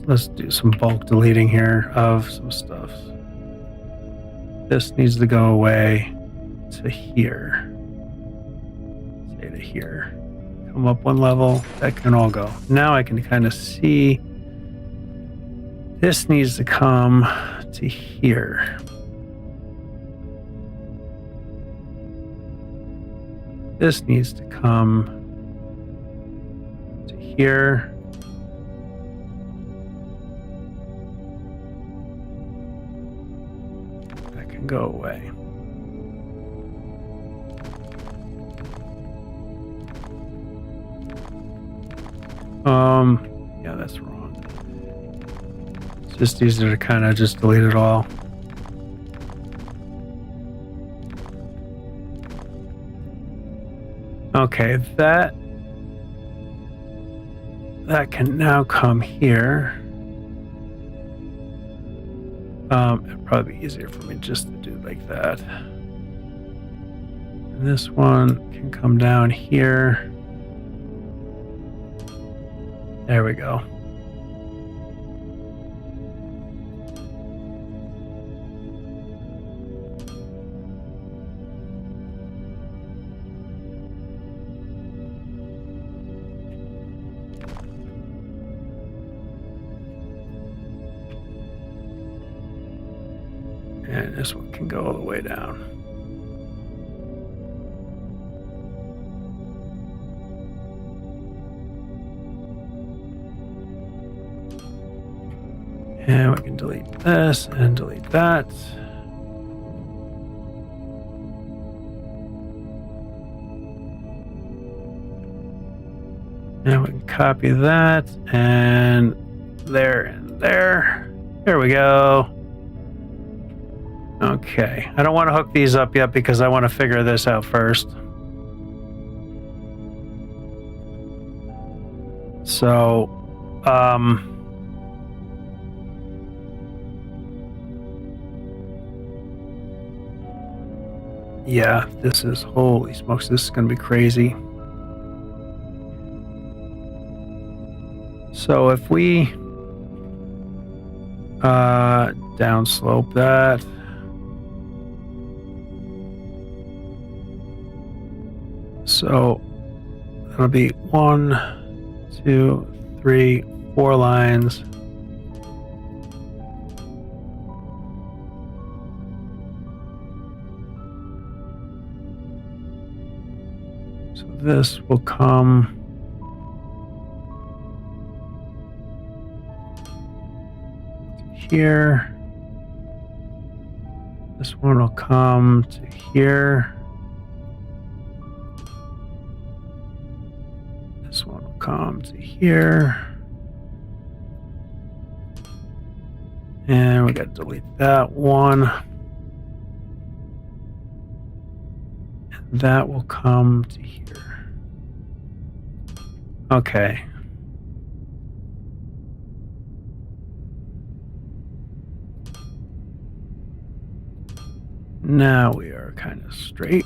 Let's do some bulk deleting here of some stuff. This needs to go away to here. Say to here. Come up one level. That can all go. Now I can kind of see this needs to come to here. This needs to come to here. That can go away. Yeah, that's wrong. It's just easier to kind of just delete it all. Okay, that can now come here. It'd probably be easier for me just to do like that. And this one can come down here. There we go. And this one can go all the way down. And we can delete this and delete that. And we can copy that and there and there. There we go. Okay, I don't want to hook these up yet because I want to figure this out first. So, yeah, this is, holy smokes, this is going to be crazy. So if we downslope that, so that'll be 1, 2, 3, 4 lines. So this will come to here. This one will come to here. This one will come to here. And we got to delete that one. And that will come to here. Okay. Now we are kind of straight.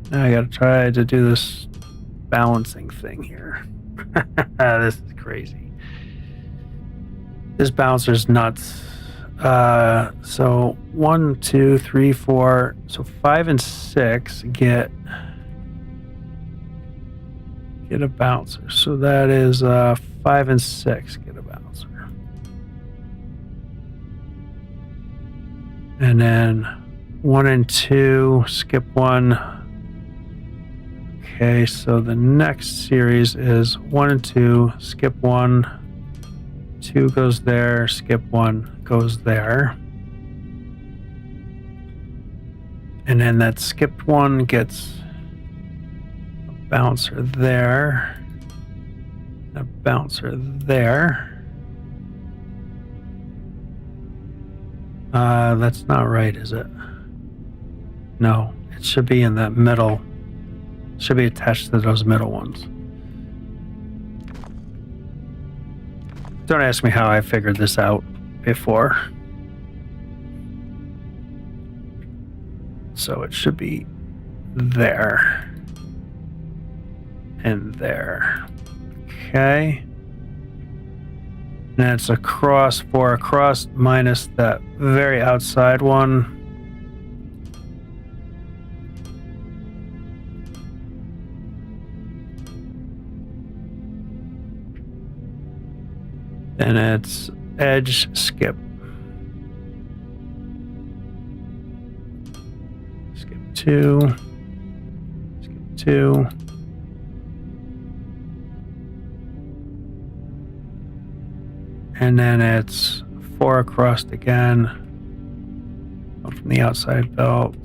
Now I gotta try to do this balancing thing here. This is crazy. This bouncer's nuts. So 1, 2, 3, 4. So 5 and 6 get a bouncer. So that is 5 and 6 get a bouncer. And then 1 and 2 skip 1. Okay, so the next series is 1 and 2, skip 1, 2 goes there, skip 1 goes there. And then that skipped one gets a bouncer there, a bouncer there. That's not right, is it? No, it should be in that middle. Should be attached to those middle ones. Don't ask me how I figured this out before. So it should be there and there. Okay. And it's across, 4 across minus that very outside one. And it's edge skip. Skip 2. Skip 2. And then it's 4 across again. Up from the outside belt.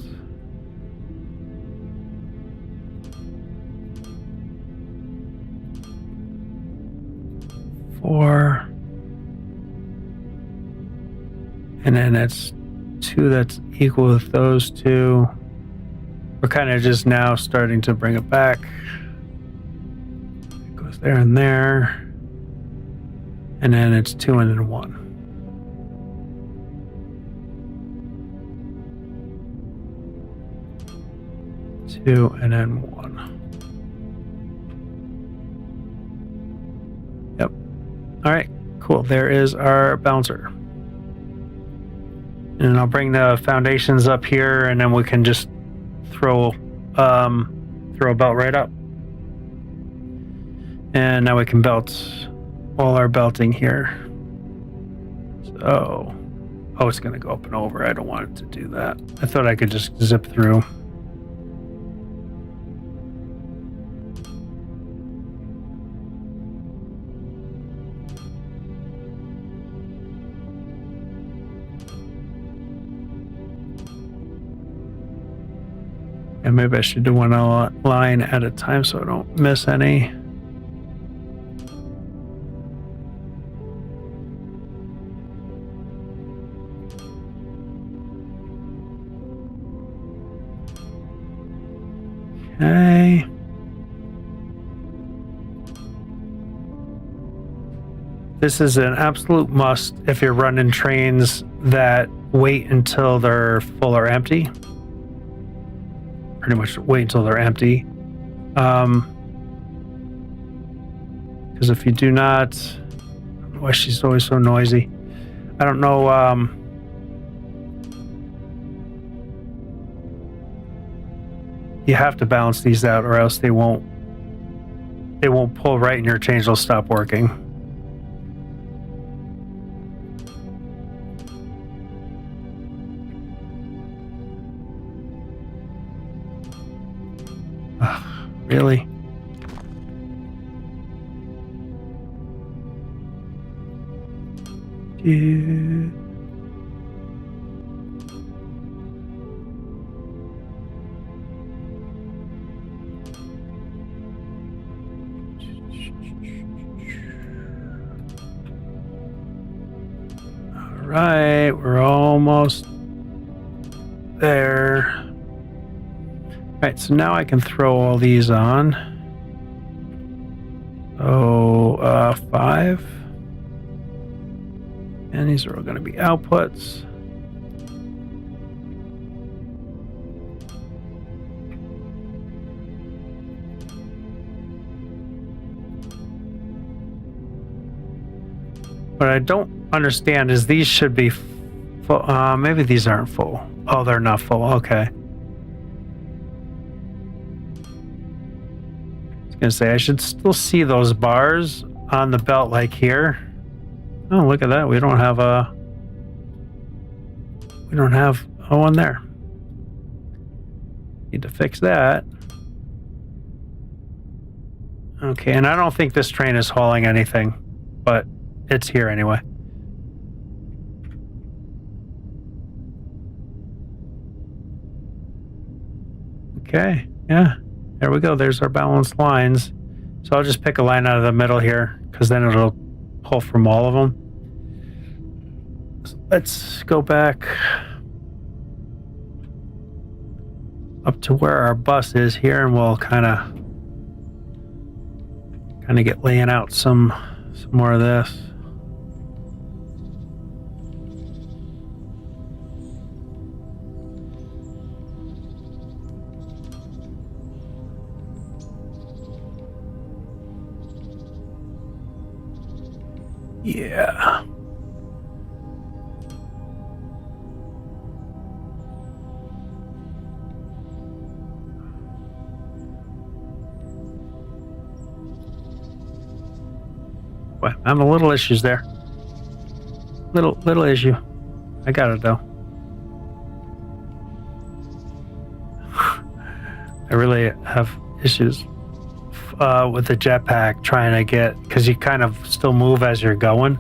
Four. And then it's 2 that's equal with those 2. We're kind of just now starting to bring it back. It goes there and there. And then it's 2 and then 1. Two and then 1. Yep. All right, cool. There is our bouncer. And I'll bring the foundations up here, and then we can just throw a belt right up. And now we can belt all our belting here. So, oh, it's going to go up and over. I don't want it to do that. I thought I could just zip through. And maybe I should do one line at a time so I don't miss any. Okay. This is an absolute must if you're running trains that wait until they're full or empty. Pretty much wait until they're empty. Because if you do not, why she's always so noisy. I don't know. You have to balance these out, or else they won't pull right, and your trains will stop working. Really? Yeah. All right, we're almost there. Right, so now I can throw all these on. Oh, 5. And these are all going to be outputs. What I don't understand is these should be full. Maybe these aren't full. Oh, they're not full. Okay. Gonna say I should still see those bars on the belt like here. Oh, look at that. We don't have one there. Need to fix that. Okay, and I don't think this train is hauling anything, but it's here anyway. Okay, yeah. There we go. There's our balanced lines. So I'll just pick a line out of the middle here, because then it'll pull from all of them. So let's go back up to where our bus is here, and we'll kind of get laying out some more of this. Yeah. Well, I'm a little issues there. Little issue. I got it though. I really have issues with the jetpack trying to get, because you kind of still move as you're going.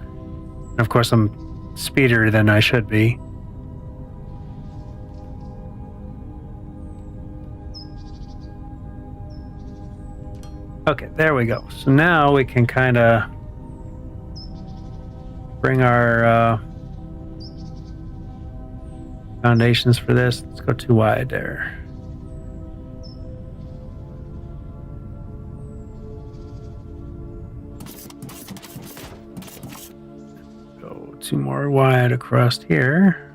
And of course, I'm speedier than I should be. Okay, there we go. So now we can kind of bring our foundations for this. Let's go too wide there. 2 more wide across here.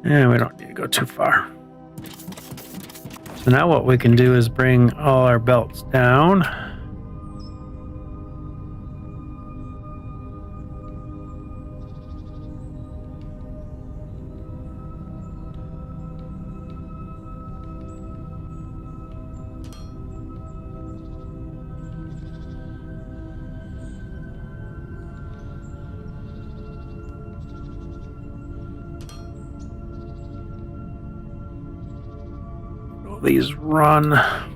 And we don't need to go too far. So now what we can do is bring all our belts down. These run. I'm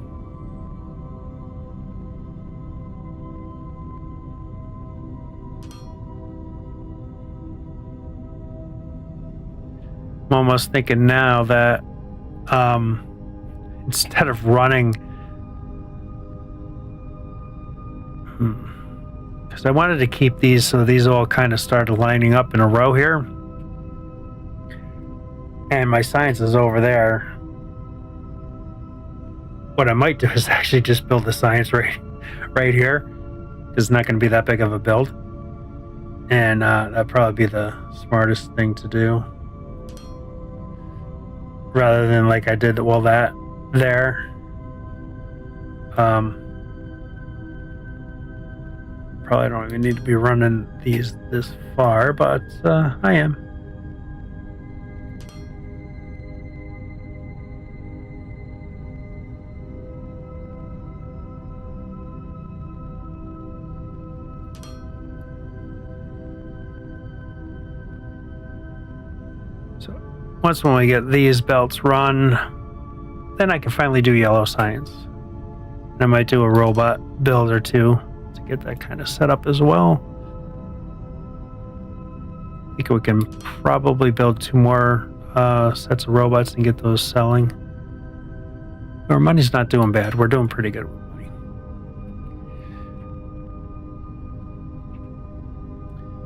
almost thinking now that instead of running, because I wanted to keep these so these all kind of started lining up in a row here, and my science is over there. What I might do is actually just build the science right here. It's not going to be that big of a build, and that'd probably be the smartest thing to do, rather than like I did all that there. Probably don't even need to be running these this far, but I am. Once when we get these belts run, then I can finally do yellow science. I might do a robot build or two to get that kind of set up as well. I think we can probably build 2 more sets of robots and get those selling. Our money's not doing bad. We're doing pretty good with money.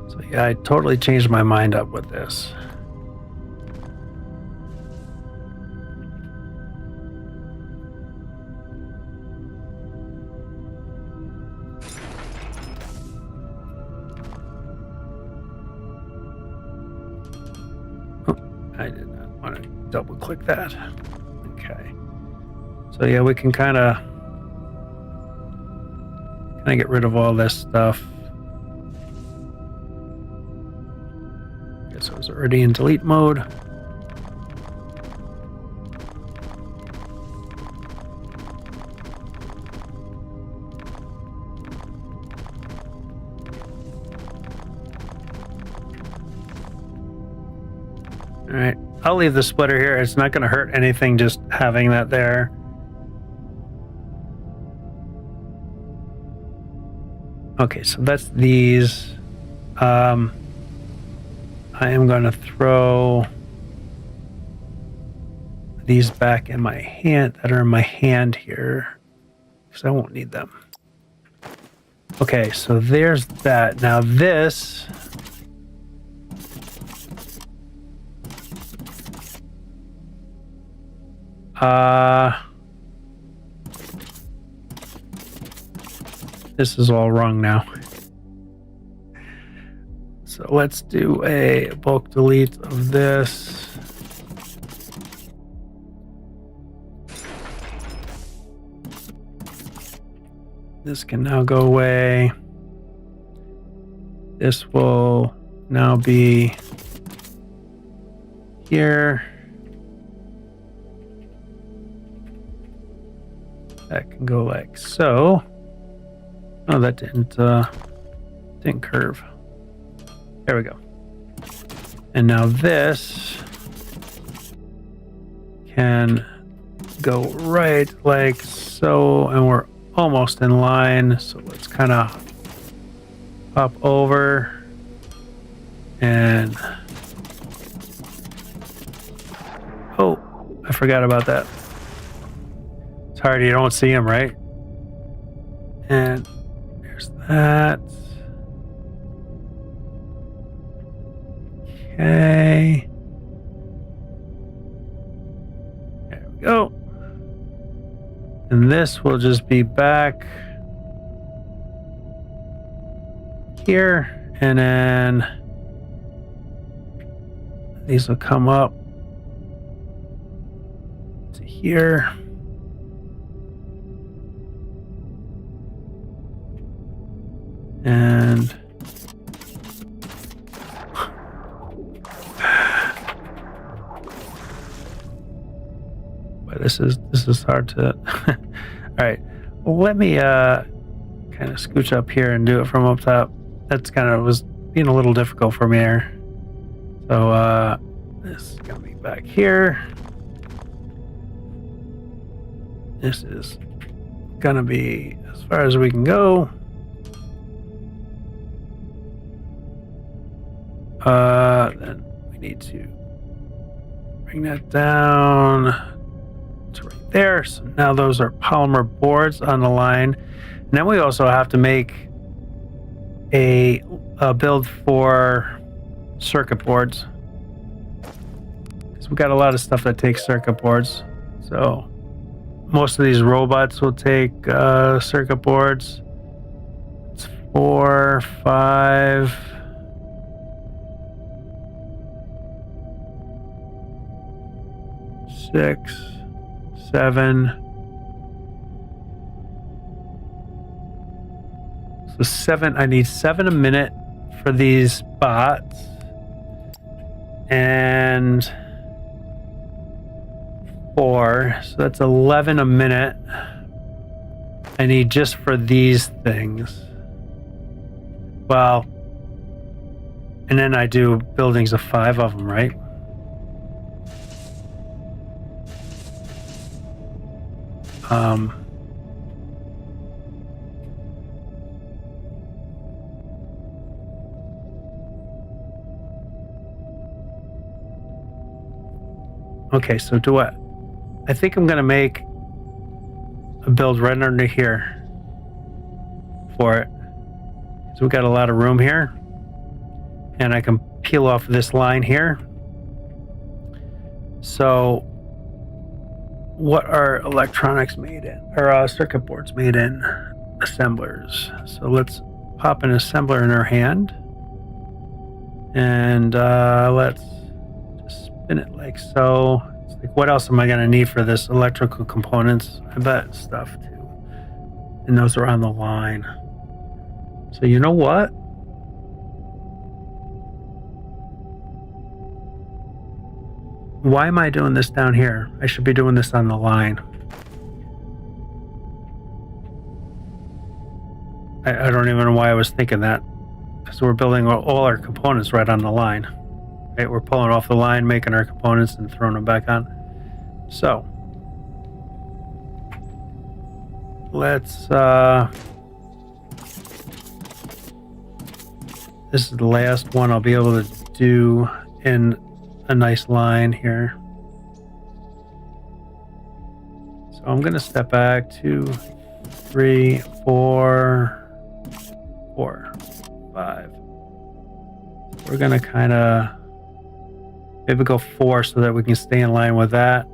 So yeah, I totally changed my mind up with this. I did not want to double click that. Okay. So yeah, we can kind of get rid of all this stuff. Guess I was already in delete mode. All right, I'll leave the splitter here. It's not going to hurt anything just having that there. Okay, so that's these. I am going to throw these back in my hand that are in my hand here because I won't need them. Okay, so there's that. Now this. This is all wrong now. So let's do a bulk delete of this. This can now go away. This will now be here. That can go like so. Oh, that didn't curve. There we go. And now this can go right like so, and we're almost in line. So let's kind of hop over and oh, I forgot about that. It's hard, you don't see them, right? And there's that. Okay. There we go. And this will just be back here, and then these will come up to here. And but this is hard to all right, well, let me kind of scooch up here and do it from up top. That's kind of was being a little difficult for me there. So this is gonna be back here. This is gonna be as far as we can go. Then we need to bring that down to right there. So now those are polymer boards on the line. And then we also have to make a build for circuit boards, because we've got a lot of stuff that takes circuit boards. So most of these robots will take circuit boards. It's 4, 5. 6, 7. So 7. I need 7 a minute for these bots, and 4. So that's 11 a minute. I need just for these things. Well, and then I do buildings of 5 of them, right? Okay, so do what? I think I'm gonna make a build right under here for it. So we've got a lot of room here, and I can peel off this line here. So what are electronics made in, or circuit boards made in? Assemblers. So let's pop an assembler in our hand, and let's just spin it like so. It's like, what else am I going to need for this? Electrical components, I bet, stuff too. And those are on the line. So you know what? Why am I doing this down here? I should be doing this on the line. I don't even know why I was thinking that, because we're building all our components right on the line. Right? We're pulling off the line, making our components, and throwing them back on. So let's this is the last one I'll be able to do in a nice line here. So I'm going to step back 2, 3, 4, 5. We're going to kind of maybe go 4 so that we can stay in line with that.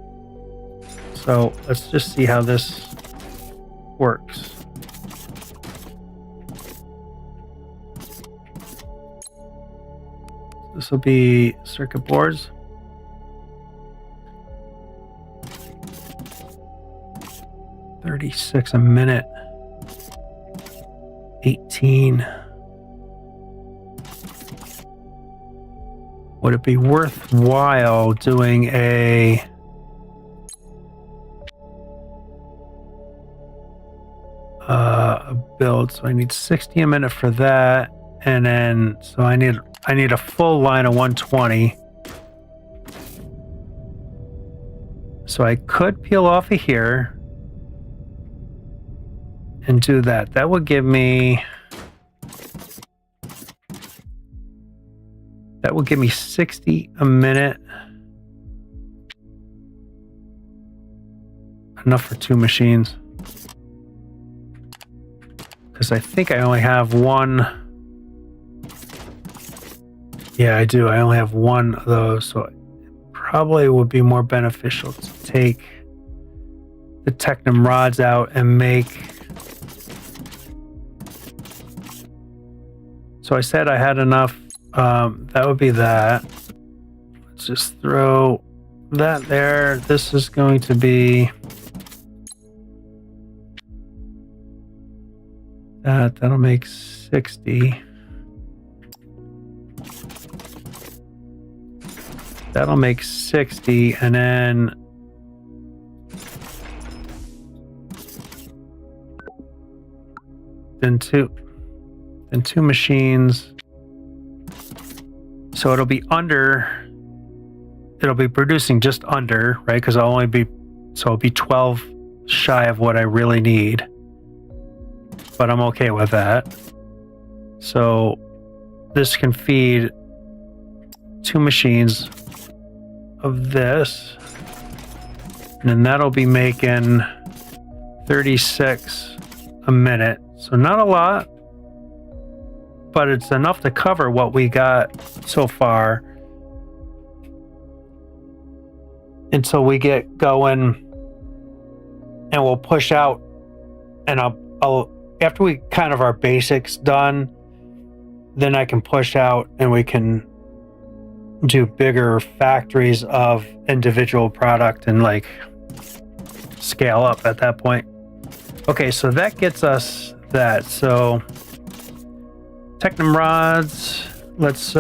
So let's just see how this works. This will be circuit boards. $36 a minute. 18. Would it be worthwhile doing a build? So I need 60 a minute for that, and then so I need a full line of 120. So I could peel off of here and do that. That would give me 60 a minute. Enough for 2 machines. Because I think I only have one. Yeah, I do. I only have one of those, so it probably would be more beneficial to take the Technum rods out and make So I said I had enough. That would be that. Let's just throw that there. This is going to be that. That'll make 60. That'll make 60, and then two machines. So it'll be producing just under, right? Because it'll be 12 shy of what I really need. But I'm okay with that. So this can feed 2 machines of this, and then that'll be making 36 a minute. So not a lot, but it's enough to cover what we got so far until we get going, and we'll push out. And I'll after we kind of our basics done, then I can push out and we can do bigger factories of individual product and like scale up at that point. Okay, so that gets us that. So Technum rods, let's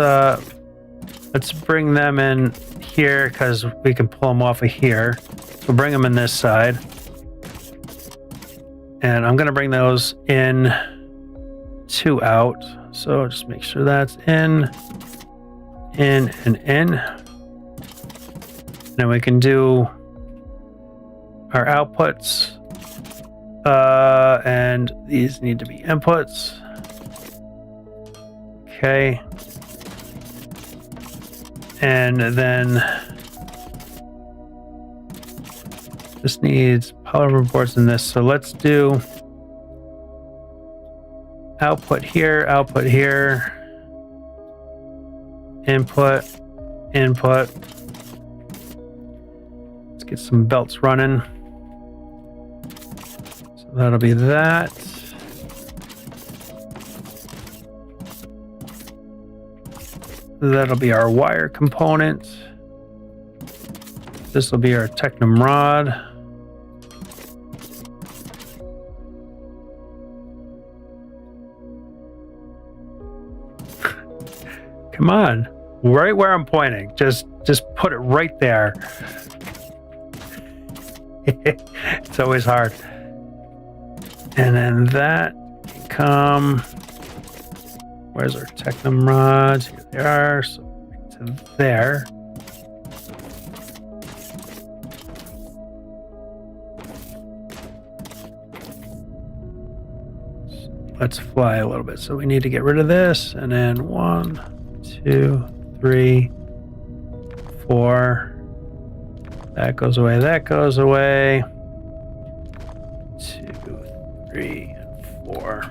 bring them in here because we can pull them off of here. So bring them in this side, and I'm gonna bring those in 2 out. So just make sure that's in. And in. Then we can do our outputs, and these need to be inputs. Okay, and then this needs power reports in this. So let's do output here, input. Let's get some belts running. So that'll be that. That'll be our wire component. This will be our Technum rod. Come on, right where I'm pointing. Just put it right there. It's always hard. And then that can come. Where's our Technum rods? Here they are. So to there. So let's fly a little bit. So we need to get rid of this, and then 1, 2, 3, 4. That goes away. That goes away. 2, 3, and 4.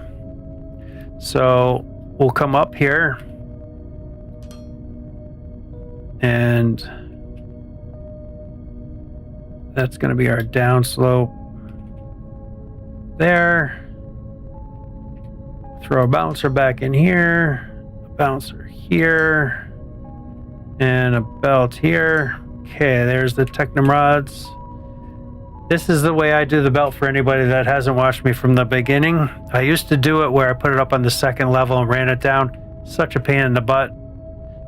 So we'll come up here, and that's going to be our downslope there. Throw a bouncer back in here, a bouncer here, and a belt here. Okay, there's the Technum rods. This is the way I do the belt for anybody that hasn't watched me from the beginning. I used to do it where I put it up on the 2nd level and ran it down. Such a pain in the butt.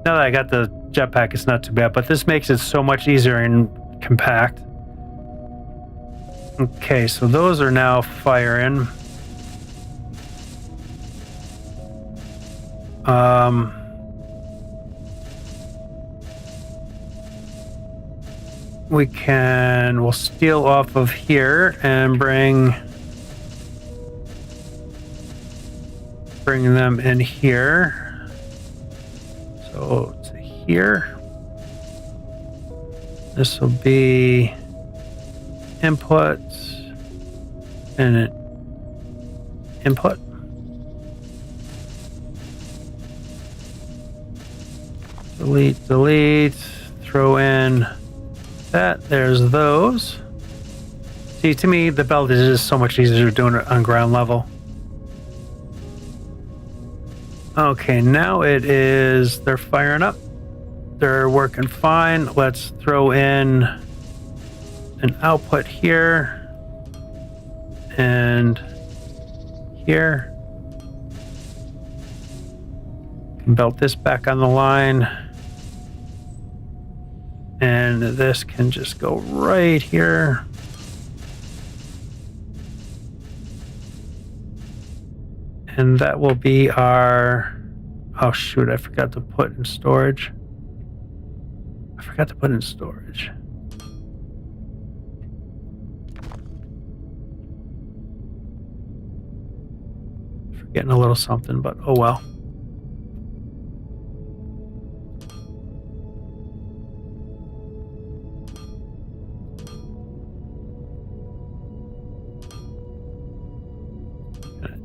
Now that I got the jetpack, it's not too bad, but this makes it so much easier and compact. Okay, so those are now firing. We'll steal off of here and bring them in here. So to here. This will be inputs and an input. Delete, throw in that. There's those. See, to me, the belt is just so much easier doing it on ground level. Okay, now it is, they're firing up. They're working fine. Let's throw in an output here and here. Belt this back on the line. And this can just go right here. And that will be our... Oh shoot, I forgot to put in storage. Forgetting a little something, but oh well.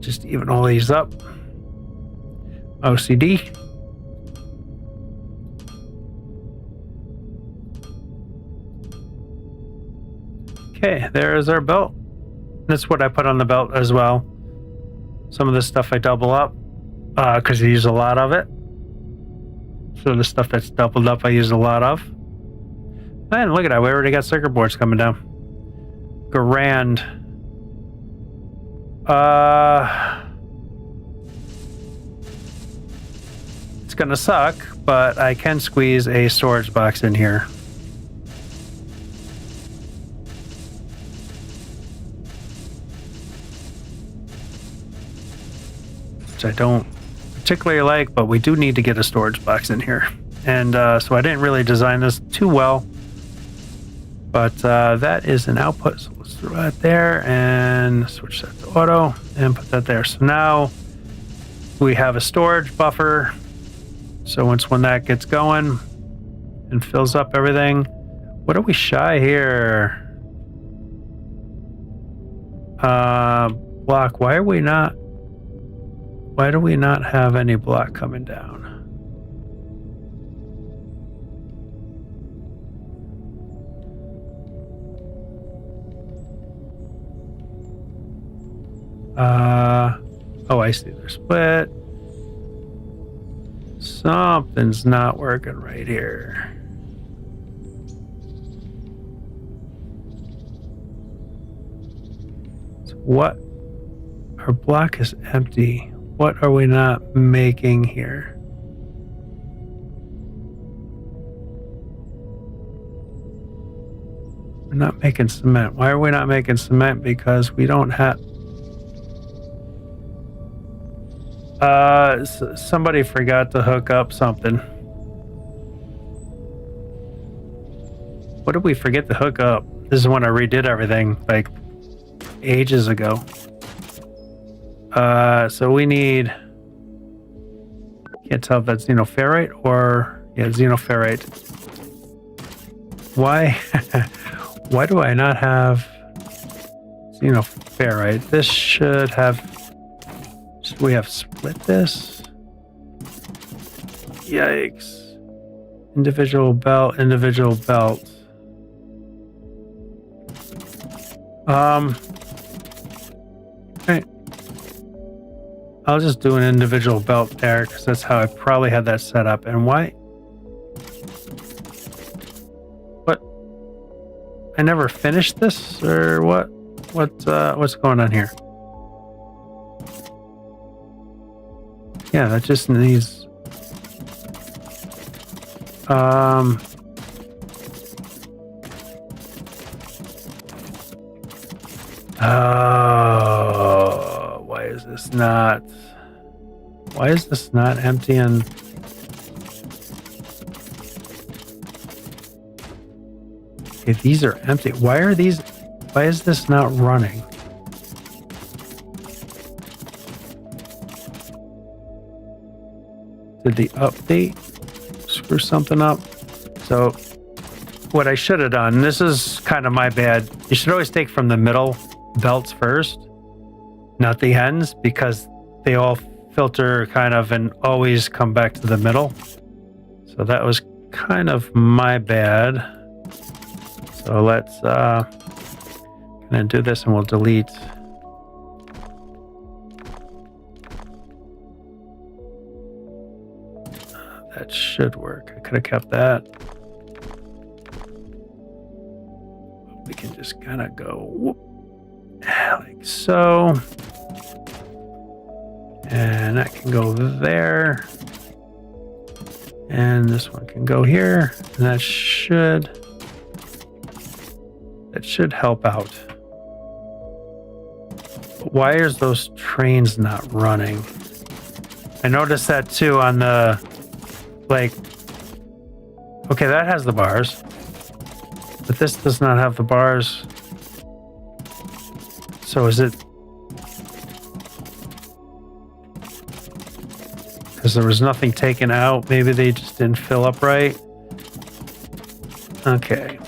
Just even all these up. OCD. Okay, there's our belt. That's what I put on the belt as well. Some of this stuff I double up because I use a lot of it. So the stuff that's doubled up I use a lot of. And look at that, we already got circuit boards coming down. Grand. It's gonna suck, but I can squeeze a storage box in here. Which I don't particularly like, but we do need to get a storage box in here. And so I didn't really design this too well, but that is an output. So let's throw that there and switch that to auto and put that there. So now we have a storage buffer. So when that gets going and fills up everything, what are we shy here? Block. Why do we not have any block coming down? Oh, I see, they're split. Something's not working right here. So what? Our block is empty. What are we not making here? We're not making cement. Why are we not making cement? Because we don't have... somebody forgot to hook up something. What did we forget to hook up? This is when I redid everything, like, ages ago. So we need... Can't tell if that's xenoferrite or... Yeah, xenoferrite. Why? Why do I not have xenoferrite? This should have... Should we have split this? Yikes. Individual belt, individual belt. Right. I'll just do an individual belt there because that's how I probably had that set up. And why? What? I never finished this, or what? What's going on here? Yeah, that just needs... Oh, why is this not... Why is this not empty and... Okay, these are empty. Why are these... Why is this not running? Did the update screw something up? So what I should have done, this is kind of my bad. You should always take from the middle belts first, not the ends, because they all filter kind of and always come back to the middle. So that was kind of my bad. So let's kind of do this and we'll delete. That should work. I could have kept that. We can just kind of go whoop, like so. And that can go there. And this one can go here. And that should help out. But why is those trains not running? I noticed that too on the, like, okay, that has the bars. But this does not have the bars. So is it... because there was nothing taken out. Maybe they just didn't fill up right. Okay.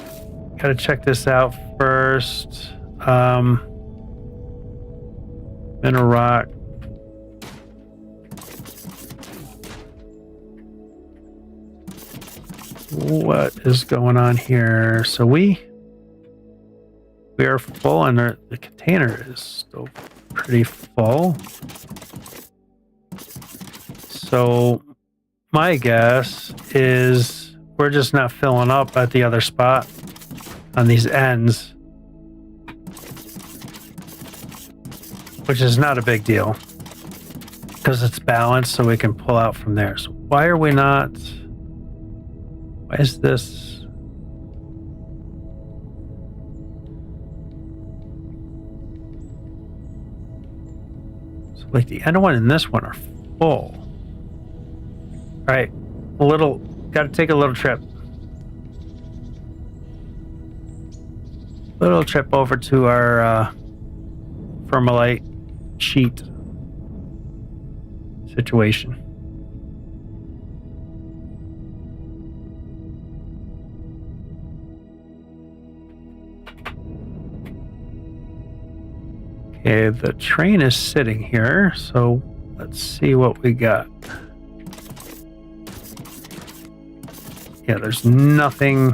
Gotta check this out first. Mineral rock. What is going on here? So we are full, and the container is still pretty full. So my guess is we're just not filling up at the other spot on these ends, which is not a big deal because it's balanced, so we can pull out from there. So why are we not? Why is this? So like the end one and this one are full. All right, got to take a little trip. Little trip over to our Fermalite sheet situation. Okay, the train is sitting here, so let's see what we got. Yeah, there's nothing,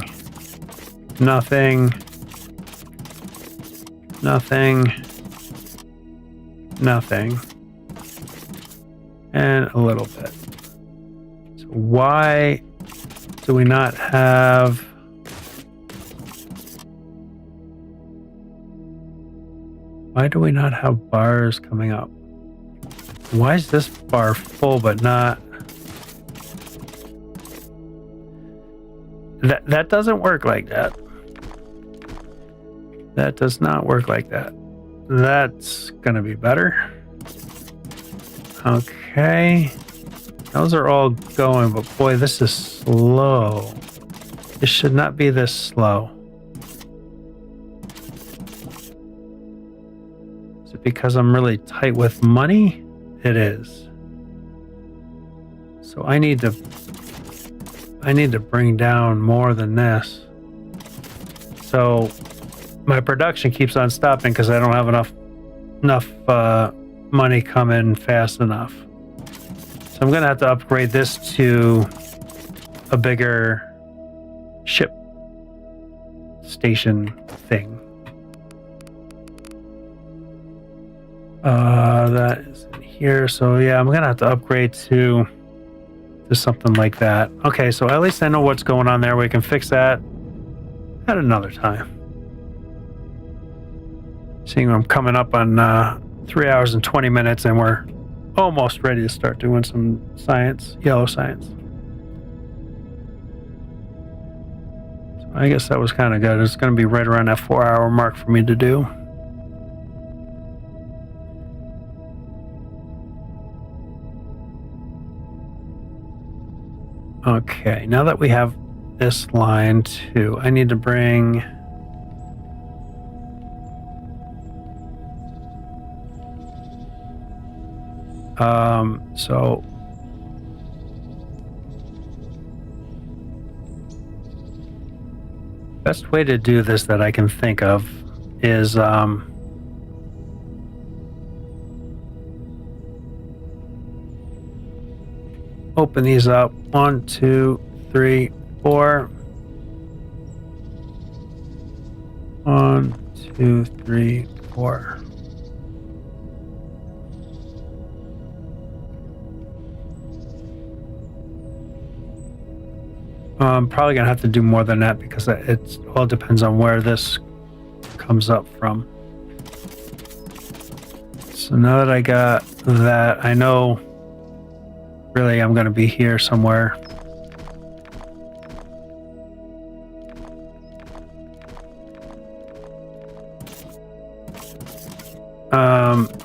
nothing, nothing, nothing, and a little bit. So why do we not have... why do we not have bars coming up? Why is this bar full but not... That doesn't work like that. That does not work like that. That's gonna be better. Okay. Those are all going, but boy, this is slow. This should not be this slow. Is it because I'm really tight with money? It is. So I need to bring down more than this. So my production keeps on stopping because I don't have enough money coming fast enough. So I'm gonna have to upgrade this to a bigger ship station thing. That is in here. So yeah, I'm gonna have to upgrade to something like that. Okay, so at least I know what's going on there. We can fix that at another time. Seeing I'm coming up on 3 hours and 20 minutes, and we're almost ready to start doing some science, yellow science. So I guess that was kind of good. It's going to be right around that 4-hour mark for me to do. Okay, now that we have this line too, I need to bring... so best way to do this that I can think of is open these up. 1, 2, 3, 4. 1, 2, 3, 4. I'm probably gonna have to do more than that because it all depends on where this comes up from. So now that I got that, I know really I'm gonna be here somewhere.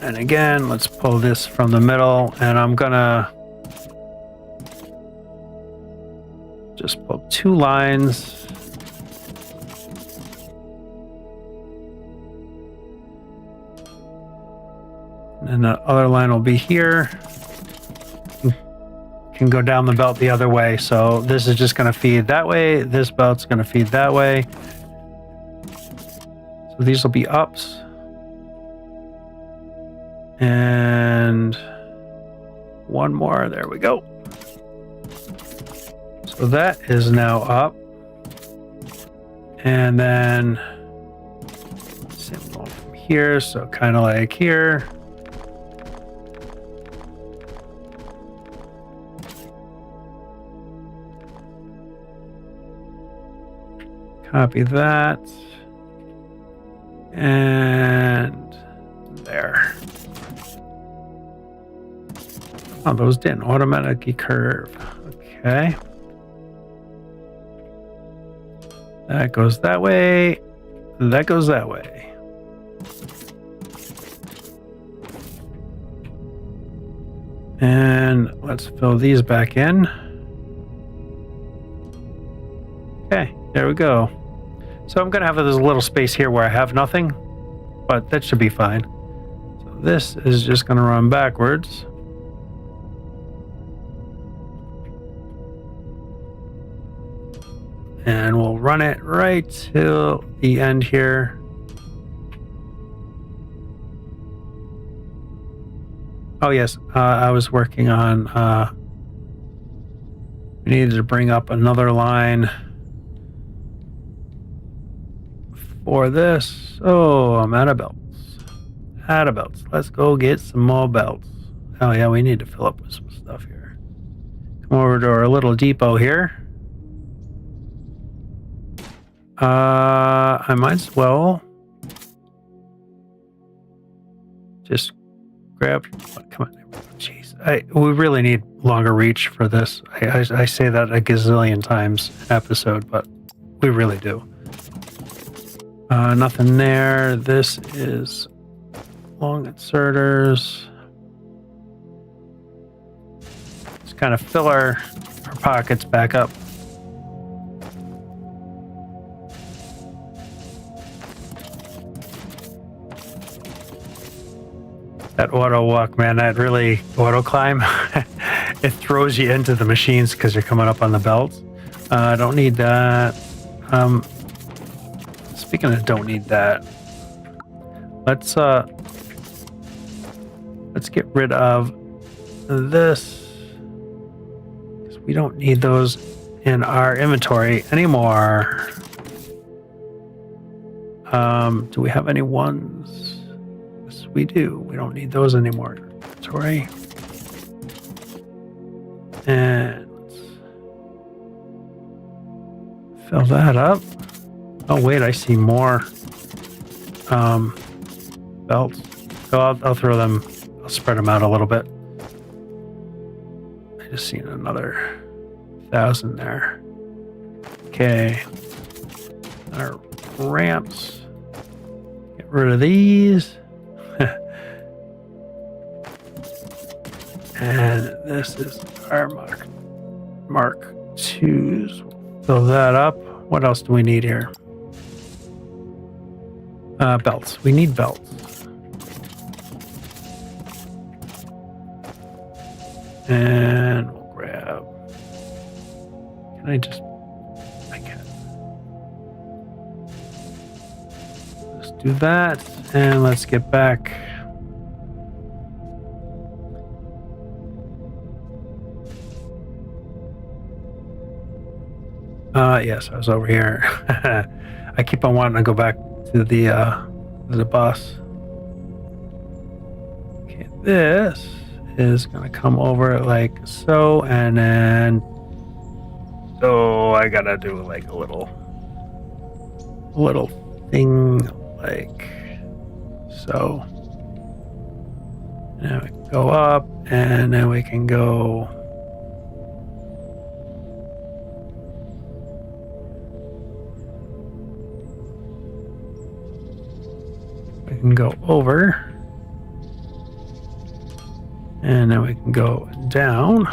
And again, let's pull this from the middle, and I'm gonna just pull 2 lines. And the other line will be here. Can go down the belt the other way. So this is just going to feed that way. This belt's going to feed that way. So these will be ups. And one more. There we go. So that is now up. And then same going from here. So kind of like here. Copy that. And there. Oh, those didn't automatically curve. Okay. That goes that way. That goes that way. And let's fill these back in. Okay, there we go. So I'm going to have this little space here where I have nothing, but that should be fine. So this is just going to run backwards. And we'll run it right till the end here. Oh yes, I was working on, we needed to bring up another line for this. Oh, I'm out of belts. Out of belts. Let's go get some more belts. Oh yeah, we need to fill up with some stuff here. Come over to our little depot here. I might as well just grab. Come on, jeez. We really need longer reach for this. I say that a gazillion times an episode, but we really do. Nothing there. This is long inserters. Just kind of fill our pockets back up. That auto walk, man, that really auto climb, it throws you into the machines because you're coming up on the belts. I don't need that. Speaking of don't need that, let's get rid of this because we don't need those in our inventory anymore. Do we have any ones? Yes, we do. We don't need those anymore. Inventory. And let's fill that up. Oh wait, I see more belts. So I'll throw them. I'll spread them out a little bit. I just seen another 1,000 there. Okay. Our ramps. Get rid of these. And this is our Mark 2s. Fill that up. What else do we need here? Belts. We need belts. And we'll grab. Can I just? I can. Let's do that, and let's get back. Yes, I was over here. I keep on wanting to go back to the bus. Okay, this is gonna come over like so, and then So I gotta do like a little thing like so. Now we can go up, and then we can go over, and then we can go down,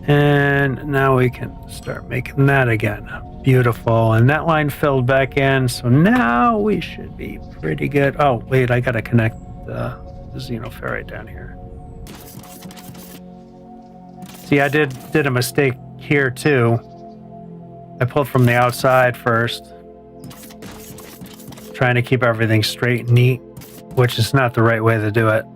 and now we can start making that again. Beautiful. And that line filled back in, so now we should be pretty good. Oh wait, I gotta connect the xenoferrite down here. See, I did a mistake here too. I pulled from the outside first, trying to keep everything straight and neat, which is not the right way to do it.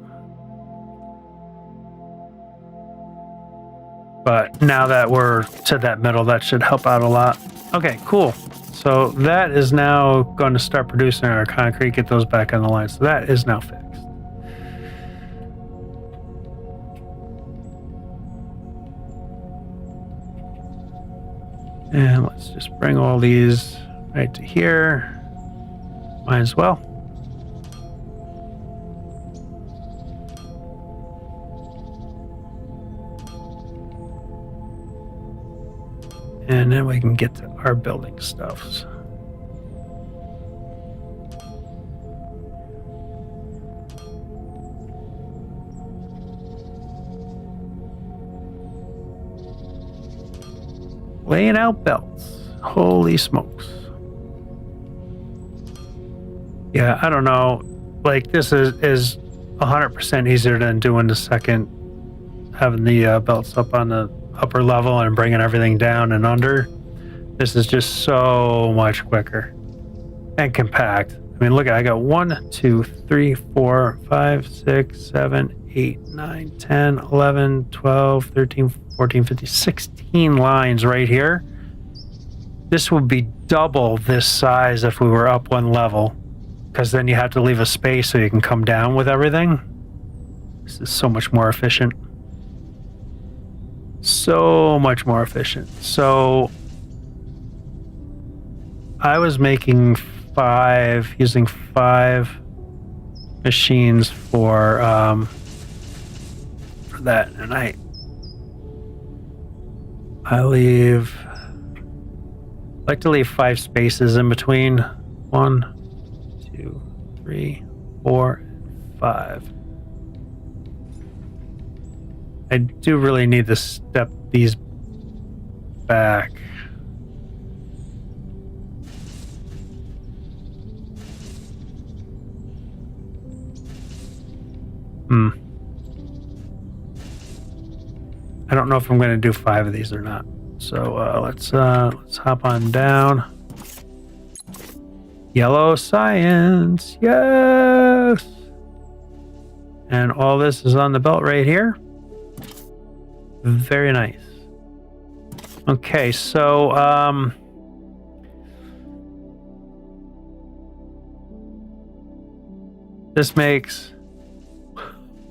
But now that we're to that middle, that should help out a lot. Okay, cool. So that is now going to start producing our concrete, get those back on the line. So that is now fixed. And let's just bring all these right to here. Might as well. And then we can get to our building stuffs. Laying out belts. Holy smokes. Yeah, I don't know. Like, this is 100% easier than doing the second, having the belts up on the upper level and bringing everything down and under. This is just so much quicker and compact. I mean, look, I got 1, 2, 3, 4, 5, 6, 7, 8, 9, 10, 11, 12, 13, 14, 15, 16 lines right here. This would be double this size if we were up one level, because then you have to leave a space so you can come down with everything. This is so much more efficient. So much more efficient. So I was making using 5 machines for that, and I like to leave 5 spaces in between. 1, 2, 3, 4, 5. I do really need to step these back. I don't know if I'm going to do 5 of these or not. So let's hop on down. Yellow science, yes. And all this is on the belt right here. Very nice. Okay, so this makes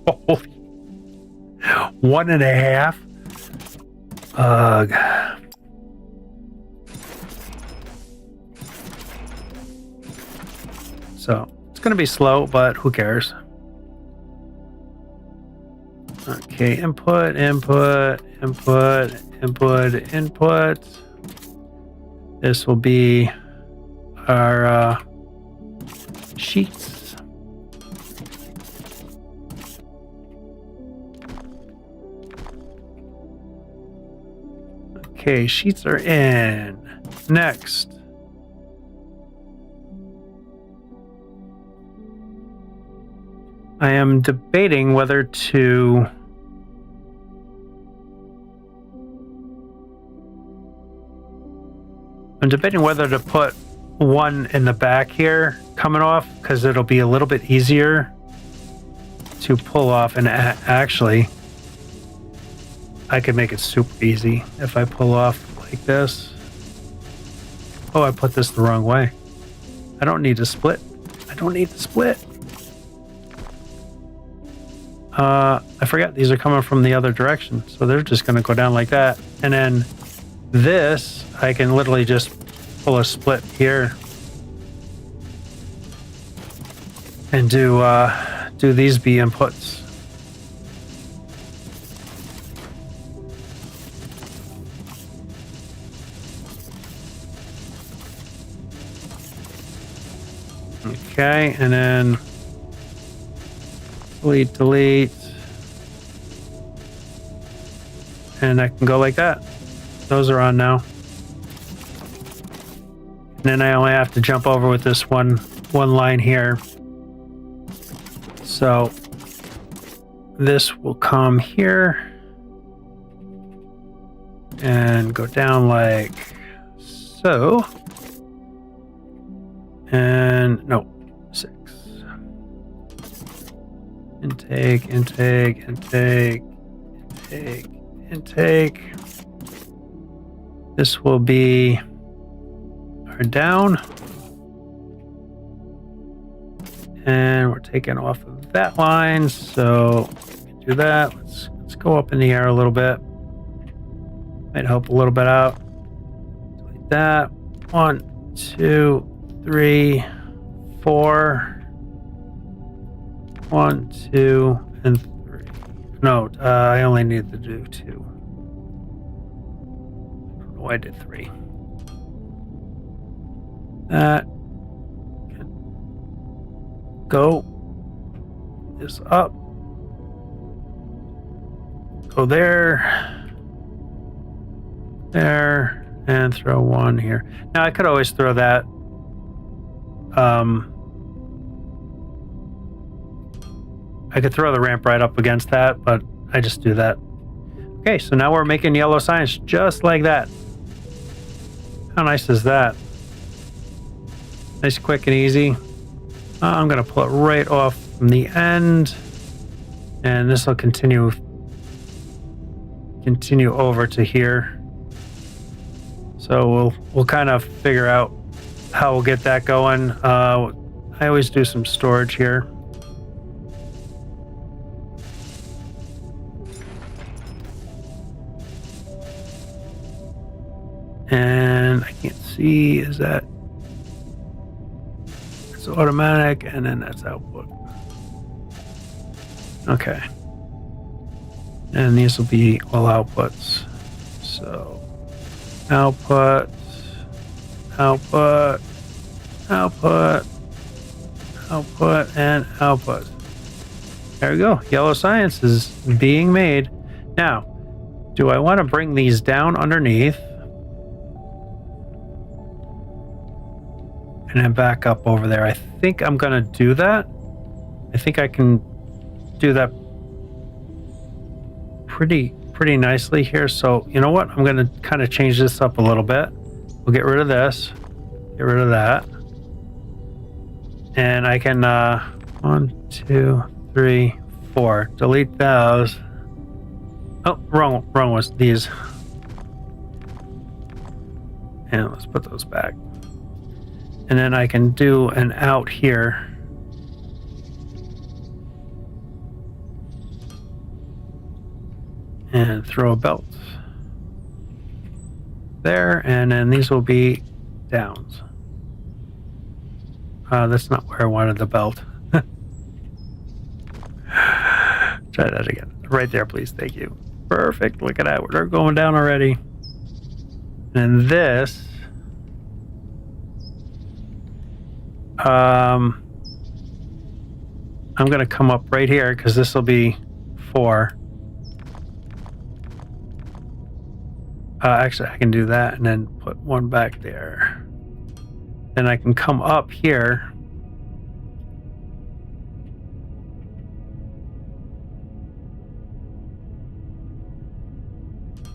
1.5. So it's going to be slow, but who cares? Okay, input. This will be our sheets. Okay, sheets are in. Next. I am debating whether to put one in the back here coming off, because it'll be a little bit easier to pull off. And actually, I could make it super easy if I pull off like this. Oh, I put this the wrong way. I don't need to split. I forgot these are coming from the other direction, so they're just going to go down like that. And then this, I can literally just pull a split here and do these B inputs. Okay, and then delete, and I can go like that. Those are on now. And then I only have to jump over with this one line here. So this will come here and go down like so. And no, 6. Intake, intake, intake, intake, intake. This will be our down. And we're taking off of that line, so we can do that. Let's go up in the air a little bit. Might help a little bit out. Delete that. 1, 2, 3, 4. 1, 2, and 3. No, I only need to do 2. I don't know why I did 3. That. Go this up. Go there. There. And throw 1 here. Now I could always throw that. I could throw the ramp right up against that, but I just do that. Okay, so now we're making yellow science just like that. How nice is that? Nice, quick, and easy. I'm going to pull it right off from the end, and this will continue over to here. So we'll kind of figure out how we'll get that going. I always do some storage here. And I can't see, is that, it's automatic, and then that's output. Okay. And these will be all outputs. So, output, output, output, output, and output. There we go. Yellow science is being made. Now, do I want to bring these down underneath? And then back up over there. I think I'm going to do that. I think I can do that pretty nicely here. So, you know what? I'm going to kind of change this up a little bit. We'll get rid of this. Get rid of that. And I can, 1, 2, 3, 4. Delete those. Oh, wrong was these. And let's put those back. And then I can do an out here. And throw a belt. There, and then these will be downs. That's not where I wanted the belt. Try that again. Right there, please. Thank you. Perfect. Look at that. They're going down already. And this... I'm going to come up right here because this will be 4. Actually, I can do that and then put 1 back there. Then I can come up here.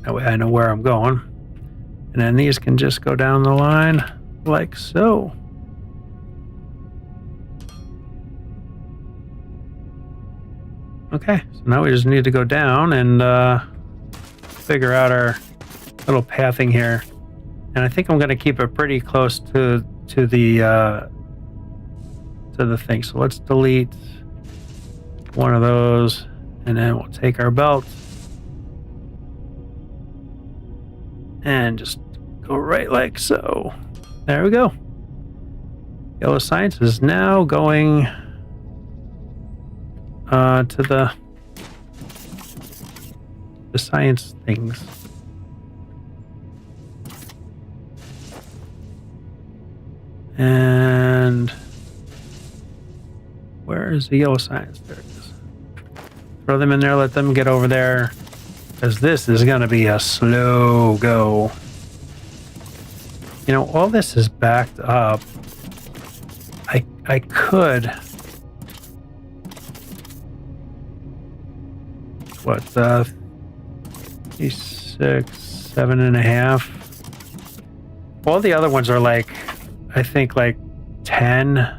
That way I know where I'm going. And then these can just go down the line like so. Okay, so now we just need to go down and figure out our little pathing here. And I think I'm going to keep it pretty close to the thing. So let's delete one of those And then we'll take our belt and just go right like so. There we go. Yellow science is now going to the science things. And where is the yellow science? There it is. Throw them in there, let them get over there, because this is going to be a slow go. You know, all this is backed up. I could... What, 6, 7.5? All the other ones are like, I think like 10. Well,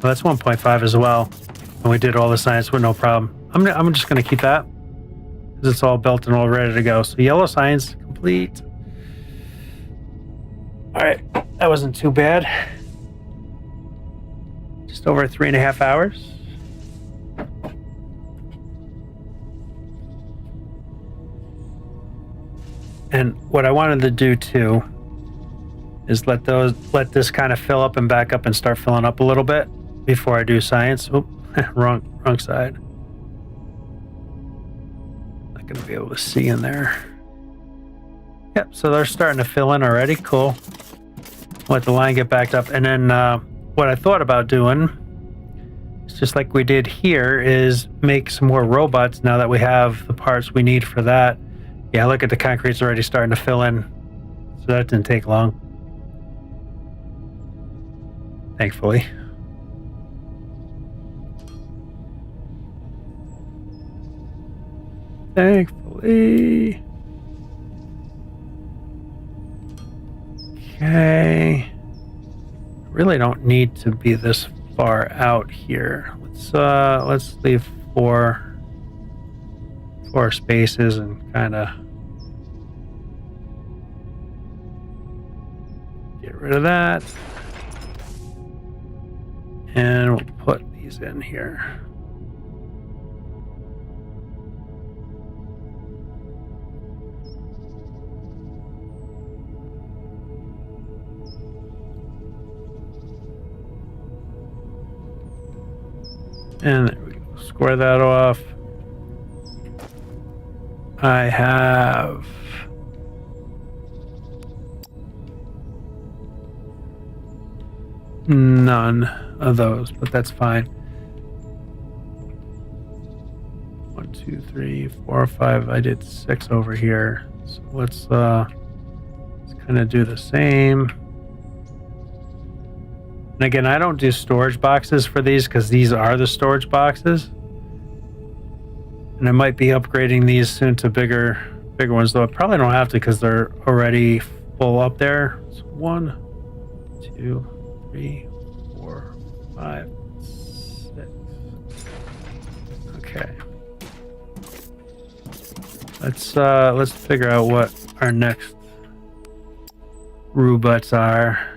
that's 1.5 as well. And we did all the science with no problem. I'm just going to keep that, because it's all built and all ready to go. So yellow science complete. All right, that wasn't too bad. Just over 3.5 hours. And what I wanted to do too is let this kind of fill up and back up and start filling up a little bit before I do science. Oop, wrong side. Not gonna be able to see in there. Yep, so they're starting to fill in already. Cool. Let the line get backed up, and then what I thought about doing is just like we did here, is make some more robots now that we have the parts we need for that. Yeah, look at the concrete's already starting to fill in, so that didn't take long, thankfully. Thankfully. Okay. Really don't need to be this far out here. Let's leave four spaces and kind of get rid of that. And we'll put these in here. And there we go. Square that off. I have none of those, but that's fine. 1, 2, 3, 4, 5. I did 6 over here. So let's kind of do the same. And again, I don't do storage boxes for these because these are the storage boxes. And I might be upgrading these soon to bigger ones, though I probably don't have to because they're already full up there. So 1, 2, 3, 4, 5, 6. Okay. Let's figure out what our next robots are.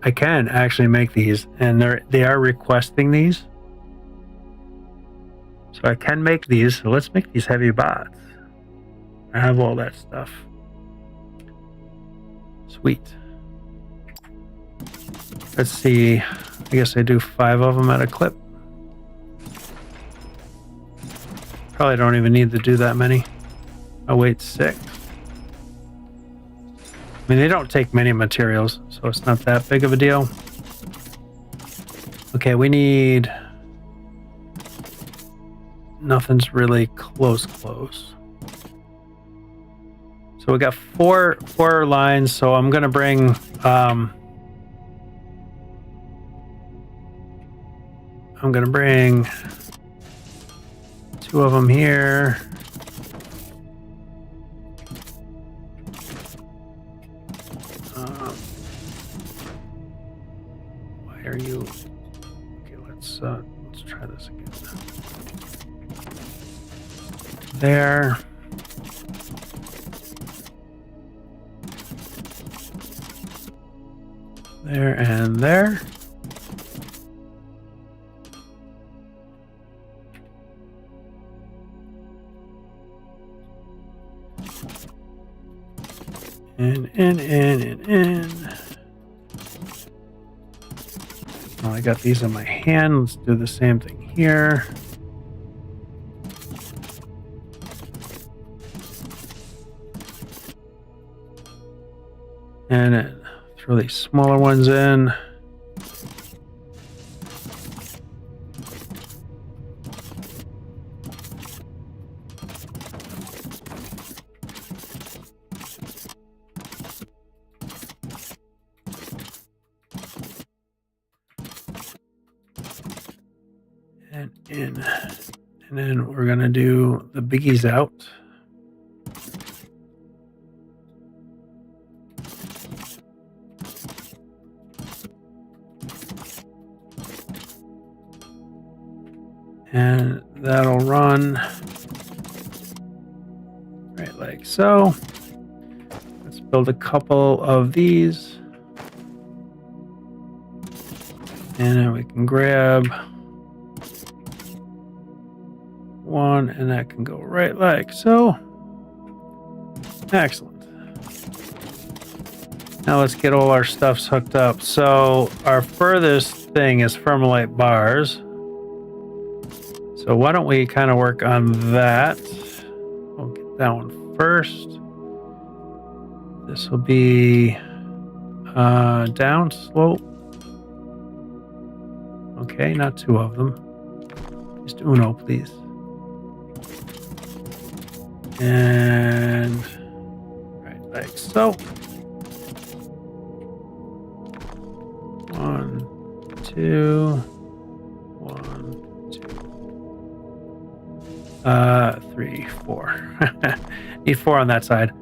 I can actually make these, and they are requesting these. So I can make these. So let's make these heavy bots. I have all that stuff. Sweet. Let's see. I guess I do 5 of them at a clip. Probably don't even need to do that many. I'll wait 6. I mean, they don't take many materials, so it's not that big of a deal. Okay, we need... Nothing's really close. So we got four lines, so I'm gonna bring I'm gonna bring 2 of them here. Why are you? Okay, let's try this again. There. There and there. In. Oh, I got these in my hand. Let's do the same thing here. And then throw these smaller ones in. And in. And then we're going to do the biggies out. And that'll run right like so. Let's build a couple of these. And then we can grab one, and that can go right like so. Excellent. Now let's get all our stuffs hooked up. So our furthest thing is Fermilite bars. So why don't we kind of work on that? We'll get that one first. This will be down slope. Okay, not two of them. Just uno, please. And right like so. 1, 2, 1, 2, 3, 4. Need 4 on that side.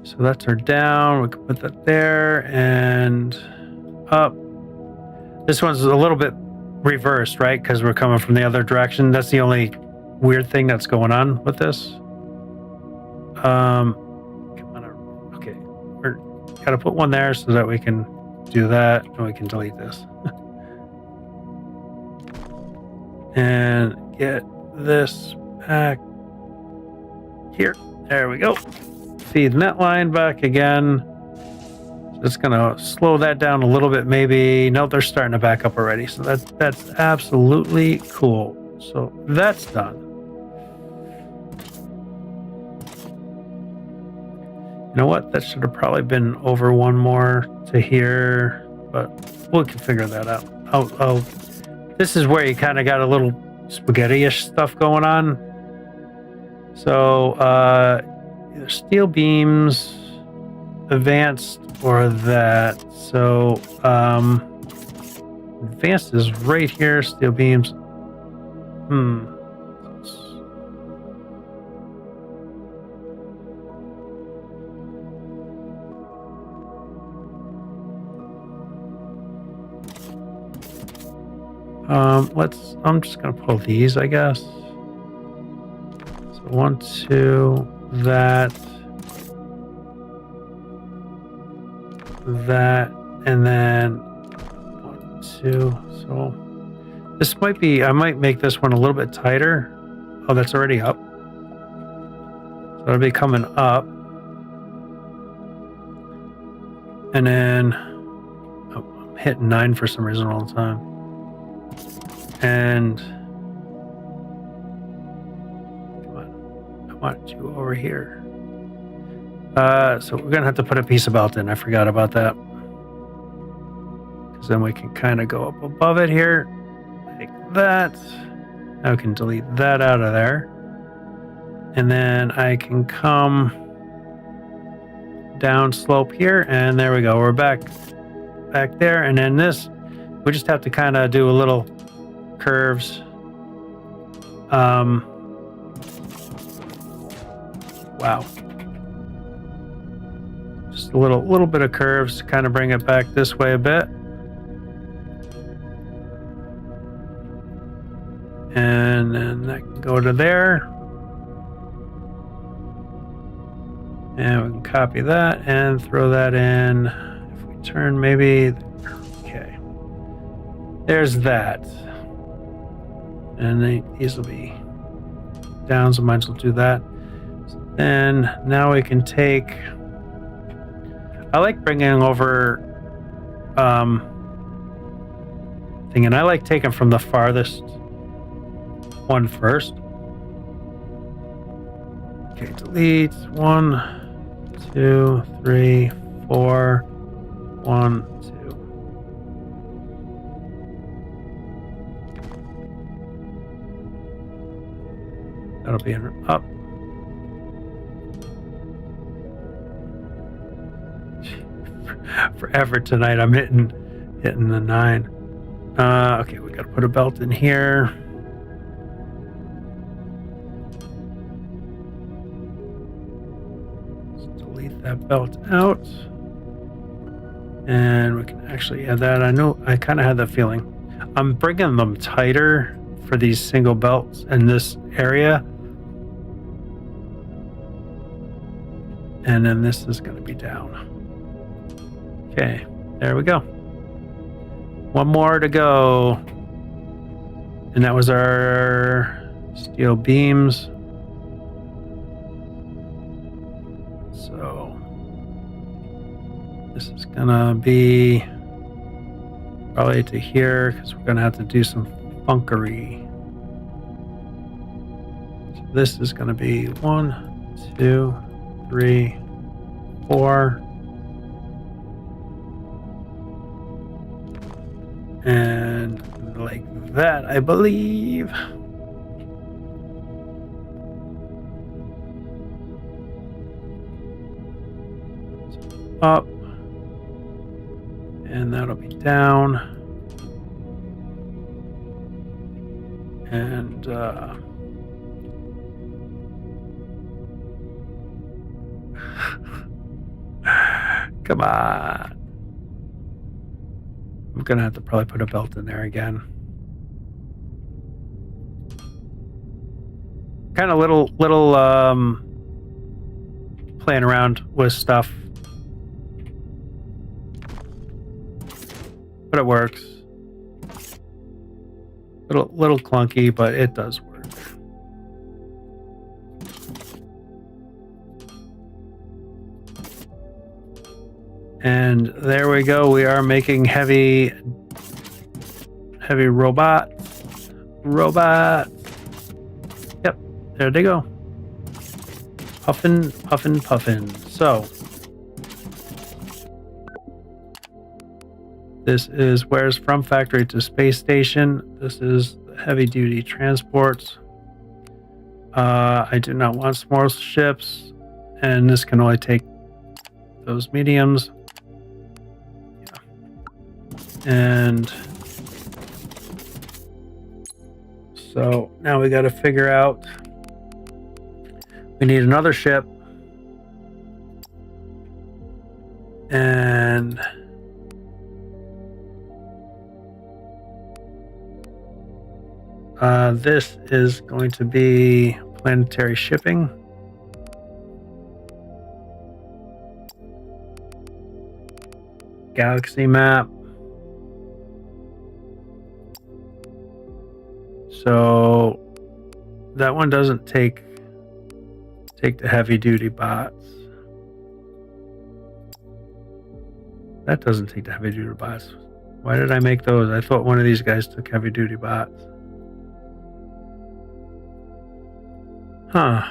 So that's our down. We can put that there and up. This one's a little bit reversed, right? Because we're coming from the other direction. That's the only weird thing that's going on with this. Come on. Okay, we're gotta put one there so that we can do that, and we can delete this. And get this back here. There we go. Feed that line back again. Just gonna slow that down a little bit, maybe. No, they're starting to back up already, so that's absolutely cool. So that's done. You know what? That should have probably been over one more to here, but we can figure that out. This is where you kind of got a little spaghetti-ish stuff going on. So either steel beams, advanced, or that. So advanced is right here. Steel beams. I'm just gonna pull these, I guess. So 1, 2, that, and then 1, 2. So this might be, I might make this one a little bit tighter. Oh, that's already up. So it'll be coming up. And then, oh, I'm hitting 9 for some reason all the time. And come on, I want you over here. So we're gonna have to put a piece of belt in. I forgot about that. Because then we can kind of go up above it here, like that. Now we can delete that out of there. And then I can come down slope here, and there we go. We're back there. And then this, we just have to kind of do a little curves. Wow. Just a little bit of curves to kind of bring it back this way a bit. And then that can go to there. And we can copy that and throw that in. If we turn maybe. Okay. There's that. And these will be down, so might as well do that. And now we can take. I like bringing over thing, and I like taking from the farthest one first. Okay, delete 1, 2, 3, 4, 1, 2. That'll be up. Forever tonight. I'm hitting the 9. Okay, we gotta put a belt in here. Let's delete that belt out. And we can actually add that. I kind of had that feeling. I'm bringing them tighter for these single belts in this area. And then this is going to be down. Okay, there we go. One more to go. And that was our steel beams. So this is gonna be probably to here because we're gonna have to do some funkery. So this is gonna be 1, 2, 3, 4. And like that, I believe. So up. And that'll be down. And come on. I'm gonna have to probably put a belt in there again. Kind of little playing around with stuff, but it works. Little clunky, but it does work. And there we go. We are making heavy robot. Yep, there they go. Puffin. So this is where's from factory to space station. This is heavy duty transports. I do not want small ships, and this can only take those mediums. And so now we got to figure out, we need another ship, and this is going to be planetary shipping. Galaxy map. So that one doesn't take the heavy duty bots. That doesn't take the heavy duty bots. Why did I make those? I thought one of these guys took heavy duty bots. Huh.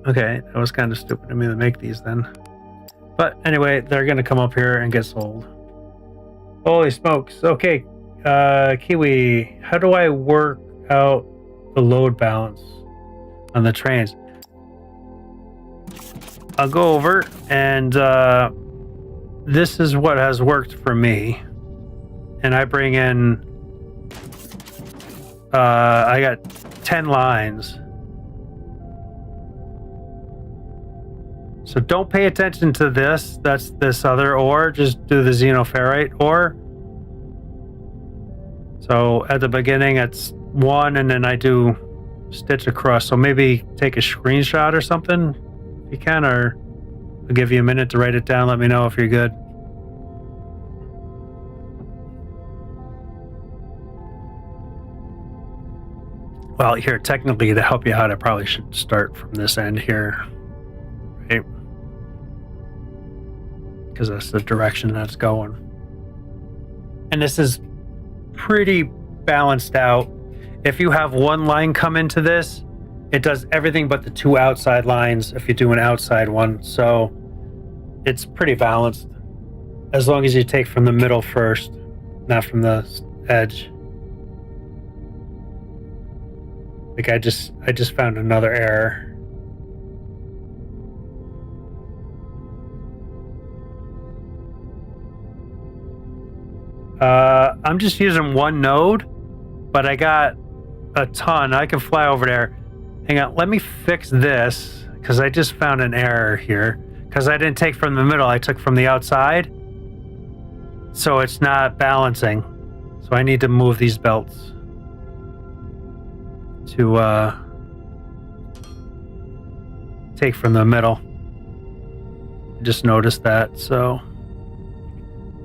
Okay, that was kind of stupid of me to make these then. But anyway, they're going to come up here and get sold. Holy smokes. Okay. Kiwi, how do I work out the load balance on the trains? I'll go over, and this is what has worked for me. And I bring in, I got 10 lines. So don't pay attention to this. That's this other ore. Just do the xenoferrite ore. So at the beginning, it's 1, and then I do stitch across. So maybe take a screenshot or something if you can, or I'll give you a minute to write it down. Let me know if you're good. Well, here, technically, to help you out, I probably should start from this end here, right? Because that's the direction that's going. And this is pretty balanced out. If you have one line come into this, it does everything but the two outside lines if you do an outside one. So it's pretty balanced, as long as you take from the middle first, not from the edge. Like I just found another error. I'm just using one node, but I got a ton. I can fly over there. Hang on, let me fix this, because I just found an error here. Because I didn't take from the middle, I took from the outside. So it's not balancing. So I need to move these belts to take from the middle. I just noticed that, so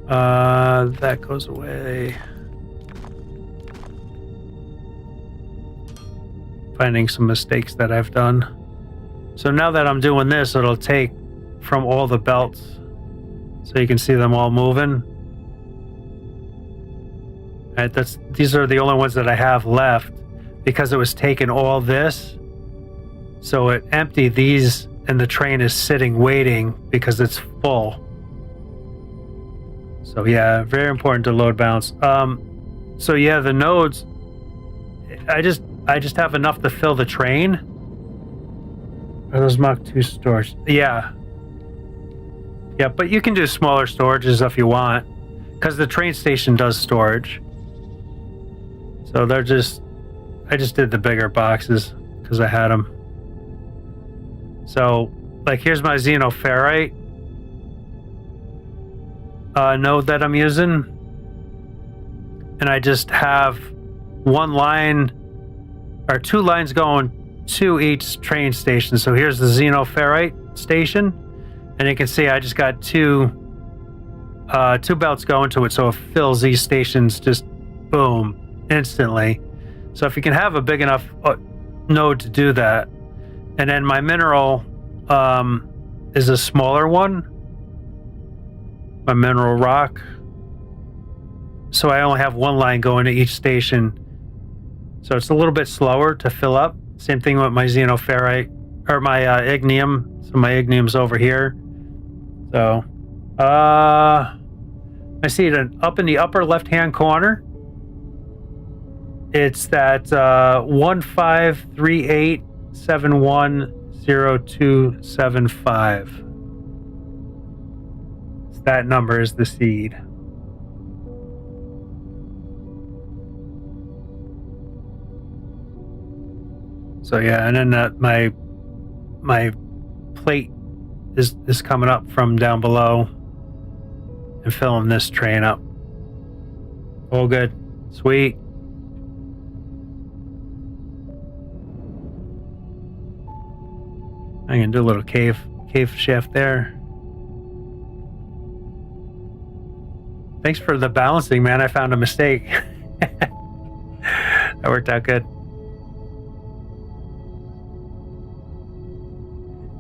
that goes away. Finding some mistakes that I've done. So now that I'm doing this, it'll take from all the belts, so you can see them all moving. Right, these are the only ones that I have left, because it was taking all this, so it emptied these, and the train is sitting waiting because it's full. So yeah, very important to load balance. So yeah, the nodes, I just have enough to fill the train. Are those Mach 2 storage? Yeah, but you can do smaller storages if you want, because the train station does storage. So I just did the bigger boxes because I had them. So, like, here's my xenoferrite node that I'm using, and I just have one line or two lines going to each train station. So here's the xenoferrite station, and you can see I just got two belts going to it, so it fills these stations just boom instantly. So if you can have a big enough node to do that. And then my mineral is a smaller one, my mineral rock, so I only have one line going to each station, so it's a little bit slower to fill up. Same thing with my xenoferrite, or my ignium. So my ignium's over here. So I see it up in the upper left hand corner. It's that 1538710275. That number is the seed. So yeah, and then my plate is coming up from down below and filling this train up. All good. Sweet. I can do a little cave shaft there. Thanks for the balancing, man. I found a mistake. That worked out good.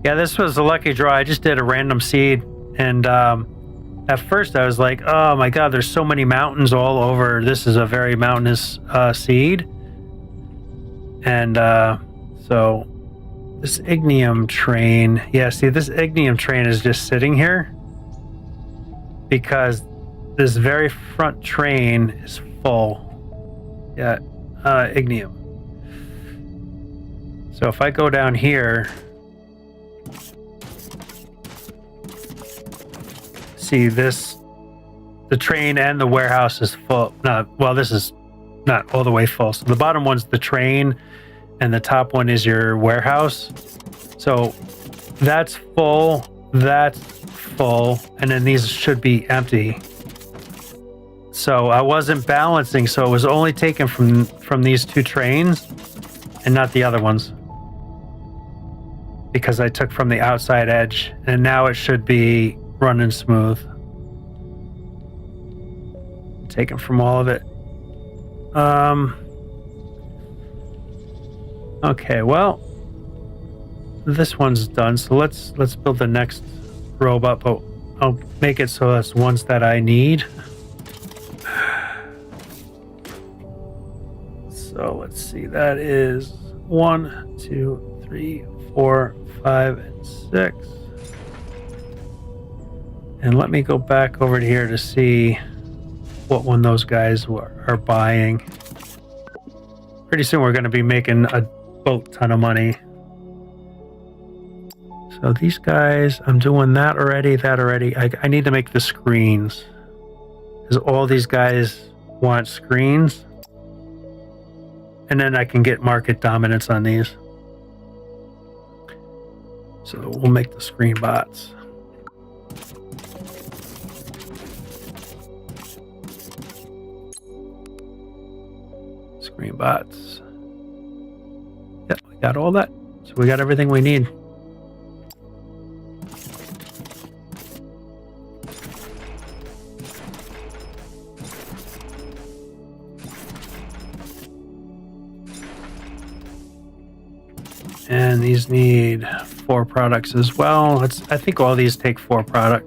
Yeah, this was a lucky draw. I just did a random seed, and at first I was like, oh my god, there's so many mountains all over. This is a very mountainous seed. And so this ignium train, yeah, see, this ignium train is just sitting here because this very front train is full. Yeah, ignium. So if I go down here, see this, the train and the warehouse is full. Well, this is not all the way full. So the bottom one's the train and the top one is your warehouse. So that's full, that's full, and then these should be empty. So I wasn't balancing, so it was only taken from these two trains and not the other ones, because I took from the outside edge, and now it should be running smooth. Taken from all of it. Okay, well, this one's done, so let's build the next robot, but I'll make it so that's ones that I need. So let's see, that is 1, 2, 3, 4, 5, and 6. And let me go back over to here to see what one those guys are buying. Pretty soon we're going to be making a boat ton of money. So these guys, I'm doing that already. I need to make the screens, because all these guys want screens, and then I can get market dominance on these. So we'll make the screen bots. Screen bots. Yep, we got all that. So we got everything we need. And these need 4 products as well. I think all these take 4 products.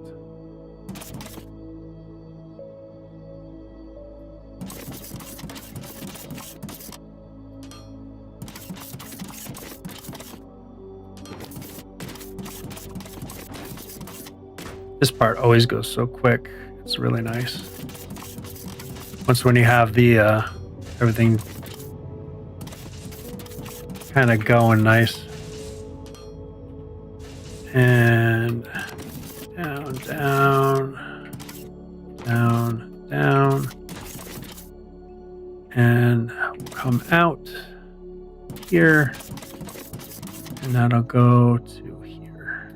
This part always goes so quick. It's really nice. Once when you have the everything kind of going nice. And down, down, down, down. And we'll come out here. And that'll go to here.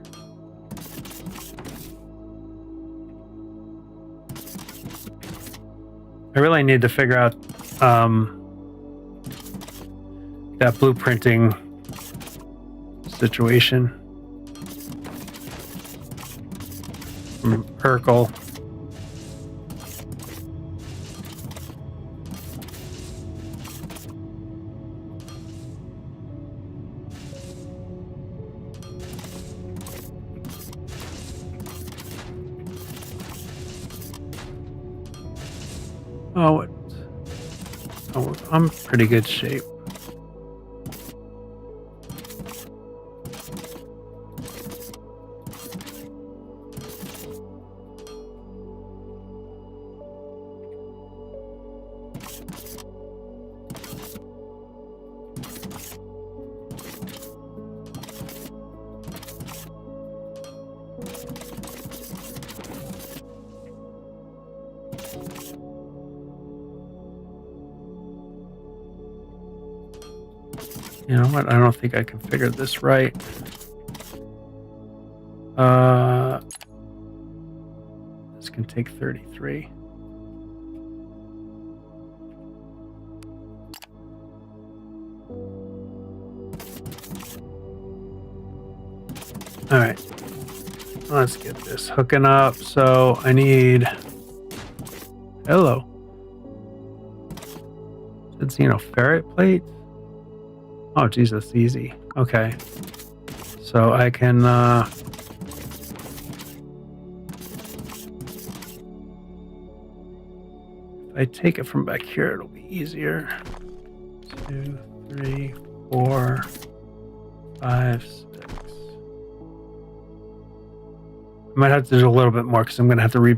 I really need to figure out that blueprinting situation from Urkel. Oh, I'm pretty good shape. You know what? I don't think I configured this right. This can take 33. All right, let's get this hooking up. So I need, hello. Is it ferret plate? Oh, geez, that's easy. Okay. So I can, if I take it from back here, it'll be easier. 2, 3, 4, 5, 6. I might have to do a little bit more because I'm going to have to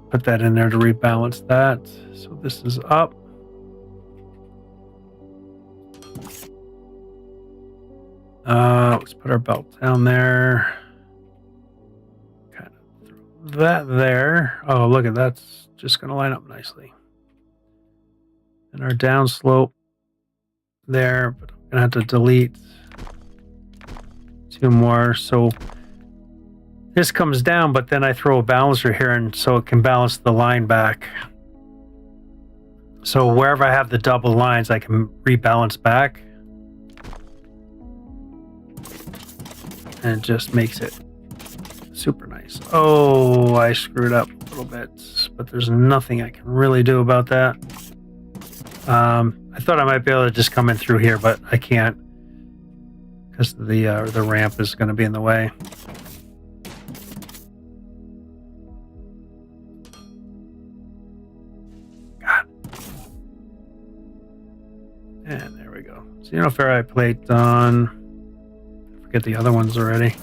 put that in there to rebalance that. So this is up. Let's put our belt down there. Kind of throw that there. Oh, look at that's just going to line up nicely. And our downslope there, but I'm going to have to delete 2 more. So this comes down, but then I throw a balancer here, and so it can balance the line back. So wherever I have the double lines, I can rebalance back. and it just makes it super nice. Oh, I screwed up a little bit, but there's nothing I can really do about that. I thought I might be able to just come in through here, but I can't because the ramp is going to be in the way. God. And there we go. Ferrite plate done. Forget the other ones already.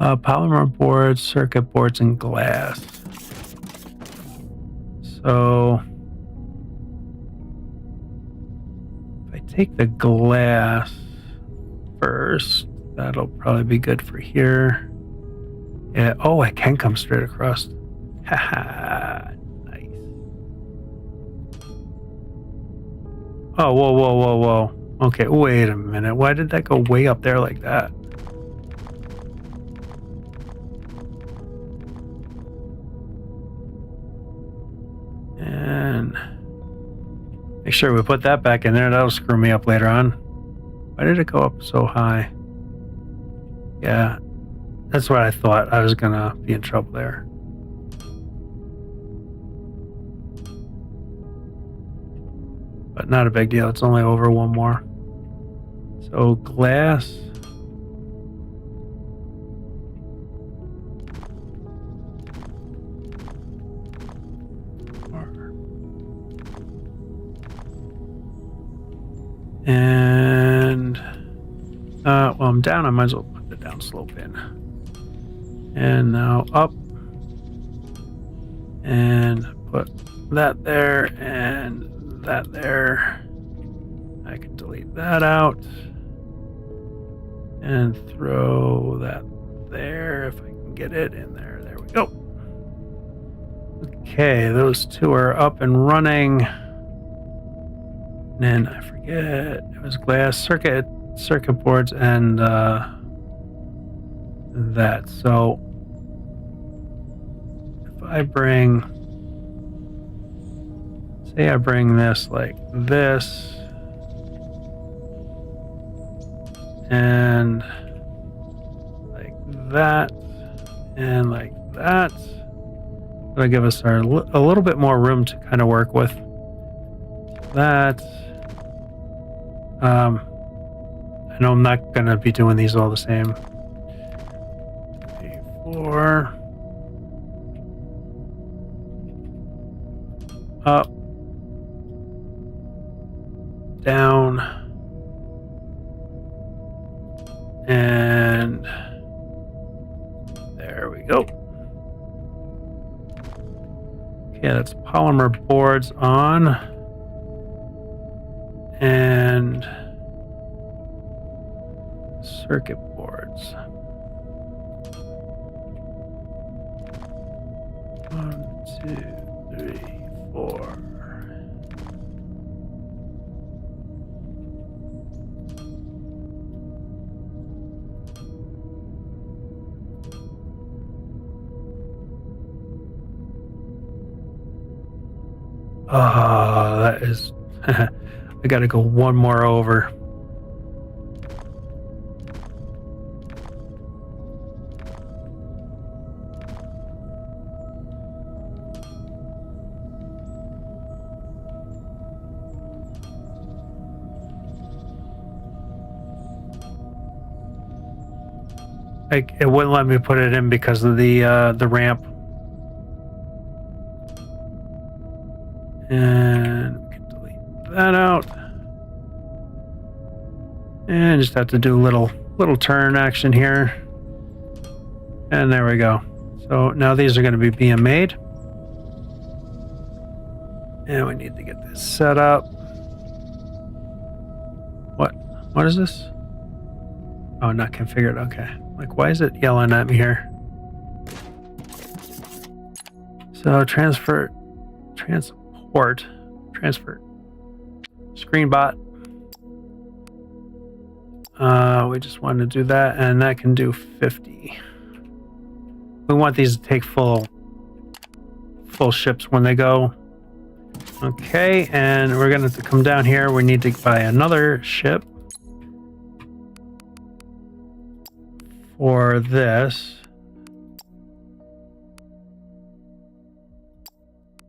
Polymer boards, circuit boards, and glass. So if I take the glass first, that'll probably be good for here. Yeah. Oh, I can come straight across. Haha. Nice. Oh, whoa. Okay, wait a minute. Why did that go way up there like that? And make sure we put that back in there. That'll screw me up later on. Why did it go up so high? Yeah, that's what I thought. I was gonna be in trouble there. But not a big deal. It's only over one more. So glass. And well, I'm down. I might as well put the down slope in. And now up. And put that there and that there. I can delete that out. And throw that there if I can get it in there. There we go. Okay, those two are up and running. And then I forget, it was glass, circuit boards, and that. So if I bring, say I bring this like this, and like that, and like that, that'll give us a little bit more room to kind of work with. That. I know I'm not going to be doing these all the same. 3, 4. Up. Down. And there we go. Okay, that's polymer boards on. And circuit boards. 1, 2, 3, 4. Oh, that is. I gotta go one more over. Like, it wouldn't let me put it in because of the ramp. And we can delete that out. And just have to do a little turn action here. And there we go. So now these are going to be being made. And we need to get this set up. What is this? Oh, not configured. Okay. Like, why is it yelling at me here? So transfer, screen bot. We just want to do that, and that can do 50. We want these to take full ships when they go. Okay, and we're going to come down here. We need to buy another ship for this.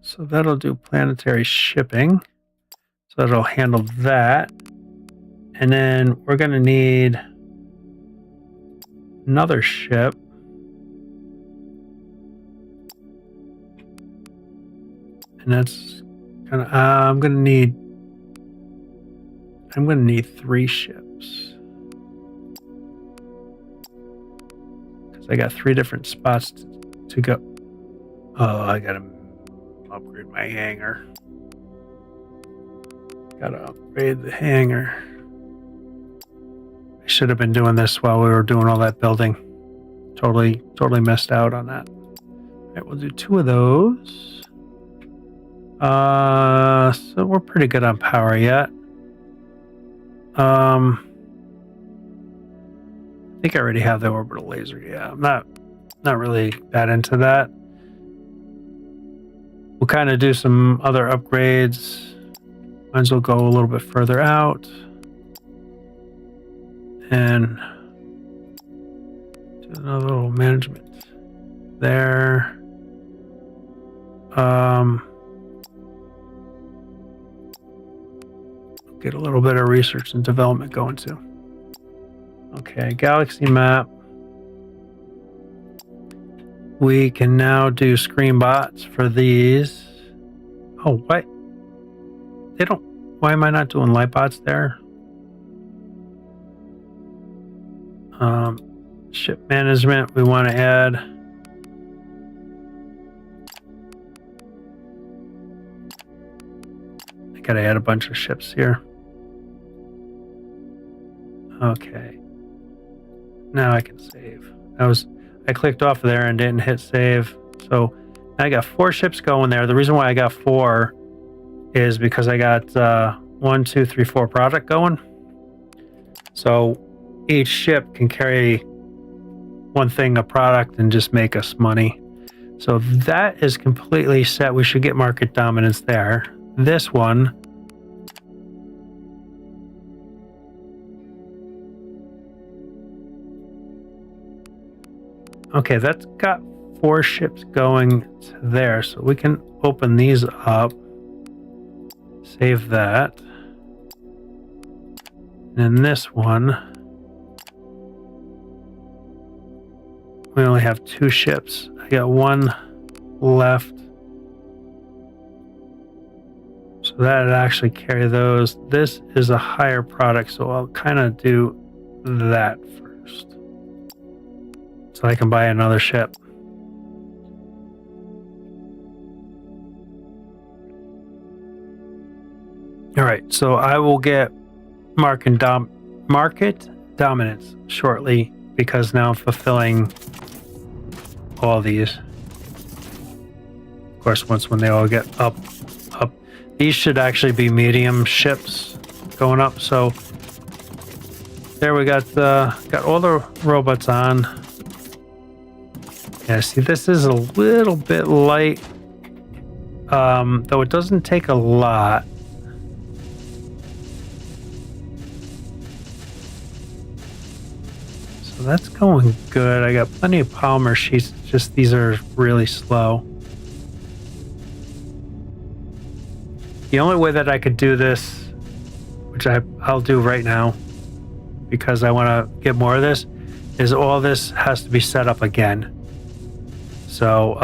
So that'll do planetary shipping. So that'll handle that. And then we're going to need another ship. And that's gonna I'm gonna need 3 ships. Because I got 3 different spots to go. Oh, I gotta upgrade my hangar. Gotta upgrade the hangar. I should have been doing this while we were doing all that building. Totally missed out on that. All right, we'll do 2 of those. So we're pretty good on power yet. I think I already have the orbital laser. Yeah, I'm not really that into that. We'll kind of do some other upgrades. Might as well go a little bit further out. And do another little management there. Get a little bit of research and development going too. Okay, galaxy map. We can now do screen bots for these. Oh, what? They don't. Why am I not doing light bots there? Ship management. We want to add. I gotta add a bunch of ships here. Okay. Now I can save. I clicked off there and didn't hit save. So now I got 4 ships going there. The reason why I got 4 is because I got 1, 2, 3, 4 product going. So each ship can carry one thing of product and just make us money. So that is completely set. We should get market dominance there. This one. Okay, that's got 4 ships going to there, so we can open these up. Save that. And then this one, we only have 2 ships. I got 1 left. So that'd actually carry those. This is a higher product, so I'll kind of do that first. So I can buy another ship. All right, so I will get market dominance shortly because now I'm fulfilling all these. Of course, when they all get up. These should actually be medium ships going up. So there we got all the robots on. Yeah, see, this is a little bit light, though it doesn't take a lot. So that's going good. I got plenty of polymer sheets, just these are really slow. The only way that I could do this, which I'll do right now, because I want to get more of this, is all this has to be set up again. So,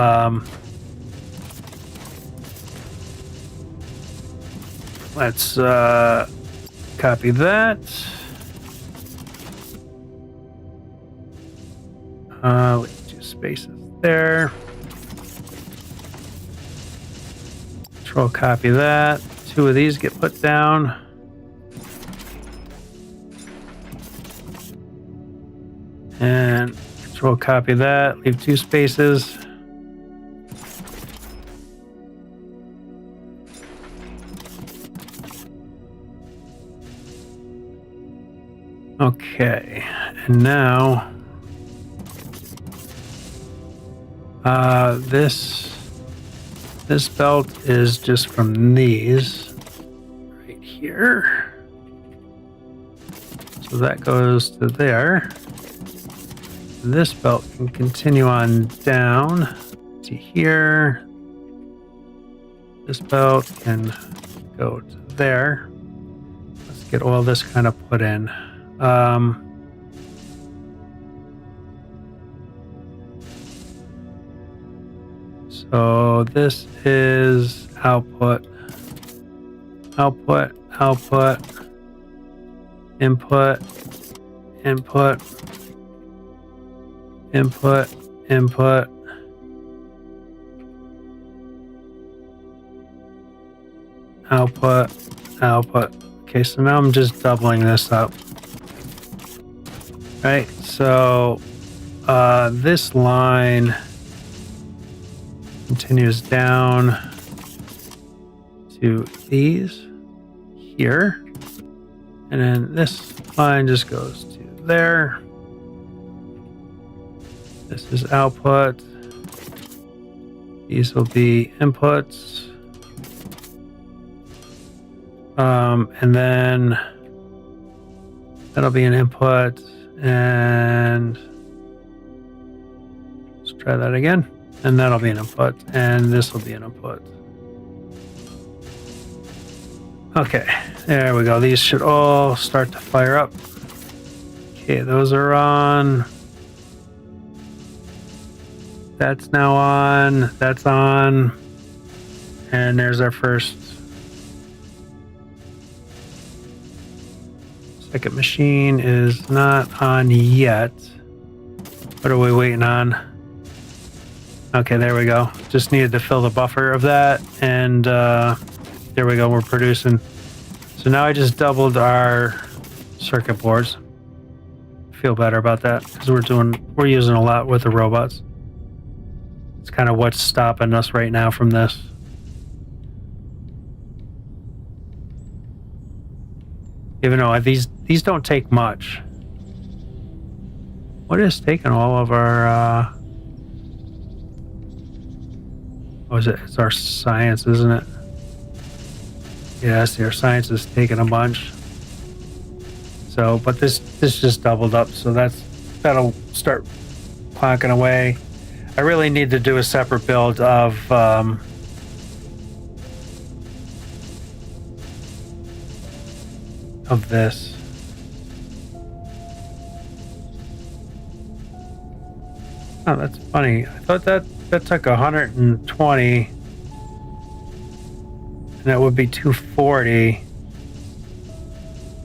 let's copy that. Let's do spaces there. Control copy that. 2 of these get put down. And control copy that. Leave 2 spaces. Okay, and now This belt is just from these right here. So that goes to there. This belt can continue on down to here. This belt can go to there. Let's get all this kind of put in. So this is output, output, output, input, input, input, input, output, output. Okay, so now I'm just doubling this up. Right, so this line continues down to these here, and then this line just goes to there. This is output. These will be inputs. And then that'll be an input, and let's try that again. And that'll be an input, and this will be an input. Okay, there we go. These should all start to fire up. Okay, those are on. That's now on. That's on. And there's our first. Second machine is not on yet. What are we waiting on? Okay, there we go. Just needed to fill the buffer of that, and there we go. We're producing. So now I just doubled our circuit boards. Feel better about that because we're using a lot with the robots. It's kind of what's stopping us right now from this. Even though these don't take much. What is taking all of our? What is it? It's our science, isn't it? Yes, our science is taking a bunch. So, but this just doubled up, so that'll start plonking away. I really need to do a separate build of this. Oh, that's funny. I thought that took 120, and that would be 240.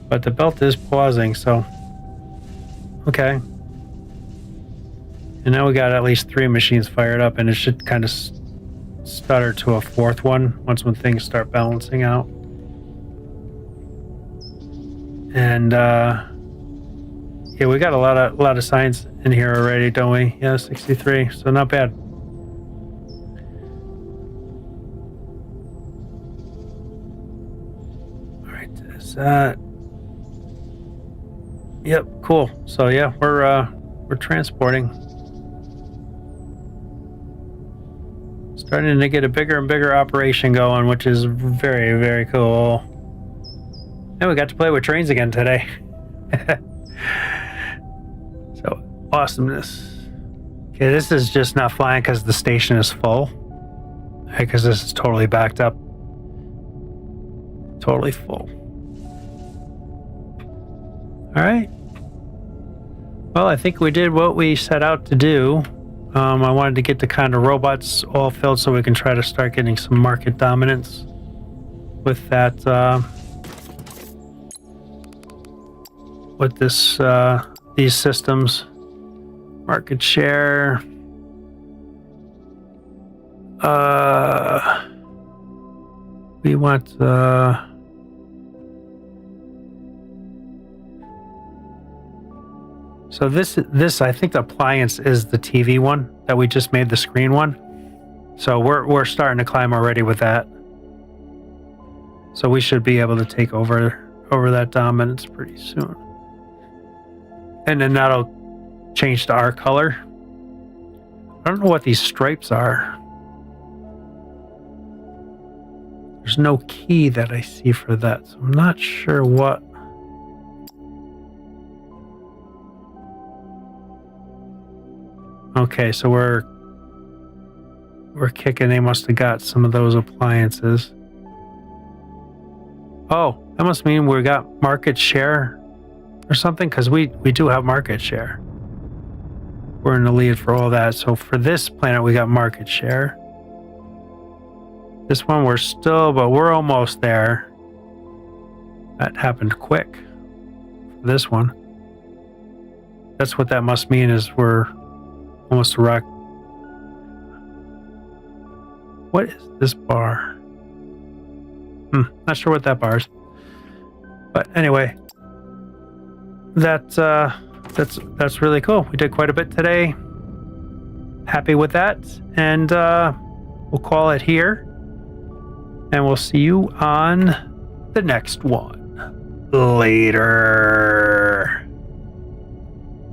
But the belt is pausing, so okay. And now we got at least 3 machines fired up, and it should kind of stutter to a 4th one once when things start balancing out. And yeah, we got a lot of science in here already, don't we? Yeah, 63. So not bad. All right, is that? Yep, cool. So yeah, we're transporting. Starting to get a bigger and bigger operation going, which is very, very cool. And we got to play with trains again today. So awesomeness. Okay, this is just not flying because the station is full. Because this is totally backed up. Totally full. All right. Well, I think we did what we set out to do. I wanted to get the kind of robots all filled so we can try to start getting some market dominance with that. With this, these systems, market share. We want. So this I think the appliance is the TV one that we just made, the screen one. So we're starting to climb already with that. So we should be able to take over that dominance pretty soon. And then that'll change to our color. I don't know what these stripes are. There's no key that I see for that, so I'm not sure what. Okay, so we're kicking. They must have got some of those appliances. Oh, that must mean we got market share or something, because we do have market share. We're in the lead for all that. So for this planet, we got market share. This one, we're still, but we're almost there. That happened quick. For this one. That's what that must mean, is we're almost a rock. What is this bar? Not sure what that bar is. But anyway, that's really cool. We did quite a bit today. Happy with that. And we'll call it here. And we'll see you on the next one. Later.